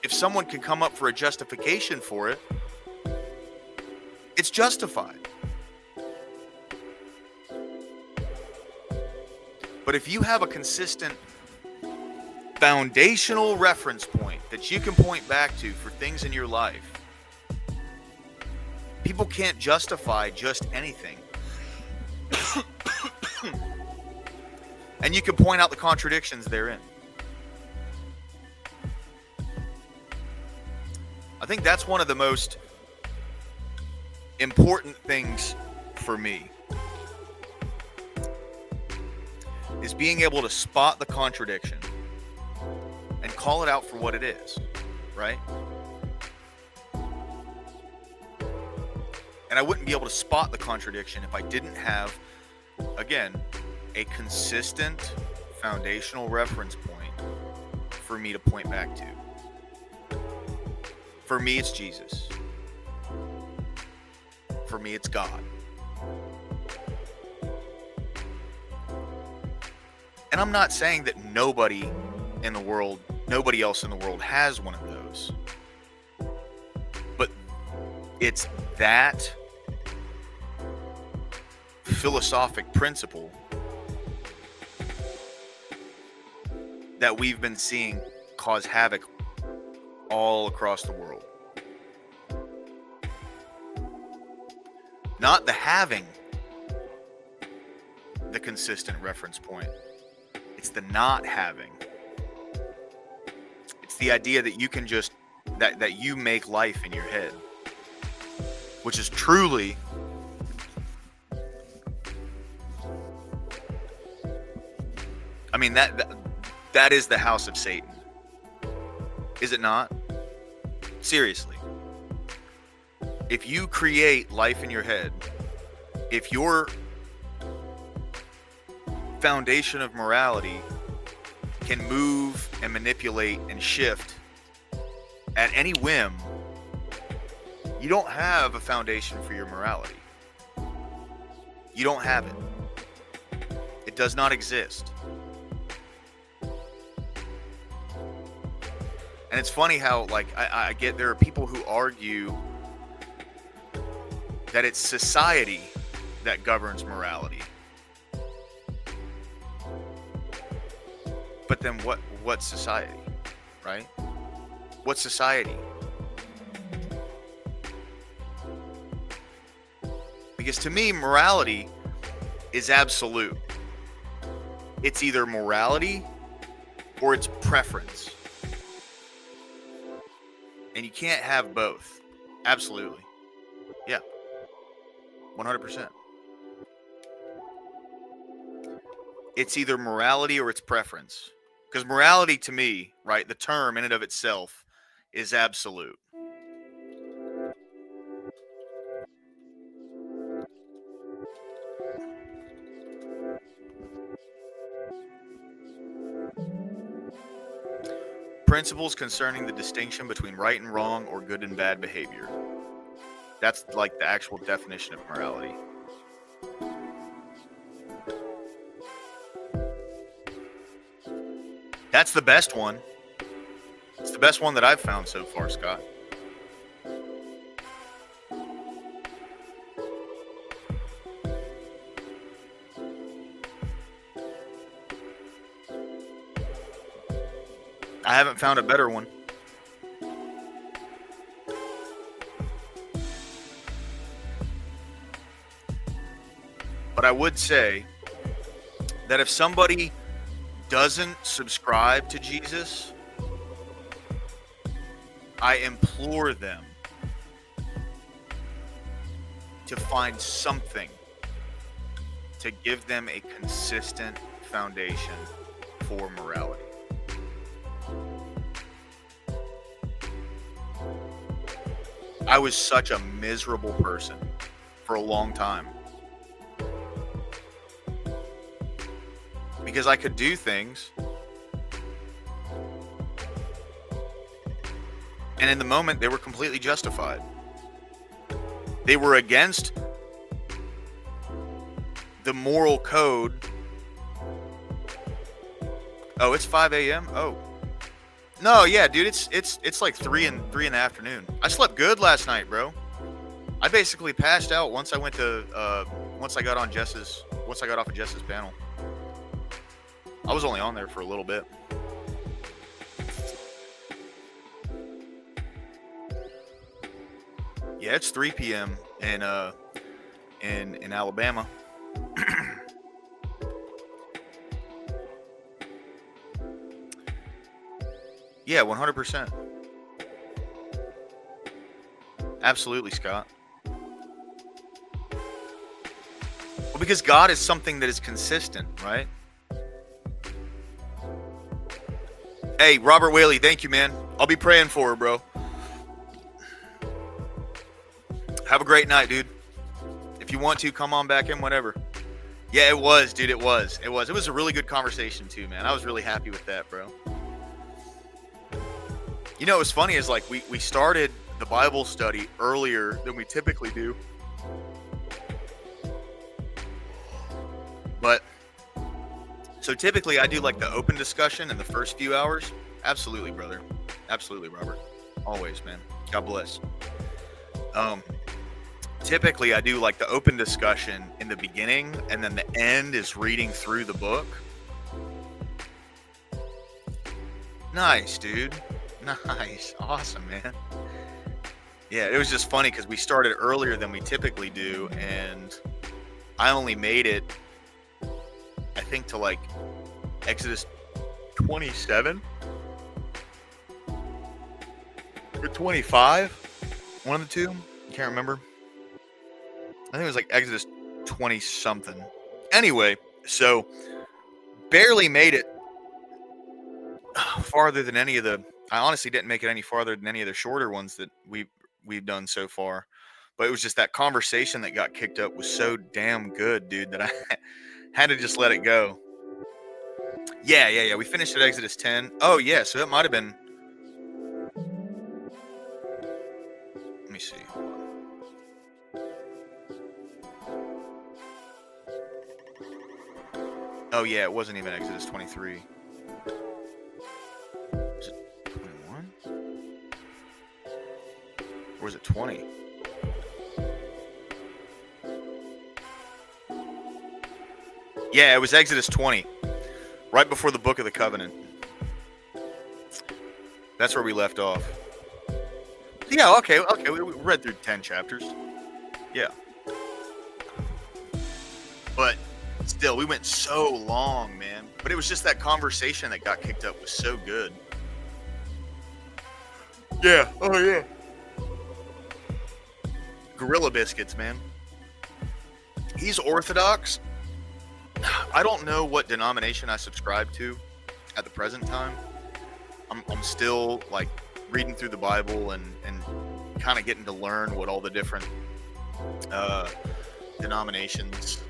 if someone can come up for a justification for it, it's justified. But if you have a consistent foundational reference point that you can point back to for things in your life, people can't justify just anything. And you can point out the contradictions therein. I think that's one of the most important things for me, is being able to spot the contradiction and call it out for what it is, right? And I wouldn't be able to spot the contradiction if I didn't have, again, a consistent foundational reference point for me to point back to. For me, it's Jesus. For me, it's God. And I'm not saying that nobody else in the world has one of those. But it's that philosophic principle that we've been seeing cause havoc all across the world. Not the having the consistent reference point. It's the not having. It's the idea that you can just, that you make life in your head. Which is truly that is the house of Satan. Is it not? Seriously. If you create life in your head, if your foundation of morality can move and manipulate and shift at any whim, you don't have a foundation for your morality. You don't have it. It does not exist. And it's funny how, like, I get there are people who argue that it's society that governs morality. But then what's society, right? What's society? Because to me, morality is absolute. It's either morality or it's preference. And you can't have both. Absolutely. Yeah. 100%. It's either morality or it's preference. Because morality to me, right, the term in and of itself is absolute. Principles concerning the distinction between right and wrong or good and bad behavior. That's like the actual definition of morality. That's the best one. It's the best one that I've found so far, Scott. I haven't found a better one. But I would say that if somebody doesn't subscribe to Jesus, I implore them to find something to give them a consistent foundation for morality. I was such a miserable person for a long time. Because I could do things, and in the moment they were completely justified. They were against the moral code. Oh, it's 5 a.m.? Oh. No, yeah, dude, it's like 3 in the afternoon. I slept good last night, bro. I basically passed out once I got off of Jess's panel. I was only on there for a little bit. Yeah, it's 3 p.m. in Alabama. Yeah, 100%. Absolutely, Scott. Well, because God is something that is consistent, right? Hey, Robert Whaley, thank you, man. I'll be praying for her, bro. Have a great night, dude. If you want to, come on back in, whatever. Yeah, it was, dude. It was. It was a really good conversation too, man. I was really happy with that, bro. You know, what's funny is like we started the Bible study earlier than we typically do. But so typically I do like the open discussion in the first few hours. Absolutely, brother. Absolutely, Robert. Always, man. God bless. Typically I do like the open discussion in the beginning, and then the end is reading through the book. Nice, dude. Nice. Awesome, man. Yeah, it was just funny because we started earlier than we typically do, and I only made it, I think, to like Exodus 27 or 25. One of the two. Can't remember. I think it was like Exodus 20 something. Anyway, so barely made it farther than any of the. I honestly didn't make it any farther than any of the shorter ones that we've done so far. But it was just that conversation that got kicked up was so damn good, dude, that I had to just let it go. Yeah. We finished at Exodus 10. Oh yeah, so it might have been. Let me see. Oh yeah, it wasn't even Exodus 23. Was it 21? Or was it 20? Yeah, it was Exodus 20. Right before the Book of the Covenant. That's where we left off. Yeah, okay, we read through 10 chapters. Yeah. But still, we went so long, man. But it was just that conversation that got kicked up was so good. Yeah. Oh, yeah. Gorilla Biscuits, man. He's Orthodox. I don't know what denomination I subscribe to at the present time. I'm still, like, reading through the Bible and kind of getting to learn what all the different denominations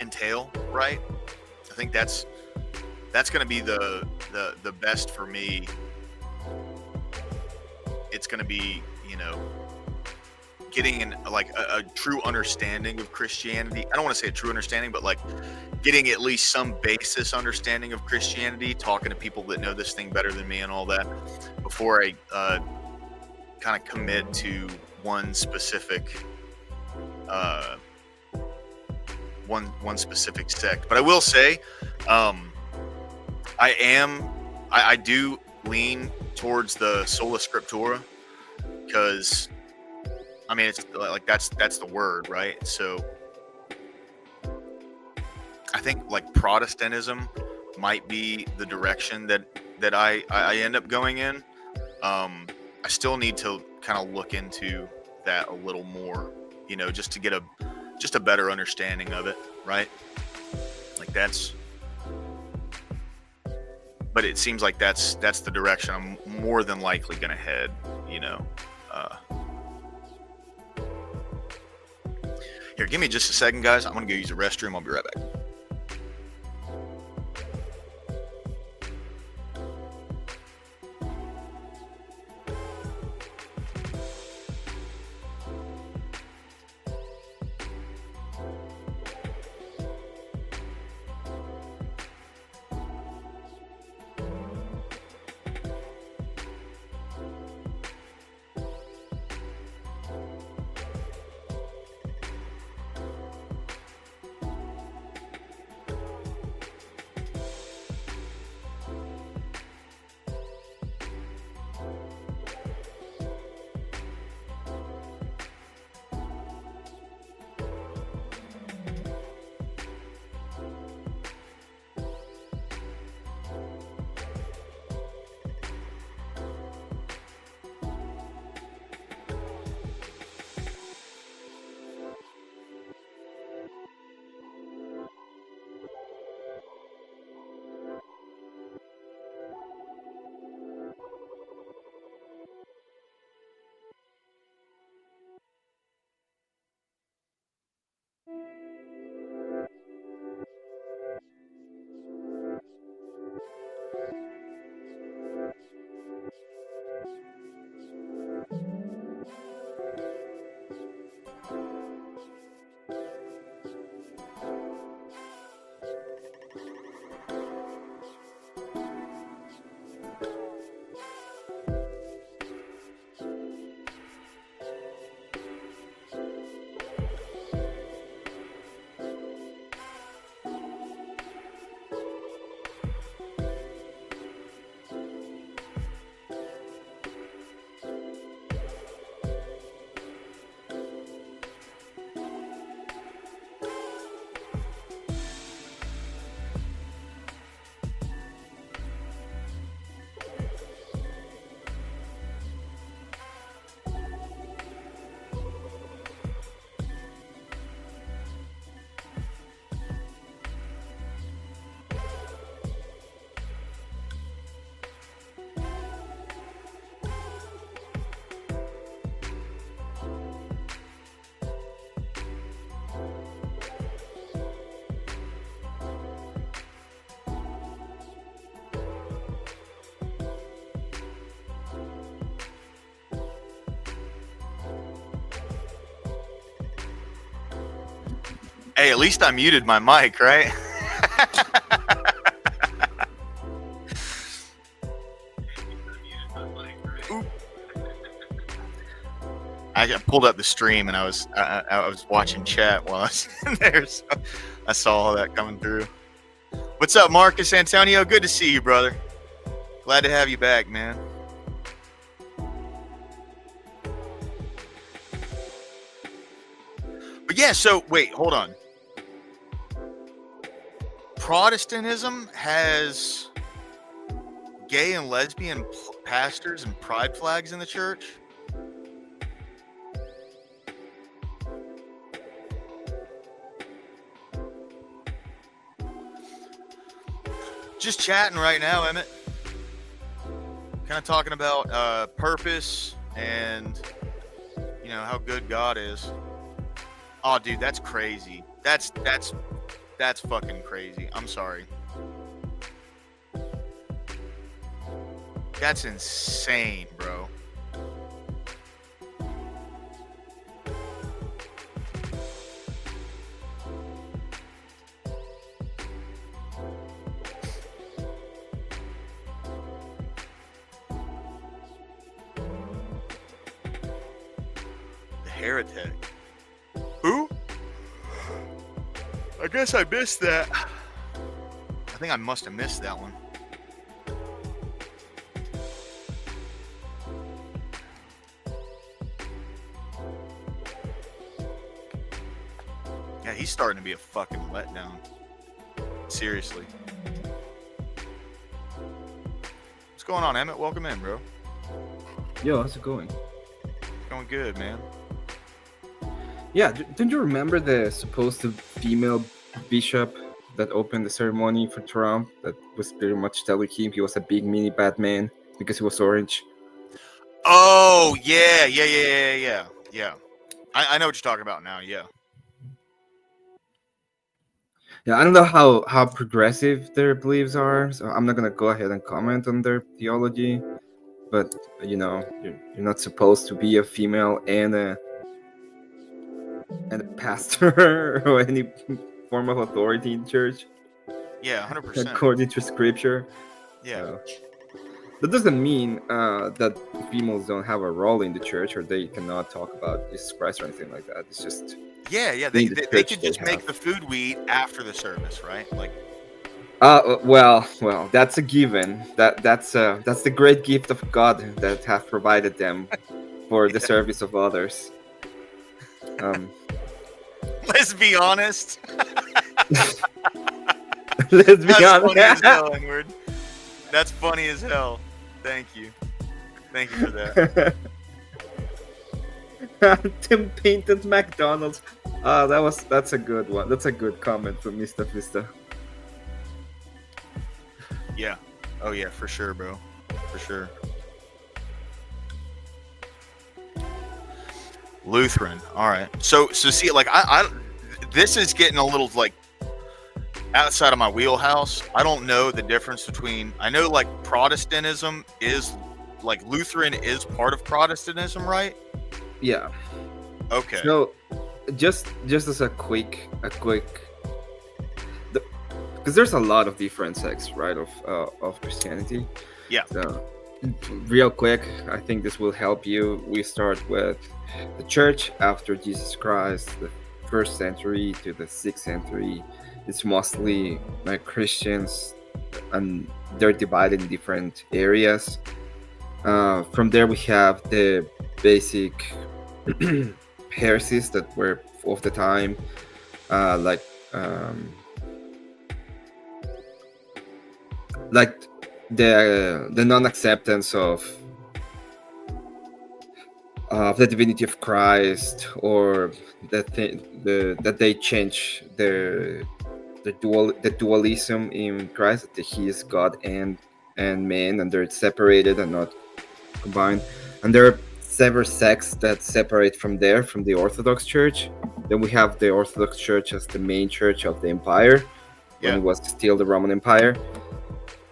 entail, right? I think that's going to be the best for me. It's going to be, you know, getting a true understanding of Christianity. I don't want to say a true understanding, but like getting at least some basis understanding of Christianity, talking to people that know this thing better than me and all that, before I kind of commit to one specific one specific sect. But I will say, I do lean towards the sola scriptura, because I mean, it's like that's the word, right? So I think like Protestantism might be the direction that I end up going in. I still need to kind of look into that a little more, you know, just to get a better understanding of it, right? Like but it seems like that's the direction I'm more than likely gonna head, you know. Here, give me just a second, guys. I'm gonna go use the restroom. I'll be right back. Hey, at least I muted my mic, right? Oop. I pulled up the stream and I was watching chat while I was in there, so I saw all that coming through. What's up, Marcus Antonio? Good to see you, brother. Glad to have you back, man. But yeah, so wait, hold on. Protestantism has gay and lesbian pastors and pride flags in the church? Just chatting right now, Emmett. Kind of talking about purpose and, you know, how good God is. Oh, dude, that's crazy. That's fucking crazy. I'm sorry. That's insane, bro. The heretic. Who? I guess I missed that. I think I must have missed that one. Yeah, he's starting to be a fucking letdown. Seriously. What's going on, Emmett? Welcome in, bro. Yo, how's it going? Going good, man. Yeah, don't you remember the supposed female bishop that opened the ceremony for Trump that was pretty much telling him he was a big mini Batman because he was orange? Oh, yeah. I know what you're talking about now, yeah. Yeah, I don't know how progressive their beliefs are, so I'm not gonna go ahead and comment on their theology. But you know, you're not supposed to be a female and a pastor or any form of authority in church. Yeah, 100%. According to scripture. Yeah. That doesn't mean that females don't have a role in the church or they cannot talk about Jesus Christ or anything like that. It's just Yeah. They could just make the food we eat after the service, right? Like. Well, that's a given. That's the great gift of God that have provided them for the service of others. Let's be honest. Let's be honest. Funny as hell, Edward. That's funny as hell. Thank you for that. Tim painted McDonald's. That's a good one. That's a good comment from Mr. Vista. Yeah. Oh yeah, for sure, bro. For sure. Lutheran. All right. So see, like I this is getting a little like outside of my wheelhouse. I don't know the difference between. I know like Protestantism is like Lutheran is part of Protestantism, right? Yeah. Okay. So just as a quick because there's a lot of different sects, right, of Christianity. Yeah. So, real quick, I think this will help you. We start with the church after Jesus Christ, the 1st century to the 6th century. It's mostly like Christians, and they're divided in different areas. From there, we have the basic heresies that were of the time, like the non-acceptance of the divinity of Christ, or that they change the dualism in Christ, that He is God and man, and they're separated and not combined. And there are several sects that separate from the Orthodox Church. Then we have the Orthodox Church as the main church of the empire, when it was still the Roman Empire.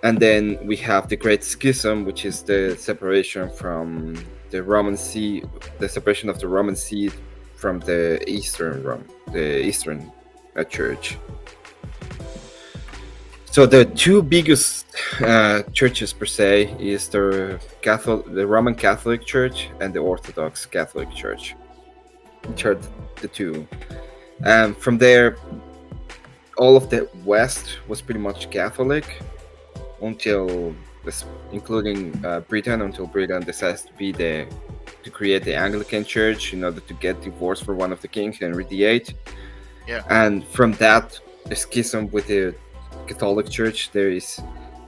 And then we have the Great Schism, which is the separation from the Roman See, the separation of the Roman See from the Eastern church. So the two biggest churches per se is the Roman Catholic Church and the Orthodox Catholic Church, which are the two. From there, all of the West was pretty much Catholic until, including Britain, until Britain decides to create the Anglican Church in order to get divorce for one of the kings, Henry VIII. Yeah. And from that schism with the Catholic Church, there is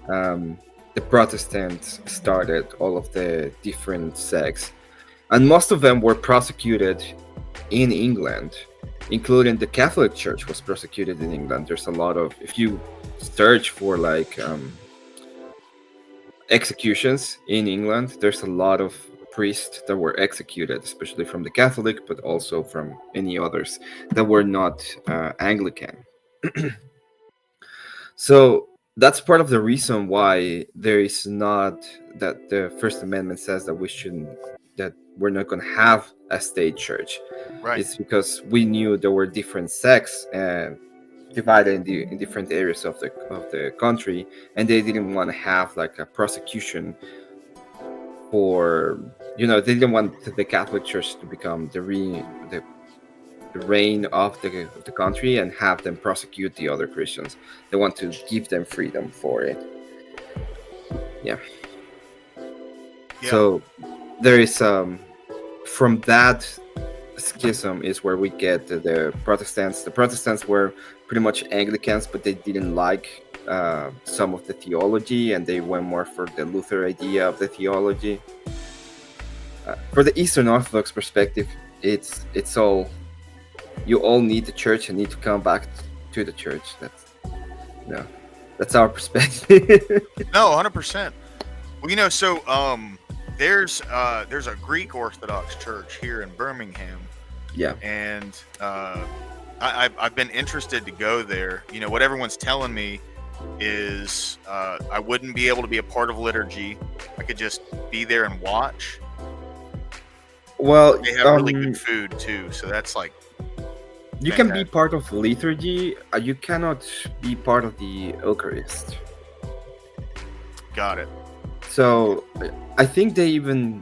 the Protestants started all of the different sects, and most of them were prosecuted in England, including the Catholic Church was prosecuted in England. There's a lot of, if you search for like executions in England, there's a lot of priests that were executed, especially from the Catholic, but also from any others that were not Anglican. So that's part of the reason why there is not, that the First Amendment says that we're not going to have a state church. Right. It's because we knew there were different sects divided in different areas of the country, and they didn't want to have like a prosecution for, they didn't want the Catholic Church to become the reign of the country and have them prosecute the other Christians. They want to give them freedom for it. Yeah. So there is from that schism is where we get the Protestants. The Protestants were pretty much Anglicans, but they didn't like some of the theology, and they went more for the Luther idea of the theology. For the Eastern Orthodox perspective, it's all, you all need the church and need to come back to the church. That's our perspective. No, 100%. Well, so there's a Greek Orthodox church here in Birmingham. Yeah. And I've been interested to go there. What everyone's telling me is I wouldn't be able to be a part of liturgy. I could just be there and watch. Well, they have really good food too, so that's like, you can be part of liturgy. You cannot be part of the Eucharist. Got it. So I think they even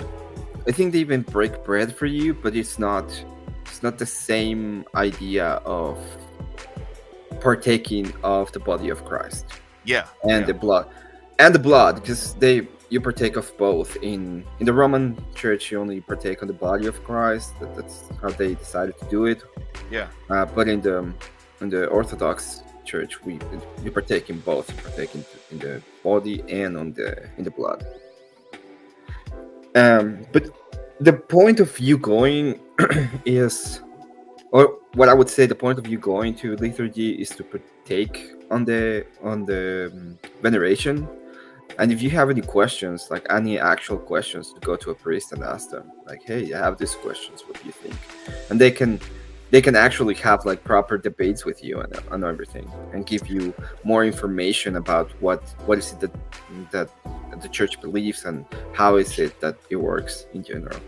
break bread for you, but it's not the same idea of partaking of the body of Christ. Yeah. And the blood, because you partake of both. In the Roman Church, you only partake on the body of Christ. That's how they decided to do it. Yeah. But in the Orthodox Church, you partake in both. You partake in the body and in the blood. But the point of you going is, or what I would say, the point of you going to liturgy is to partake on the veneration. And if you have any questions, like any actual questions, to go to a priest and ask them, like, hey, I have these questions, what do you think? And they can actually have like proper debates with you on everything, and give you more information about what is it that the church believes, and how is it that it works in general.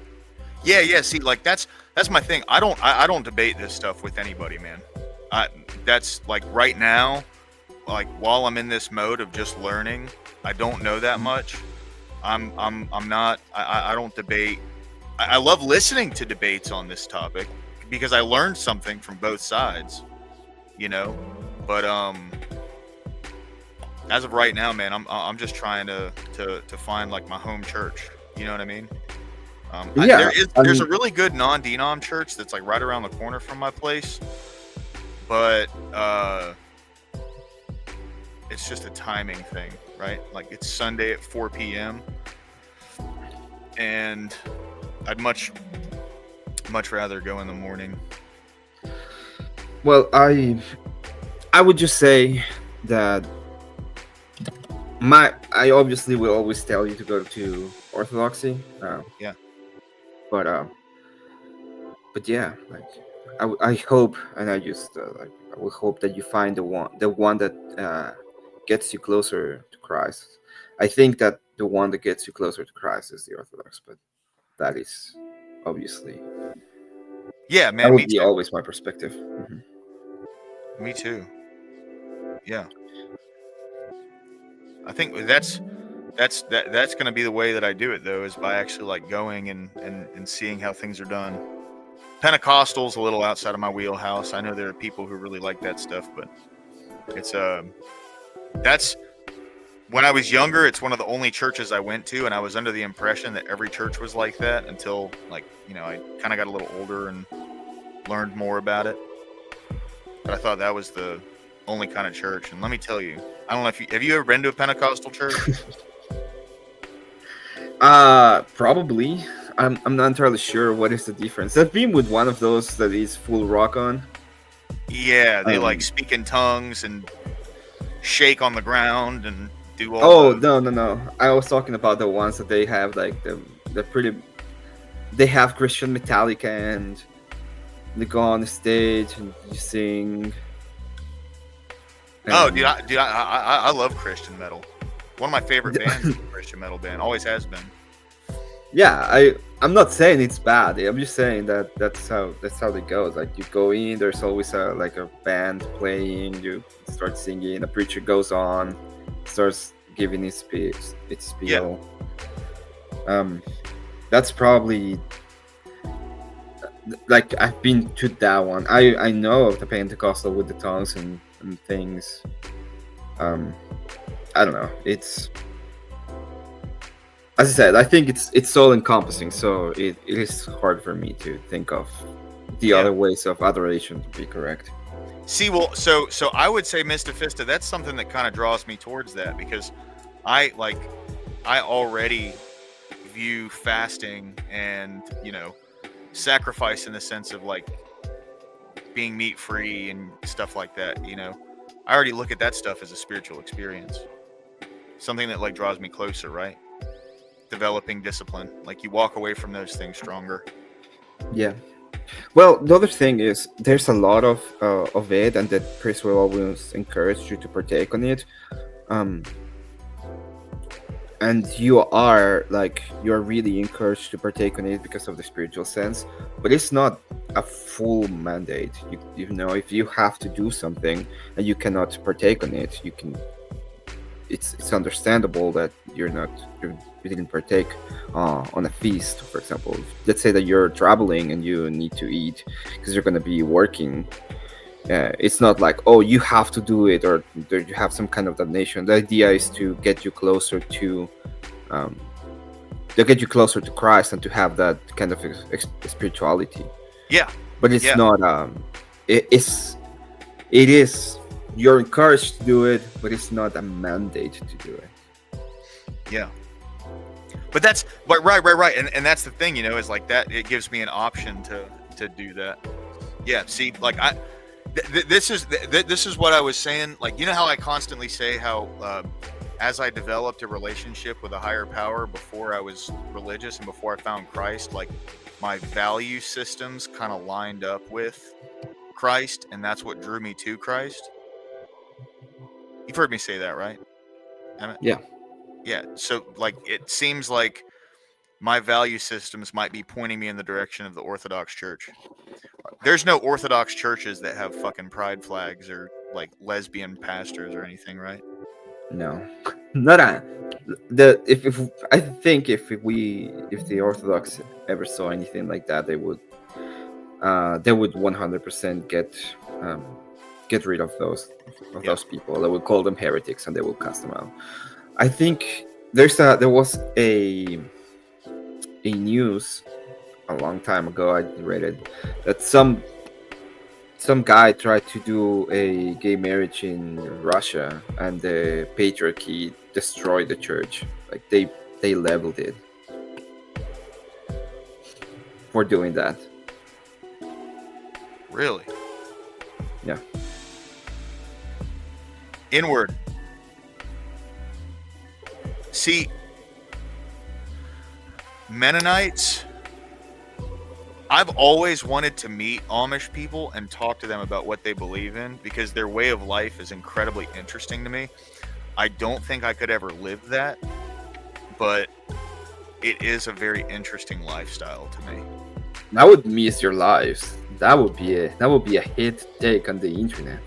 Yeah. See, like that's my thing. I don't debate this stuff with anybody, man. That's like right now, like while I'm in this mode of just learning, I don't know that much. I'm not. I don't debate. I love listening to debates on this topic because I learned something from both sides, But as of right now, man, I'm just trying to find like my home church. You know what I mean? There's a really good non-denom church that's like right around the corner from my place, but it's just a timing thing, right? Like it's Sunday at 4 p.m. and I'd much rather go in the morning. Well, I would just say that I obviously will always tell you to go to Orthodoxy. Yeah. But yeah, like I hope, and I just I will hope that you find the one that gets you closer to Christ. I think that the one that gets you closer to Christ is the Orthodox, but that is obviously, yeah, man. That would be always my perspective. Mm-hmm. Me too. Yeah. I think that's going to be the way that I do it, though, is by actually like going and seeing how things are done. Pentecostal's a little outside of my wheelhouse. I know there are people who really like that stuff, but it's that's when I was younger. It's one of the only churches I went to, and I was under the impression that every church was like that until, like, you know, I kind of got a little older and learned more about it. But I thought that was the only kind of church. And let me tell you, I don't know if have you ever been to a Pentecostal church? Probably. I'm not entirely sure what is the difference. I've been with one of those that is full rock on. Yeah, they like speak in tongues and shake on the ground and do all. Oh, no. I was talking about the ones that they have like the pretty. They have Christian Metallica and they go on the stage and you sing. Oh, dude, I love Christian metal. One of my favorite bands is a Christian metal band. Always has been. Yeah, I'm not saying it's bad. I'm just saying that that's how it goes. Like you go in, there's always a band playing. You start singing. A preacher goes on, starts giving its spiel. Yeah. That's probably like I've been to that one. I know of the Pentecostal with the tongues and things. I don't know. It's, as I said, I think it's all encompassing, so it is hard for me to think of the other ways of adoration to be correct. See, well, so I would say Mistafista, that's something that kind of draws me towards that, because I already view fasting and, you know, sacrifice in the sense of like being meat free and stuff like that, you know. I already look at that stuff as a spiritual experience, something that like draws me closer, right? Developing discipline, like you walk away from those things stronger. Yeah. Well, the other thing is there's a lot of it, and that Chris will always encourage you to partake on it. And you're really encouraged to partake on it because of the spiritual sense, but it's not a full mandate. You know, if you have to do something and you cannot partake on it, you can. It's understandable that you didn't partake on a feast, for example. Let's say that you're traveling and you need to eat because you're going to be working. It's not like, oh, you have to do it, or you have some kind of damnation. The idea is to get you closer to Christ and to have that kind of spirituality. Yeah. But it's not. It is. You're encouraged to do it, but it's not a mandate to do it. Yeah. But right. And that's the thing, you know, is like that. It gives me an option to do that. Yeah. See, like this is what I was saying. Like, you know how I constantly say how as I developed a relationship with a higher power before I was religious and before I found Christ, like my value systems kind of lined up with Christ, and that's what drew me to Christ. You've heard me say that, right? Emmett? Yeah. Yeah. So like it seems like my value systems might be pointing me in the direction of the Orthodox Church. There's no Orthodox churches that have fucking pride flags or like lesbian pastors or anything, right? No, not if I think if the Orthodox ever saw anything like that, they would 100% get rid of those people. They would call them heretics and they will cast them out. I think there was a news a long time ago. I read it that some guy tried to do a gay marriage in Russia, and the patriarchy destroyed the church. Like they leveled it for doing that. Really? Yeah. Inward. See, Mennonites, I've always wanted to meet Amish people and talk to them about what they believe in, because their way of life is incredibly interesting to me. I don't think I could ever live that, but it is a very interesting lifestyle to me. That would miss your lives. That would be a hit take on the internet.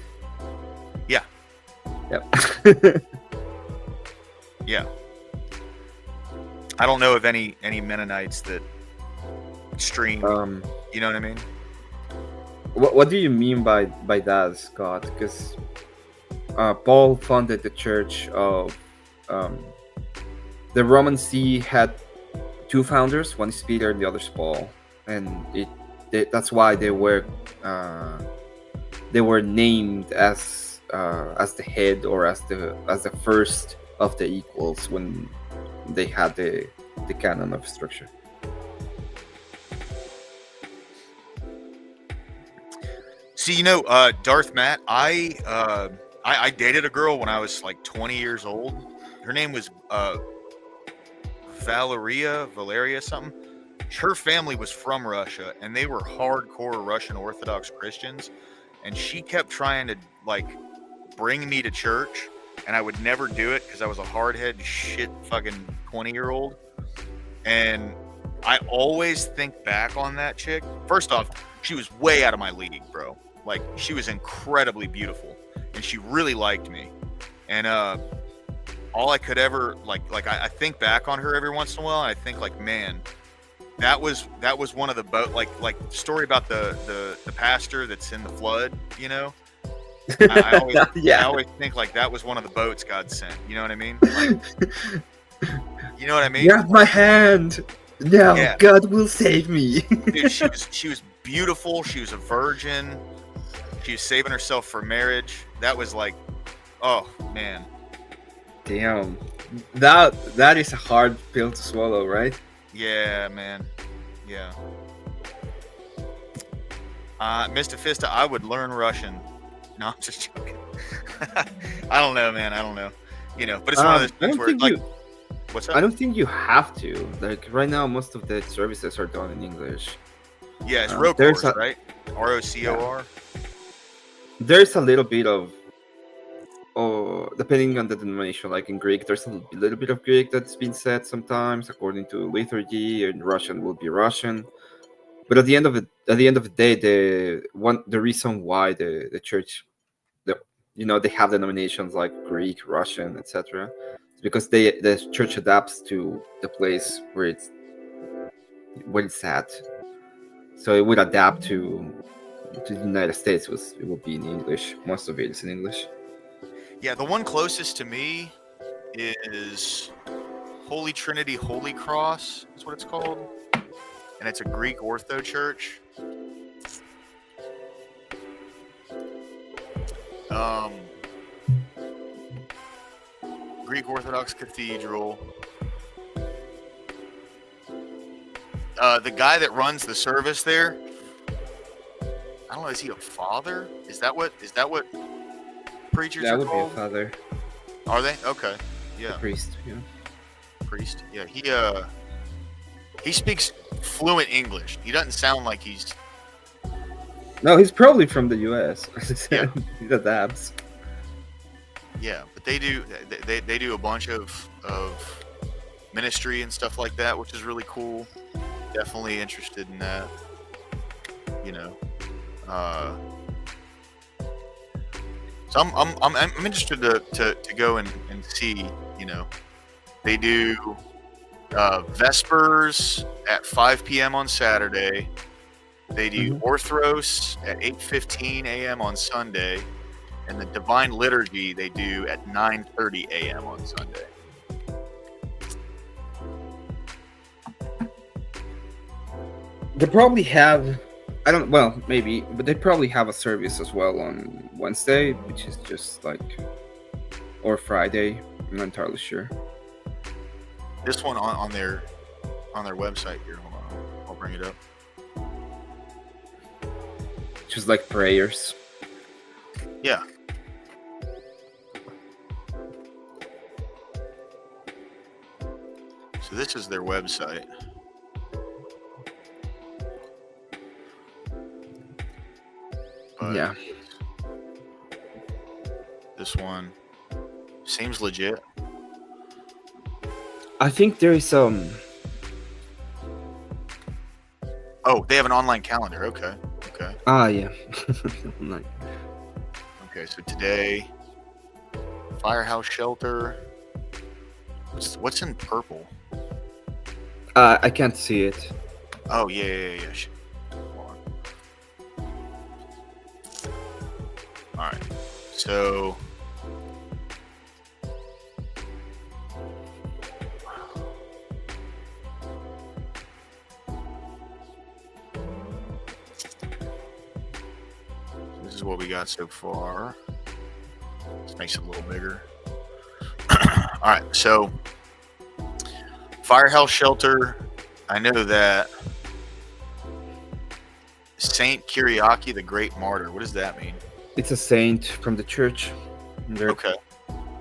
Yep. Yeah. I don't know of any Mennonites that stream. You know what I mean? What do you mean by that, Scott? Because Paul founded the church of the Roman See had two founders. One is Peter, and the other is Paul, and that's why they were named as the head or as the first of the equals when they had the canon of structure. See, Darth Matt, I dated a girl when I was like 20 years old. Her name was Valeria something. Her family was from Russia, and they were hardcore Russian Orthodox Christians. And she kept trying to like bring me to church, and I would never do it because I was a hardhead shit fucking 20-year-old. And I always think back on that chick. First off, she was way out of my league, bro. Like, she was incredibly beautiful, and she really liked me. And all I could ever I think back on her every once in a while, and I think like, man, that was one of the boat like the story about the pastor that's in the flood, I always think like that was one of the boats God sent. You know what I mean? Like, you know what I mean? Grab my hand. Now God will save me. Dude, she was beautiful. She was a virgin. She was saving herself for marriage. That was like, oh man. Damn. That is a hard pill to swallow, right? Yeah, man. Yeah. Mr. Fista, I would learn Russian. No, I'm just joking. I don't know, man. I don't know. But it's one of those things where, like, what's up? I don't think you have to. Like, right now, most of the services are done in English. Yeah, it's ROCOR, right? ROCOR. There's a little bit of, depending on the denomination, like in Greek, there's a little bit of Greek that's been said sometimes according to liturgy, and Russian will be Russian. But at the end of the day, the reason why the church, they have denominations like Greek, Russian, etc., is because the church adapts to the place where it's at. So it would adapt to the United States. It would be in English. Most of it is in English. Yeah, the one closest to me is Holy Trinity Holy Cross, is what it's called. And it's a Greek Ortho church. Greek Orthodox Cathedral. The guy that runs the service there, I don't know, is he a father? Is that what preachers are called? That would be a father. Are they? Okay. Yeah. A priest, yeah. Priest. Yeah, he speaks fluent English. He doesn't sound like he's... No, he's probably from the US. Yeah. He adapts. Yeah, but they do a bunch of ministry and stuff like that, which is really cool. Definitely interested in that. So I'm interested to go and see. They do Vespers at 5 p.m. on Saturday. They do Orthros at 8:15 a.m. on Sunday, and the Divine Liturgy they do at 9:30 a.m. on Sunday. They probably have, maybe, but they probably have a service as well on Wednesday, which is just like, or Friday. I'm not entirely sure. This one on their website here. Hold on, I'll bring it up. Just like prayers. Yeah. So this is their website. But yeah. This one seems legit. I think there is Oh, they have an online calendar. Okay. Ah, yeah. Okay, so today Firehouse Shelter. What's in purple? I can't see it. Oh yeah. Hold on. All right. So. This is what we got so far. This makes it a little bigger. All right, so Firehouse Shelter. I know that Saint Kyriaki, the Great Martyr. What does that mean? It's a saint from the church. Okay,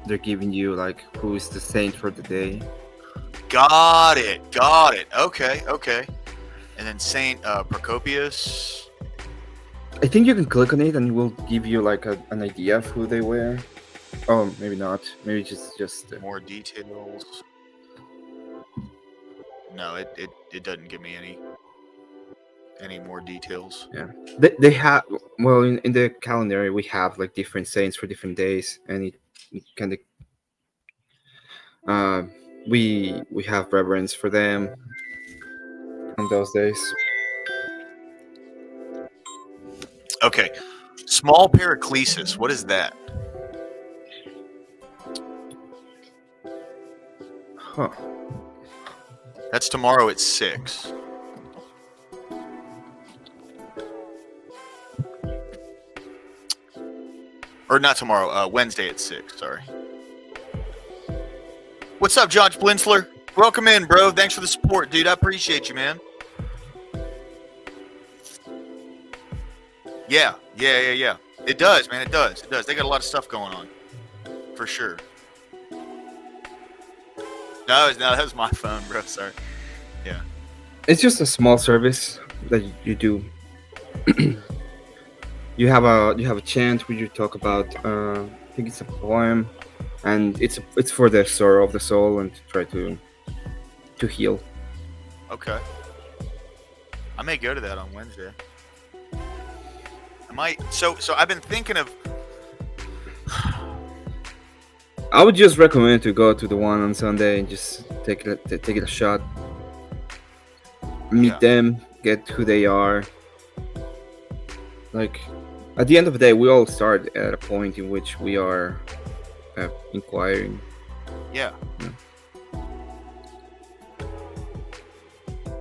They're giving you like who is the saint for the day. got it. Okay. And then Saint Procopius. I think you can click on it and it will give you like an idea of who they were. Oh, maybe not. Maybe just More details. No, it doesn't give me any more details. they have, well, in the calendar we have like different saints for different days, and it kind of we have reverence for them on those days. Okay, small paraclesis. What is that? Huh. That's tomorrow at 6. Or not tomorrow, Wednesday at 6, sorry. What's up, Josh Blinzler? Welcome in, bro. Thanks for the support, dude. I appreciate you, man. Yeah. It does, man. It does. They got a lot of stuff going on. For sure. No, that was my phone, bro. Sorry. Yeah. It's just a small service that you do. you have a chant where you talk about I think it's a poem, and it's for the sorrow of the soul and to try to heal. Okay. I may go to that on Wednesday. I might. So I've been thinking of. I would just recommend to go to the one on Sunday and just take it a shot. Meet them, get who they are. Like, at the end of the day, we all start at a point in which we are inquiring. Yeah.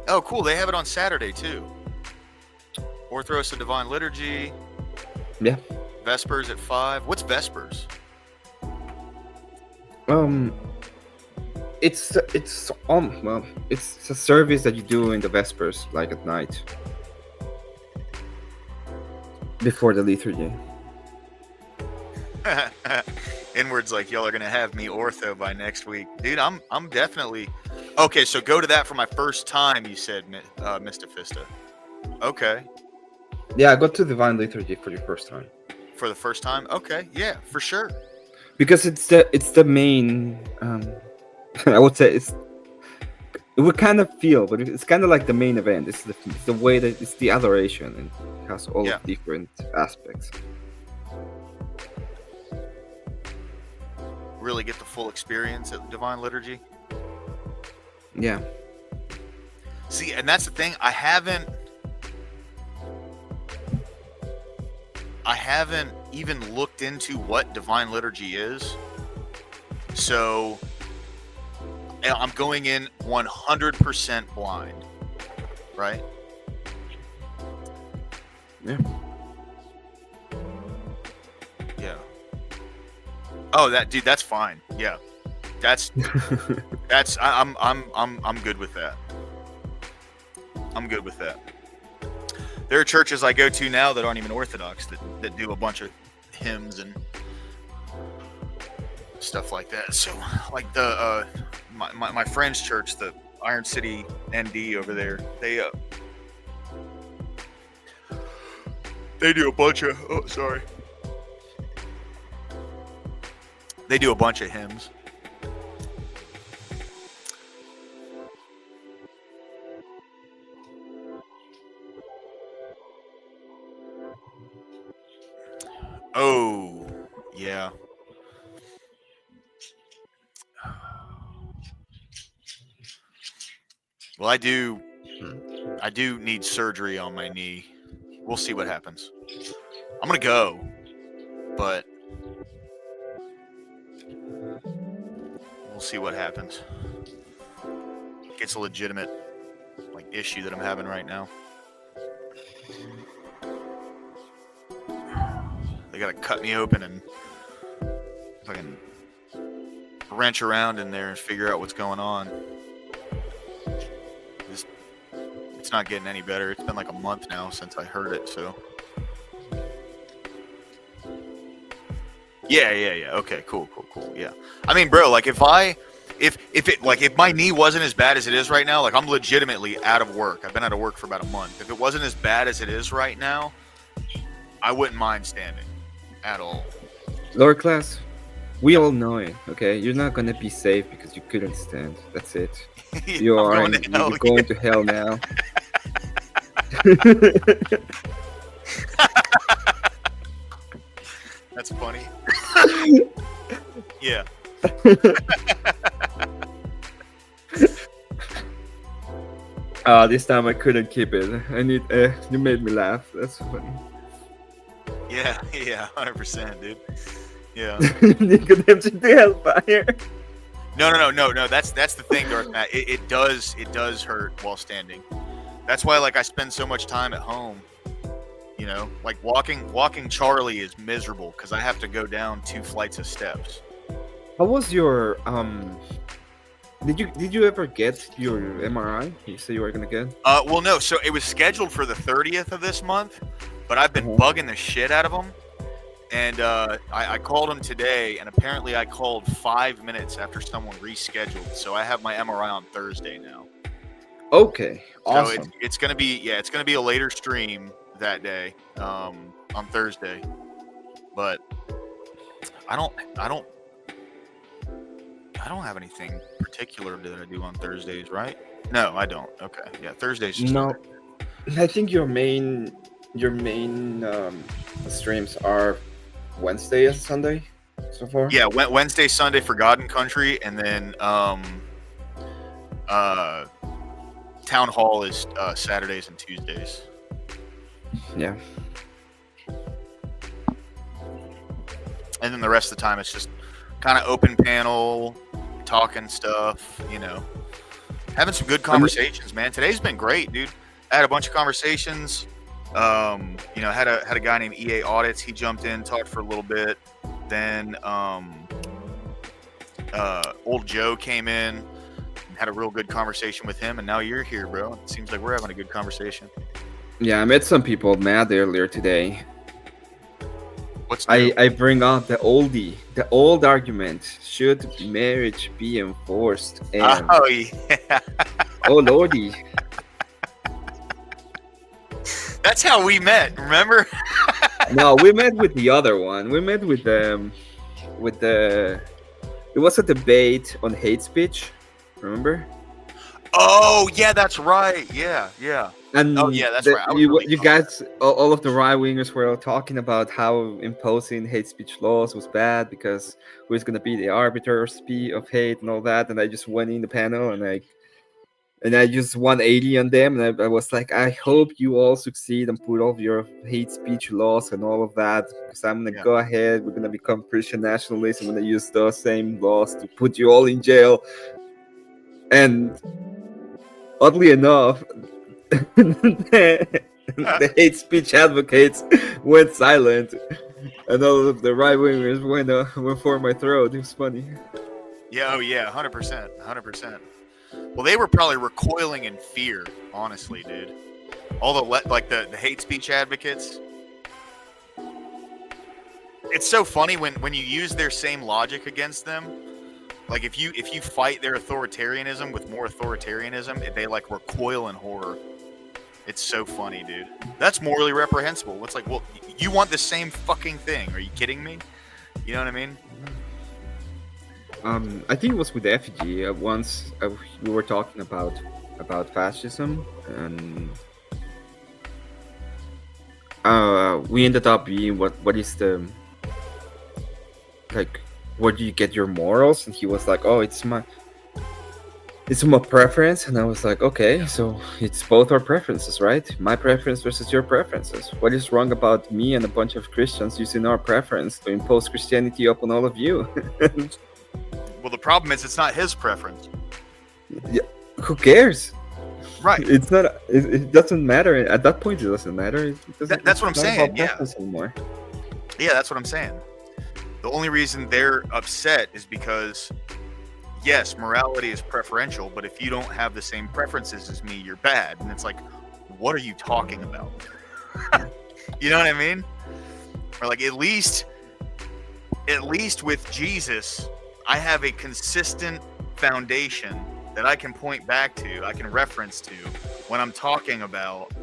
Oh, cool. They have it on Saturday, too. Orthros of Divine Liturgy. Yeah. Vespers at 5. What's Vespers? It's a service that you do in the Vespers, like at night, before the liturgy. Inward's like, y'all are gonna have me ortho by next week, dude. I'm definitely okay. So go to that for my first time. You said, Mr. Fista. Okay. Yeah, go to Divine Liturgy for your first time. For the first time, okay, yeah, for sure. Because it's the main. I would say it would kind of feel, but it's kind of like the main event. It's the way that it's the adoration, and it has all of different aspects. Really get the full experience at the Divine Liturgy. Yeah. See, and that's the thing. I haven't even looked into what Divine Liturgy is. So I'm going in 100% blind, right? Yeah. Yeah. Oh, that's fine. Yeah. That's I'm good with that. I'm good with that. There are churches I go to now that aren't even Orthodox that do a bunch of hymns and stuff like that. So, like the my friend's church, the Iron City ND over there, they do a bunch of they do a bunch of hymns. Oh, yeah. Well, I do need surgery on my knee. We'll see what happens. I'm gonna go, but we'll see what happens. It's a legitimate issue that I'm having right now. They gotta cut me open and fucking wrench around in there and figure out what's going on. It's not getting any better. It's been like a month now since I heard it, so. Yeah. Okay, cool. Yeah. I mean, bro, like if my knee wasn't as bad as it is right now, like I'm legitimately out of work. I've been out of work for about a month. If it wasn't as bad as it is right now, I wouldn't mind standing at all. Lower class, we all know it, okay? You're not gonna be safe because you couldn't stand. That's it. You're going to hell now. That's funny. Yeah. This time I couldn't keep it. You made me laugh. That's funny. Yeah, 100%, dude. Yeah. You could empty the hellfire. No. That's the thing, Darth Matt. It does hurt while standing. That's why I spend so much time at home. You know, walking Charlie is miserable because I have to go down 2 flights of steps. How was your Did you ever get your MRI? You said you were gonna get. Well, no. So it was scheduled for the 30th of this month, but I've been bugging the shit out of them. And I called him today, and apparently I called 5 minutes after someone rescheduled. So I have my MRI on Thursday now. Okay, awesome. So it's gonna be a later stream that day, on Thursday. But I don't have anything particular that I do on Thursdays, right? No, I don't. Okay, yeah, Thursdays. No, I think your main streams are Wednesday and Sunday so far. Yeah, Wednesday, Sunday, Forgotten Country, and then Town Hall is Saturdays and Tuesdays. Yeah. And then the rest of the time it's just kind of open panel, talking stuff, you know. Having some good conversations, man. Today's been great, dude. I had a bunch of conversations. You know, had a guy named EA Audits. He jumped in, talked for a little bit. Then old Joe came in, had a real good conversation with him, and now you're here, bro. It seems like we're having a good conversation. Yeah, I met some people mad earlier today. What's new? I bring up the old argument. Should marriage be enforced? And, oh yeah. Oh lordy. That's how we met, remember? No, we met with the other one. We met with the it was a debate on hate speech, remember? Oh yeah, that's right. Yeah. And oh yeah, that's right. You guys, all of the right wingers were all talking about how imposing hate speech laws was bad because who's gonna be the arbiter of hate and all that. And I just went in the panel and I just 180 on them, and I was like, I hope you all succeed and put off your hate speech laws and all of that, because I'm gonna go ahead. We're gonna become Christian nationalists. I'm gonna use those same laws to put you all in jail. And oddly enough, the hate speech advocates went silent, and all of the right wingers went for my throat. It was funny. Yeah, oh yeah, 100%. Well, they were probably recoiling in fear, honestly, dude. All the hate speech advocates. It's so funny when you use their same logic against them. Like if you fight their authoritarianism with more authoritarianism, they recoil in horror. It's so funny, dude. That's morally reprehensible. It's like, well, you want the same fucking thing. Are you kidding me? You know what I mean? I think it was with Effigy. Once we were talking about fascism, and we ended up being what is the where do you get your morals? And he was like, oh, it's my it's my preference, and I was like, okay, so it's both our preferences, right? My preference versus your preferences. What is wrong about me and a bunch of Christians using our preference to impose Christianity upon all of you? Well, the problem is it's not his preference. Yeah, who cares? Right. It's not. It doesn't matter at that point. It doesn't matter. It doesn't, That's what I'm it's not saying, about yeah. preference anymore. Yeah, that's what I'm saying. The only reason they're upset is because, yes, morality is preferential, but if you don't have the same preferences as me, you're bad. And it's like, what are you talking about? You know what I mean? Or like, at least with Jesus, I have a consistent foundation that I can point back to, I can reference to when I'm talking about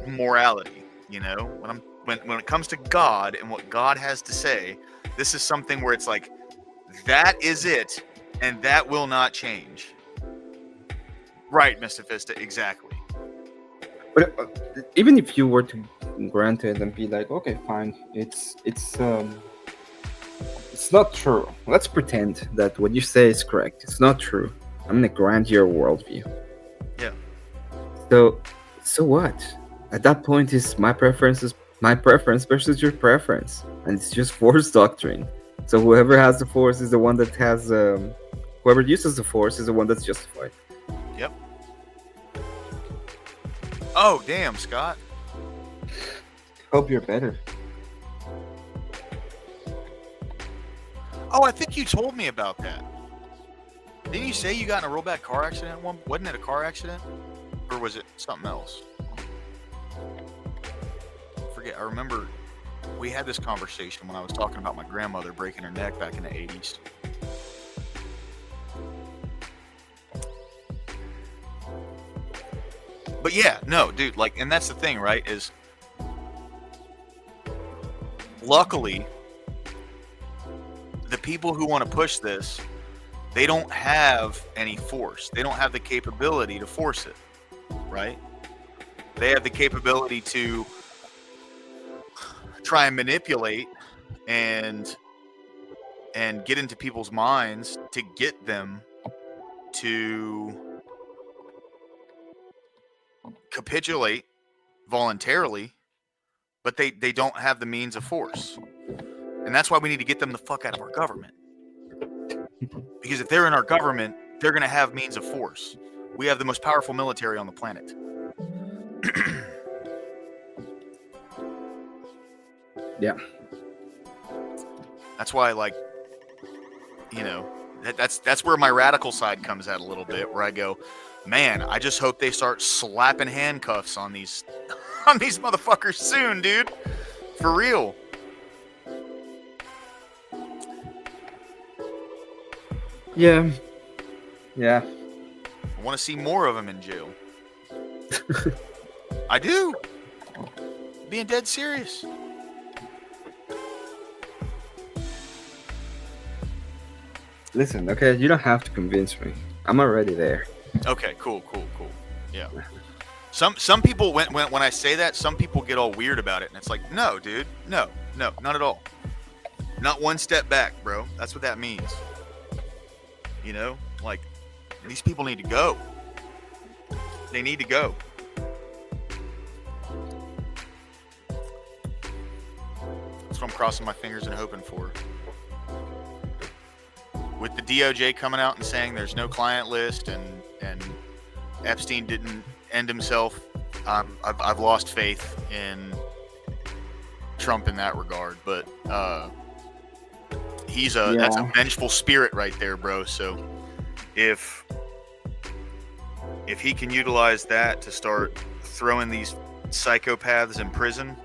morality. You know, when it comes to God and what God has to say, this is something where it's like, that is it, and that will not change. Right, Mr. Vista, exactly. But even if you were to grant it and be like, okay, fine, it's not true. Let's pretend that what you say is correct. It's not true. I'm gonna grant your worldview. Yeah. So what? At that point, is my preference versus your preference, and it's just force doctrine. So whoever has the force is the one that has. Whoever uses the force is the one that's justified. Yep. Oh, damn, Scott. Hope you're better. Oh, I think you told me about that. Didn't you say you got in a real bad car accident? Wasn't it a car accident? Or was it something else? I forget. I remember we had this conversation when I was talking about my grandmother breaking her neck back in the 80s. But yeah, no, dude, like, and that's the thing, right? Is luckily the people who want to push this, they don't have any force. They don't have the capability to force it, right? They have the capability to try and manipulate and get into people's minds to get them to capitulate voluntarily, but they don't have the means of force. And that's why we need to get them the fuck out of our government. Because if they're in our government, they're going to have means of force. We have the most powerful military on the planet. Yeah. That's why, like, you know, that's where my radical side comes out a little bit, where I go, man, I just hope they start slapping handcuffs on these motherfuckers soon, dude. For real. Yeah. I want to see more of them in jail. I do. Being dead serious. Listen, okay, you don't have to convince me. I'm already there. Okay, cool. Yeah. Some people when I say that, some people get all weird about it, and it's like, no, dude, no, not at all. Not one step back, bro. That's what that means. You know, like, these people need to go. They need to go. That's what I'm crossing my fingers and hoping for. With the DOJ coming out and saying there's no client list and Epstein didn't end himself, I've lost faith in Trump in that regard. But that's a vengeful spirit right there, bro. So if he can utilize that to start throwing these psychopaths in prison,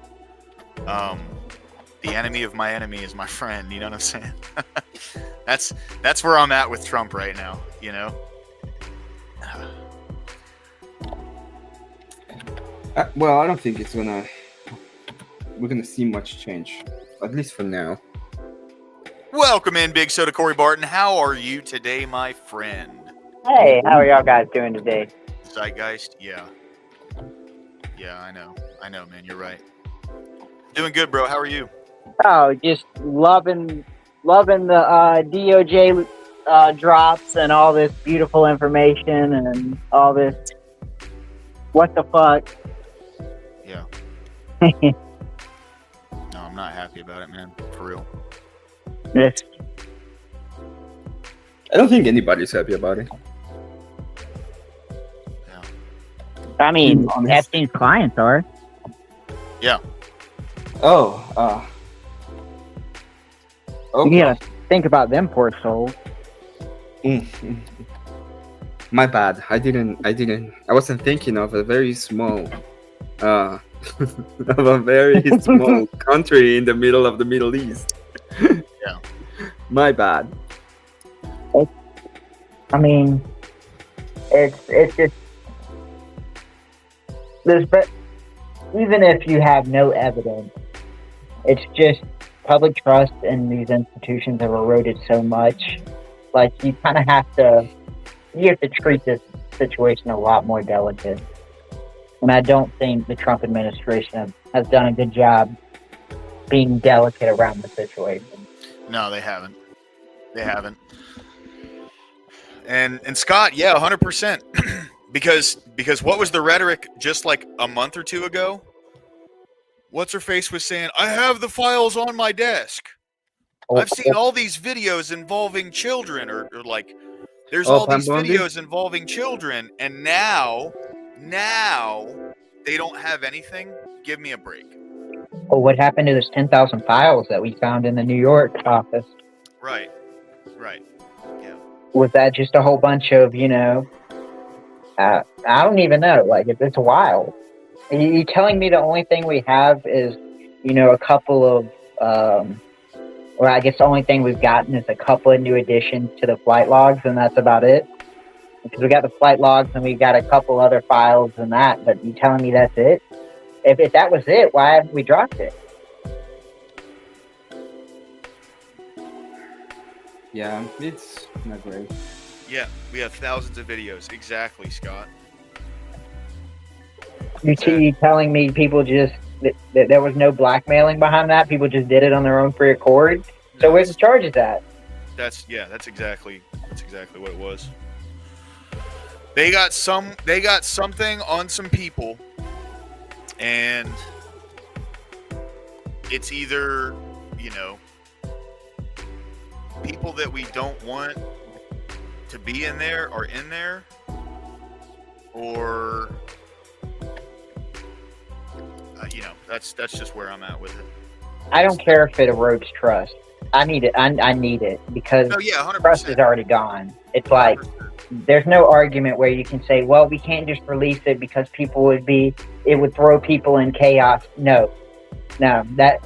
the enemy of my enemy is my friend. You know what I'm saying? That's where I'm at with Trump right now. You know. Well, I don't think we're gonna see much change, at least for now. Welcome in, Big Soda Corey Barton. How are you today, my friend? Hey, how are y'all guys doing today? Zeitgeist? Yeah, I know, man. You're right. Doing good, bro. How are you? Oh, just loving the DOJ drops and all this beautiful information and all this. What the fuck? Yeah. No, I'm not happy about it, man. For real. This. I don't think anybody's happy about it. Yeah. I mean, Epstein's clients are. Yeah. Oh, okay. You gotta think about them poor souls. My bad. I wasn't thinking of a very small, of a very small country in the middle of the Middle East. Yeah. My bad. I mean, it's just but even if you have no evidence, it's just public trust in these institutions have eroded so much. Like you kind of have to treat this situation a lot more delicate. And I don't think the Trump administration has done a good job being delicate around the situation. No, they haven't. They haven't. And Scott, yeah, 100%. because what was the rhetoric just like a month or two ago? What's her face was saying, I have the files on my desk. I've seen all these videos involving children, or like there's all these videos involving children, and now they don't have anything. Give me a break. Well, what happened to those 10,000 files that we found in the New York office? Right. Yeah. Was that just a whole bunch of, I don't even know. Like, it's wild. Are you telling me the only thing we have is, a couple of, or I guess the only thing we've gotten is a couple of new additions to the flight logs, and that's about it? Because we got the flight logs and we got a couple other files and that, but you telling me that's it? If that was it, why haven't we dropped it? Yeah, it's not great. Yeah, we have thousands of videos. Exactly, Scott. You telling me people just that there was no blackmailing behind that? People just did it on their own free accord? So where's the charges at? That's exactly what it was. They got something on some people, and it's either, people that we don't want to be in there are in there, or that's just where I'm at with it. I don't care if it erodes trust. I need it. I need it because 100%. trust is already gone. It's like there's no argument where you can say, well, we can't just release it because it would throw people in chaos. No, that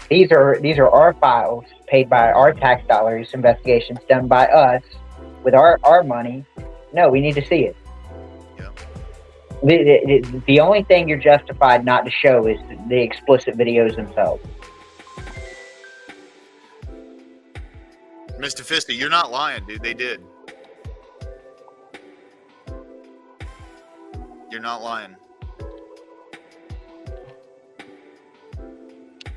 these are our files paid by our tax dollars, investigations done by us with our money. No, we need to see it. The only thing you're justified not to show is the explicit videos themselves. Mr. Fisty, you're not lying, dude. They did. You're not lying.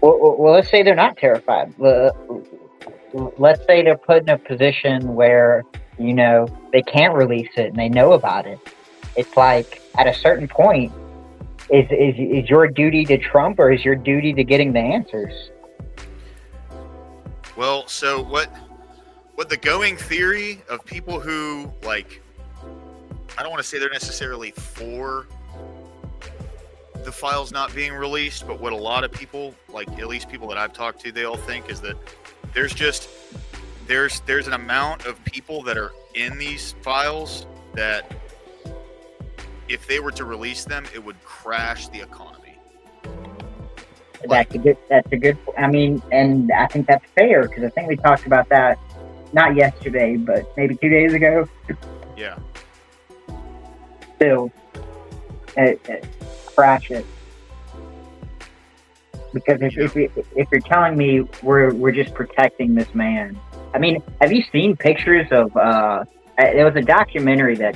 Well, let's say they're not terrified. Let's say they're put in a position where, they can't release it and they know about it. It's like, at a certain point, is your duty to Trump or is your duty to getting the answers? Well, so what the going theory of people who, like, I don't want to say they're necessarily for the files not being released, but what a lot of people, like at least people that I've talked to, they all think is that there's an amount of people that are in these files that if they were to release them, it would crash the economy. That's a good. I mean, and I think that's fair because I think we talked about that not yesterday, but maybe 2 days ago. Yeah. Still, crash it. Because if you're telling me we're just protecting this man, I mean, have you seen pictures of? There was a documentary that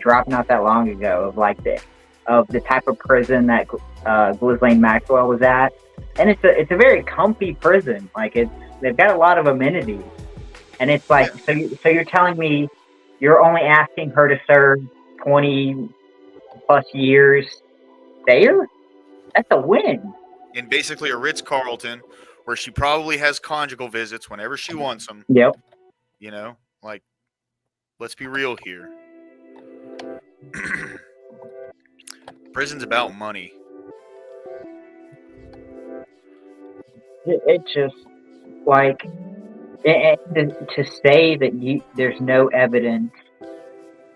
dropped not that long ago of the type of prison that Ghislaine Maxwell was at, and it's a very comfy prison. Like they've got a lot of amenities, And it's like, so you're telling me you're only asking her to serve 20 plus years there? That's a win. In basically a Ritz-Carlton, where she probably has conjugal visits whenever she wants them. Yep. You know, like, let's be real here. Prison's about money. It just, like, to say that there's no evidence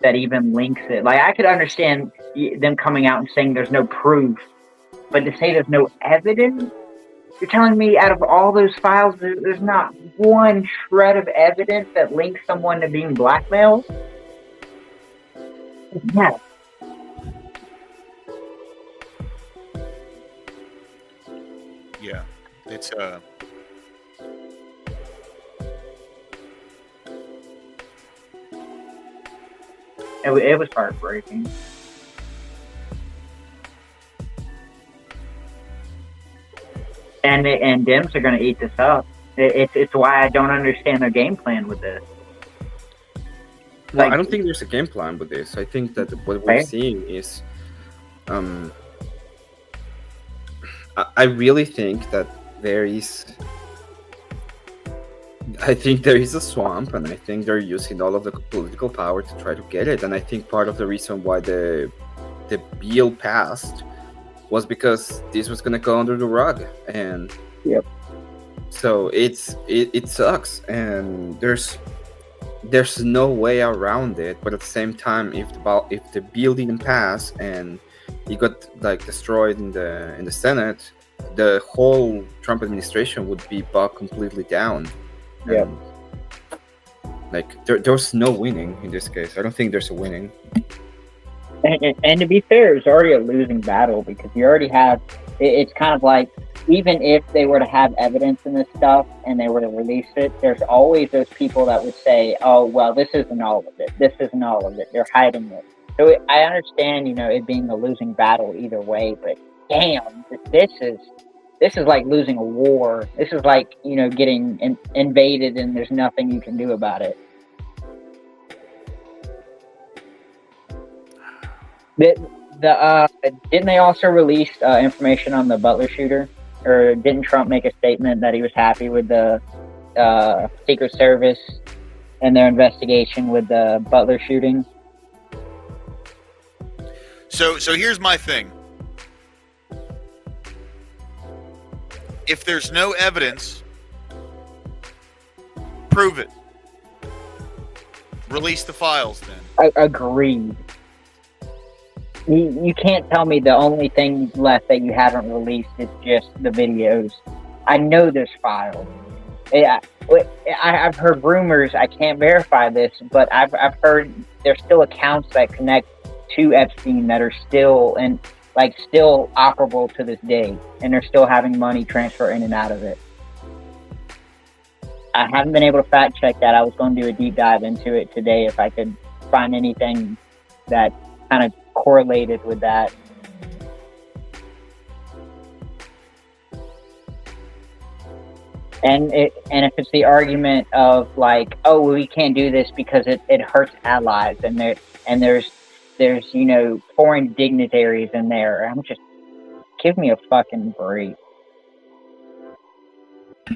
that even links it. Like, I could understand them coming out and saying there's no proof, but to say there's no evidence, you're telling me out of all those files, there's not one shred of evidence that links someone to being blackmailed? Yeah. Yeah, it's It was heartbreaking. And Dems are going to eat this up. It's why I don't understand their game plan with this. Well, I don't think there's a game plan with this. I think that what we're seeing is, I really think that there is. I think there is a swamp, and I think they're using all of the political power to try to get it. And I think part of the reason why the bill passed was because this was going to go under the rug, and so it sucks, and there's no way around it. But at the same time, if the bill didn't pass and it got like destroyed in the Senate, the whole Trump administration would be bogged completely down. Yeah. Like there's no winning in this case. I don't think there's a winning. And to be fair, it's already a losing battle because you already have. It's kind of like, even if they were to have evidence in this stuff and they were to release it, there's always those people that would say, "Oh, well, this isn't all of it. This isn't all of it. They're hiding it." So I understand, it being a losing battle either way, but damn, this is like losing a war. This is like, getting invaded and there's nothing you can do about it. Didn't they also release information on the Butler shooter? Or didn't Trump make a statement that he was happy with the Secret Service and their investigation with the Butler shooting? So here's my thing. If there's no evidence, prove it. Release the files then. Agreed. You can't tell me the only thing left that you haven't released is just the videos. I know there's files. I've heard rumors. I can't verify this, but I've heard there's still accounts that connect to Epstein that are still operable to this day, and they're still having money transfer in and out of it. I haven't been able to fact check that. I was going to do a deep dive into it today if I could find anything that kind of correlated with that. And if it's the argument of like, oh, well, we can't do this because it hurts allies, and there's foreign dignitaries in there. I'm just, give me a fucking break.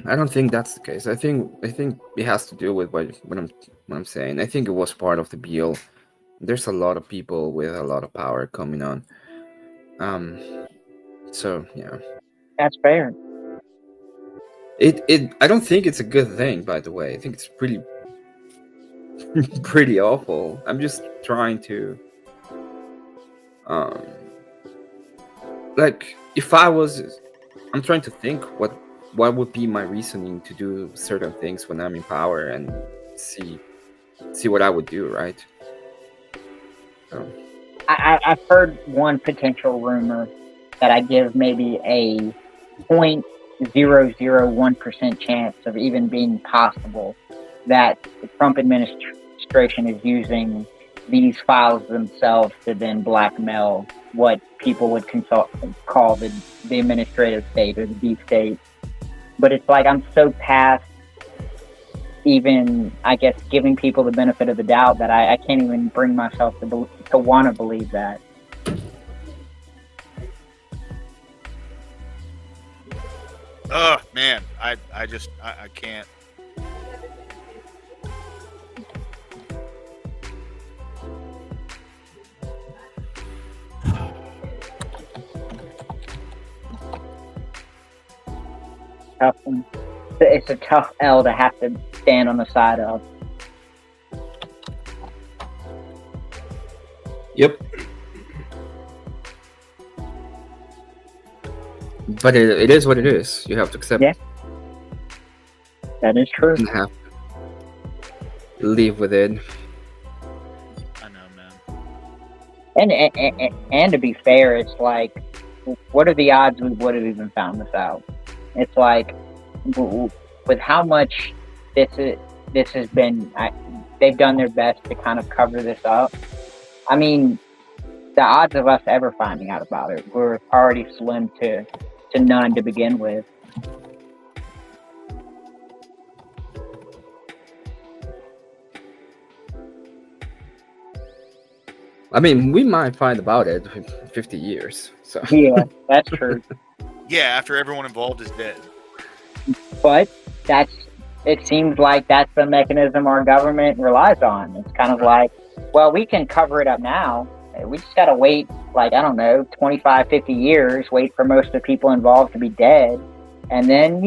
I don't think that's the case. I think it has to do with what I'm saying. I think it was part of the bill. There's a lot of people with a lot of power coming on. So yeah. That's fair. I don't think it's a good thing, by the way. I think it's pretty awful. I'm just trying to I'm trying to think what would be my reasoning to do certain things when I'm in power, and see what I would do, right? I've heard one potential rumor that I give maybe a 0.001% chance of even being possible that the Trump administration is using these files themselves to then blackmail what people would call the administrative state or the deep state. But it's like, I'm so past even, I guess, giving people the benefit of the doubt that I can't even bring myself to want to believe that. Oh man, I can't. Tough one. It's a tough L to have to stand on the side of. Yep. But it is what it is. You have to accept Yeah. it That is true. and have to live with it. I know, man. And to be fair, it's like, what are the odds we would have even found this out? It's like, with how much this has been, they've done their best to kind of cover this up. I mean, the odds of us ever finding out about it were already slim to none to begin with. I mean, we might find about it in 50 years. So Yeah, that's true. Yeah, after everyone involved is dead. But it seems like that's the mechanism our government relies on. It's kind of like, well, we can cover it up now. We just got to wait, like, I don't know, 25, 50 years, wait for most of the people involved to be dead. And then,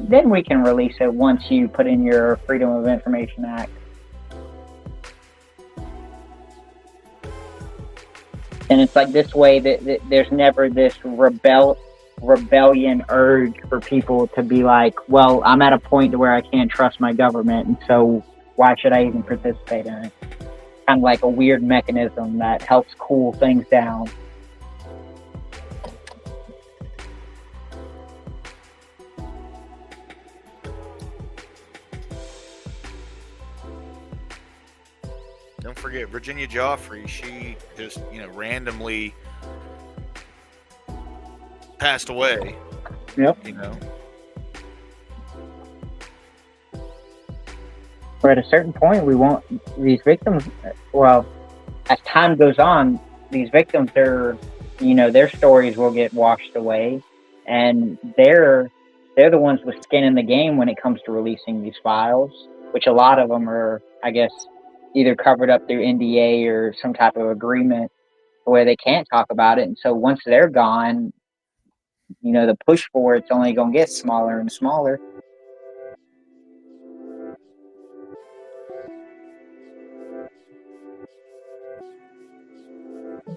then we can release it once you put in your Freedom of Information Act. And it's like this way that there's never this rebellion urge for people to be like, well, I'm at a point to where I can't trust my government, and so why should I even participate in it? Kind of like a weird mechanism that helps cool things down. Don't forget Virginia Joffrey. She just, randomly passed away. Yep. But at a certain point, we want these victims. Well, as time goes on, these victims, their stories will get washed away, and they're the ones with skin in the game when it comes to releasing these files. Which a lot of them are, I guess, either covered up through NDA or some type of agreement where they can't talk about it. And so once they're gone, the push for it's only going to get smaller and smaller.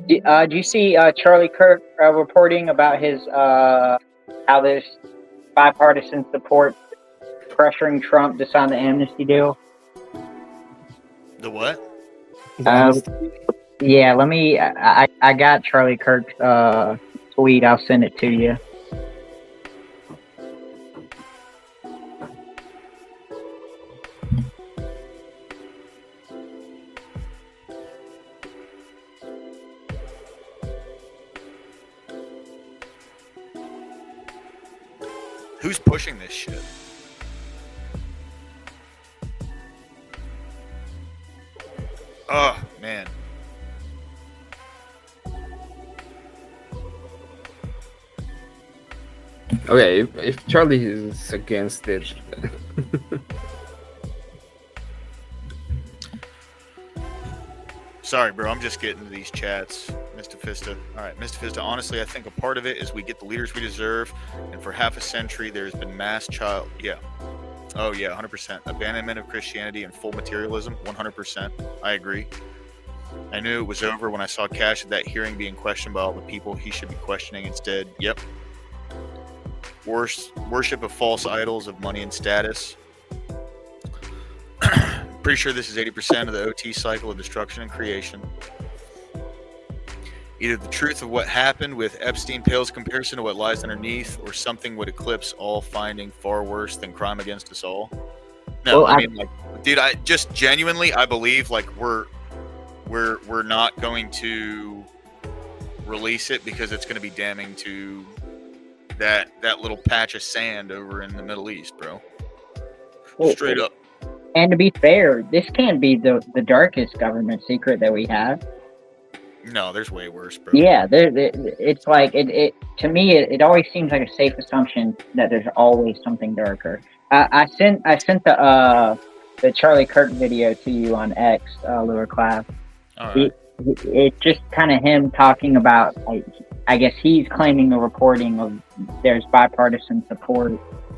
Do you see Charlie Kirk reporting about his how there's bipartisan support pressuring Trump to sign the amnesty deal? The what? Yeah, let me. I got Charlie Kirk's tweet. I'll send it to you. Who's pushing this shit? Oh, man. okay, if Charlie is against it, Sorry, bro. I'm just getting to these chats, Mr. Fista. All right, Mr. Fista. Honestly, I think a part of it is we get the leaders we deserve, and for half a century, there's been mass child. Yeah. Oh yeah, 100%. Abandonment of Christianity and full materialism. 100%. I agree. I knew it was over when I saw Cash at that hearing being questioned by all the people he should be questioning instead. Yep. Worship of false idols of money and status. Pretty sure this is 80% of the OT cycle of destruction and creation. Either the truth of what happened with Epstein pales comparison to what lies underneath, or something would eclipse all finding far worse than crime against us all. No, Well, I mean, like, dude, I just genuinely, I believe, like, we're not going to release it because it's going to be damning to that little patch of sand over in the Middle East, bro. Well, Straight up. And to be fair, this can't be the darkest government secret that we have. No, there's way worse, bro. Yeah, it's like it to me. It always seems like a safe assumption that there's always something darker. I sent the Charlie Kirk video to you on X, lower class. All right. It's just kind of him talking about, like, I guess he's claiming the reporting of there's bipartisan support.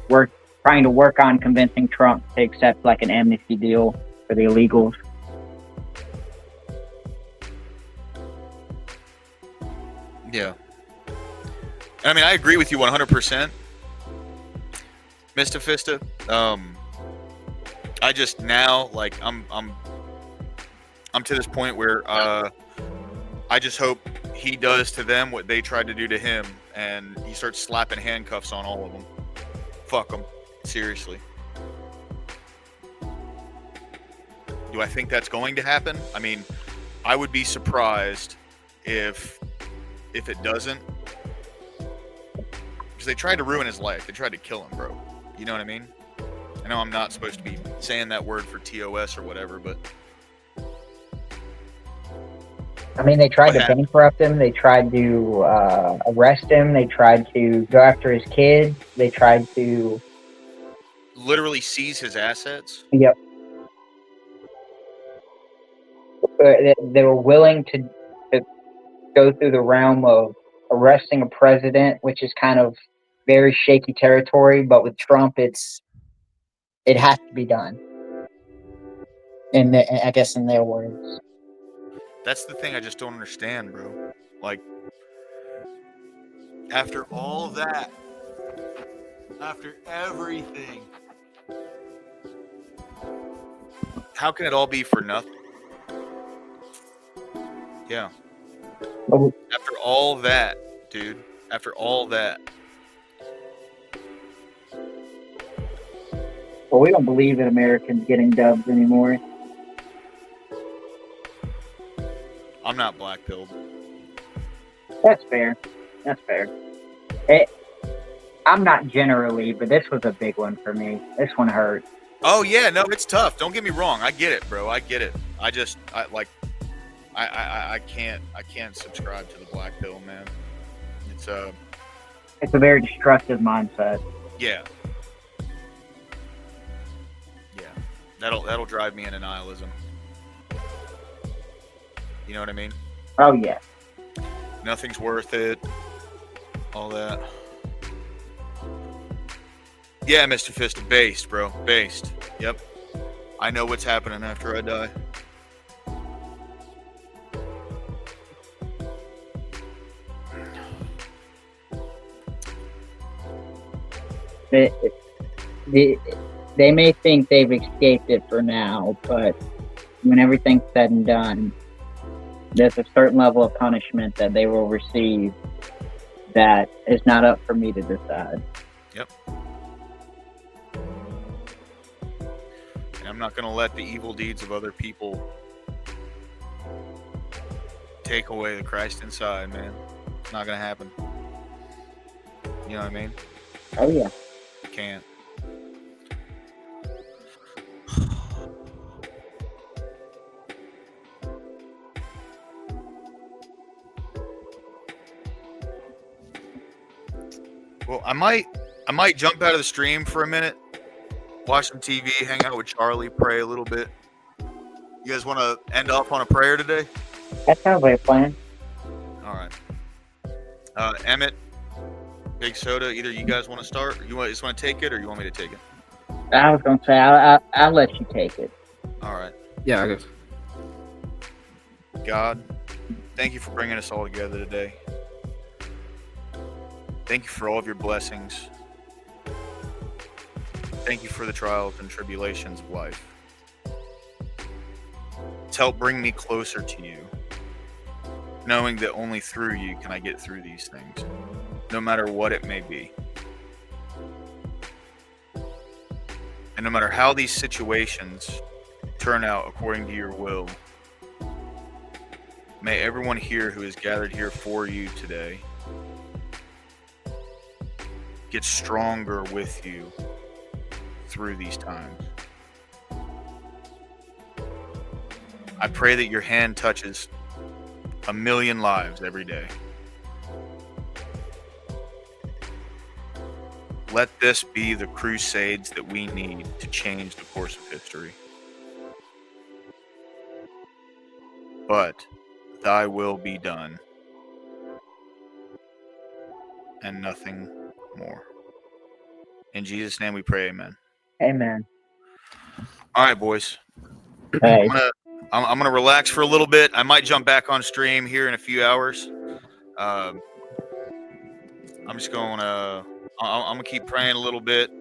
We're trying to work on convincing Trump to accept like an amnesty deal for the illegals. Yeah. I mean, I agree with you 100%, Mr. Fista. I just now, like, I'm to this point where I just hope he does to them what they tried to do to him, and he starts slapping handcuffs on all of them. Fuck them. Seriously. Do I think that's going to happen? I mean, I would be surprised if it doesn't. Because they tried to ruin his life. They tried to kill him, bro. You know what I mean? I know I'm not supposed to be saying that word for TOS or whatever, but... I mean, they tried to bankrupt him. They tried to arrest him. They tried to go after his kids. They tried to... literally seize his assets? Yep. They were willing to go through the realm of arresting a president, which is kind of very shaky territory, but with Trump, it has to be done. I guess in their words. That's the thing I just don't understand, bro. Like, after all that, after everything, how can it all be for nothing? Yeah. After all that, dude. After all that. Well, we don't believe in Americans getting dubs anymore. I'm not black-pilled. That's fair. That's fair. I'm not generally, but this was a big one for me. This one hurt. Oh yeah, no, it's tough. Don't get me wrong. I get it, bro. I get it. I can't subscribe to the black pill, man. It's a very destructive mindset. Yeah. Yeah. That'll drive me into nihilism. You know what I mean? Oh yeah. Nothing's worth it. All that. Yeah, Mr. Fista, based, bro. Based. Yep. I know what's happening after I die. They may think they've escaped it for now, but when everything's said and done, there's a certain level of punishment that they will receive that is not up for me to decide. Yep. And I'm not going to let the evil deeds of other people take away the Christ inside, man. It's not going to happen. You know what I mean? Oh, yeah. Can't. Well, I might jump out of the stream for a minute, watch some TV, hang out with Charlie, pray a little bit. You guys want to end off on a prayer today? That sounds like a plan. All right. Emmett, Big Soda, either you guys want to start? You just want to take it, or you want me to take it? I was going to say, I'll let you take it. All right. Yeah, I guess. God, thank you for bringing us all together today. Thank you for all of your blessings. Thank you for the trials and tribulations of life. It's helped bring me closer to you, knowing that only through you can I get through these things, no matter what it may be. And no matter how these situations turn out according to your will, may everyone here who is gathered here for you today get stronger with you through these times. I pray that your hand touches 1 million lives every day. Let this be the crusades that we need to change the course of history. But thy will be done, and nothing more. In Jesus' name we pray, amen. Amen. All right, boys. Hey. I'm gonna relax for a little bit. I might jump back on stream here in a few hours. I'm just going to. I'm gonna keep praying a little bit.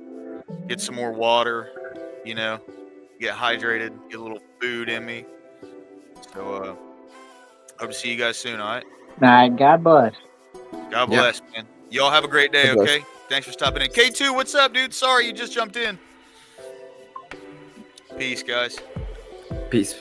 Get some more water. You know, get hydrated. Get a little food in me. So hope to see you guys soon. All right. All right. God bless. God bless, man. Y'all have a great day. God bless. Okay. Thanks for stopping in. K2, what's up, dude? Sorry you just jumped in. Peace, guys. Peace.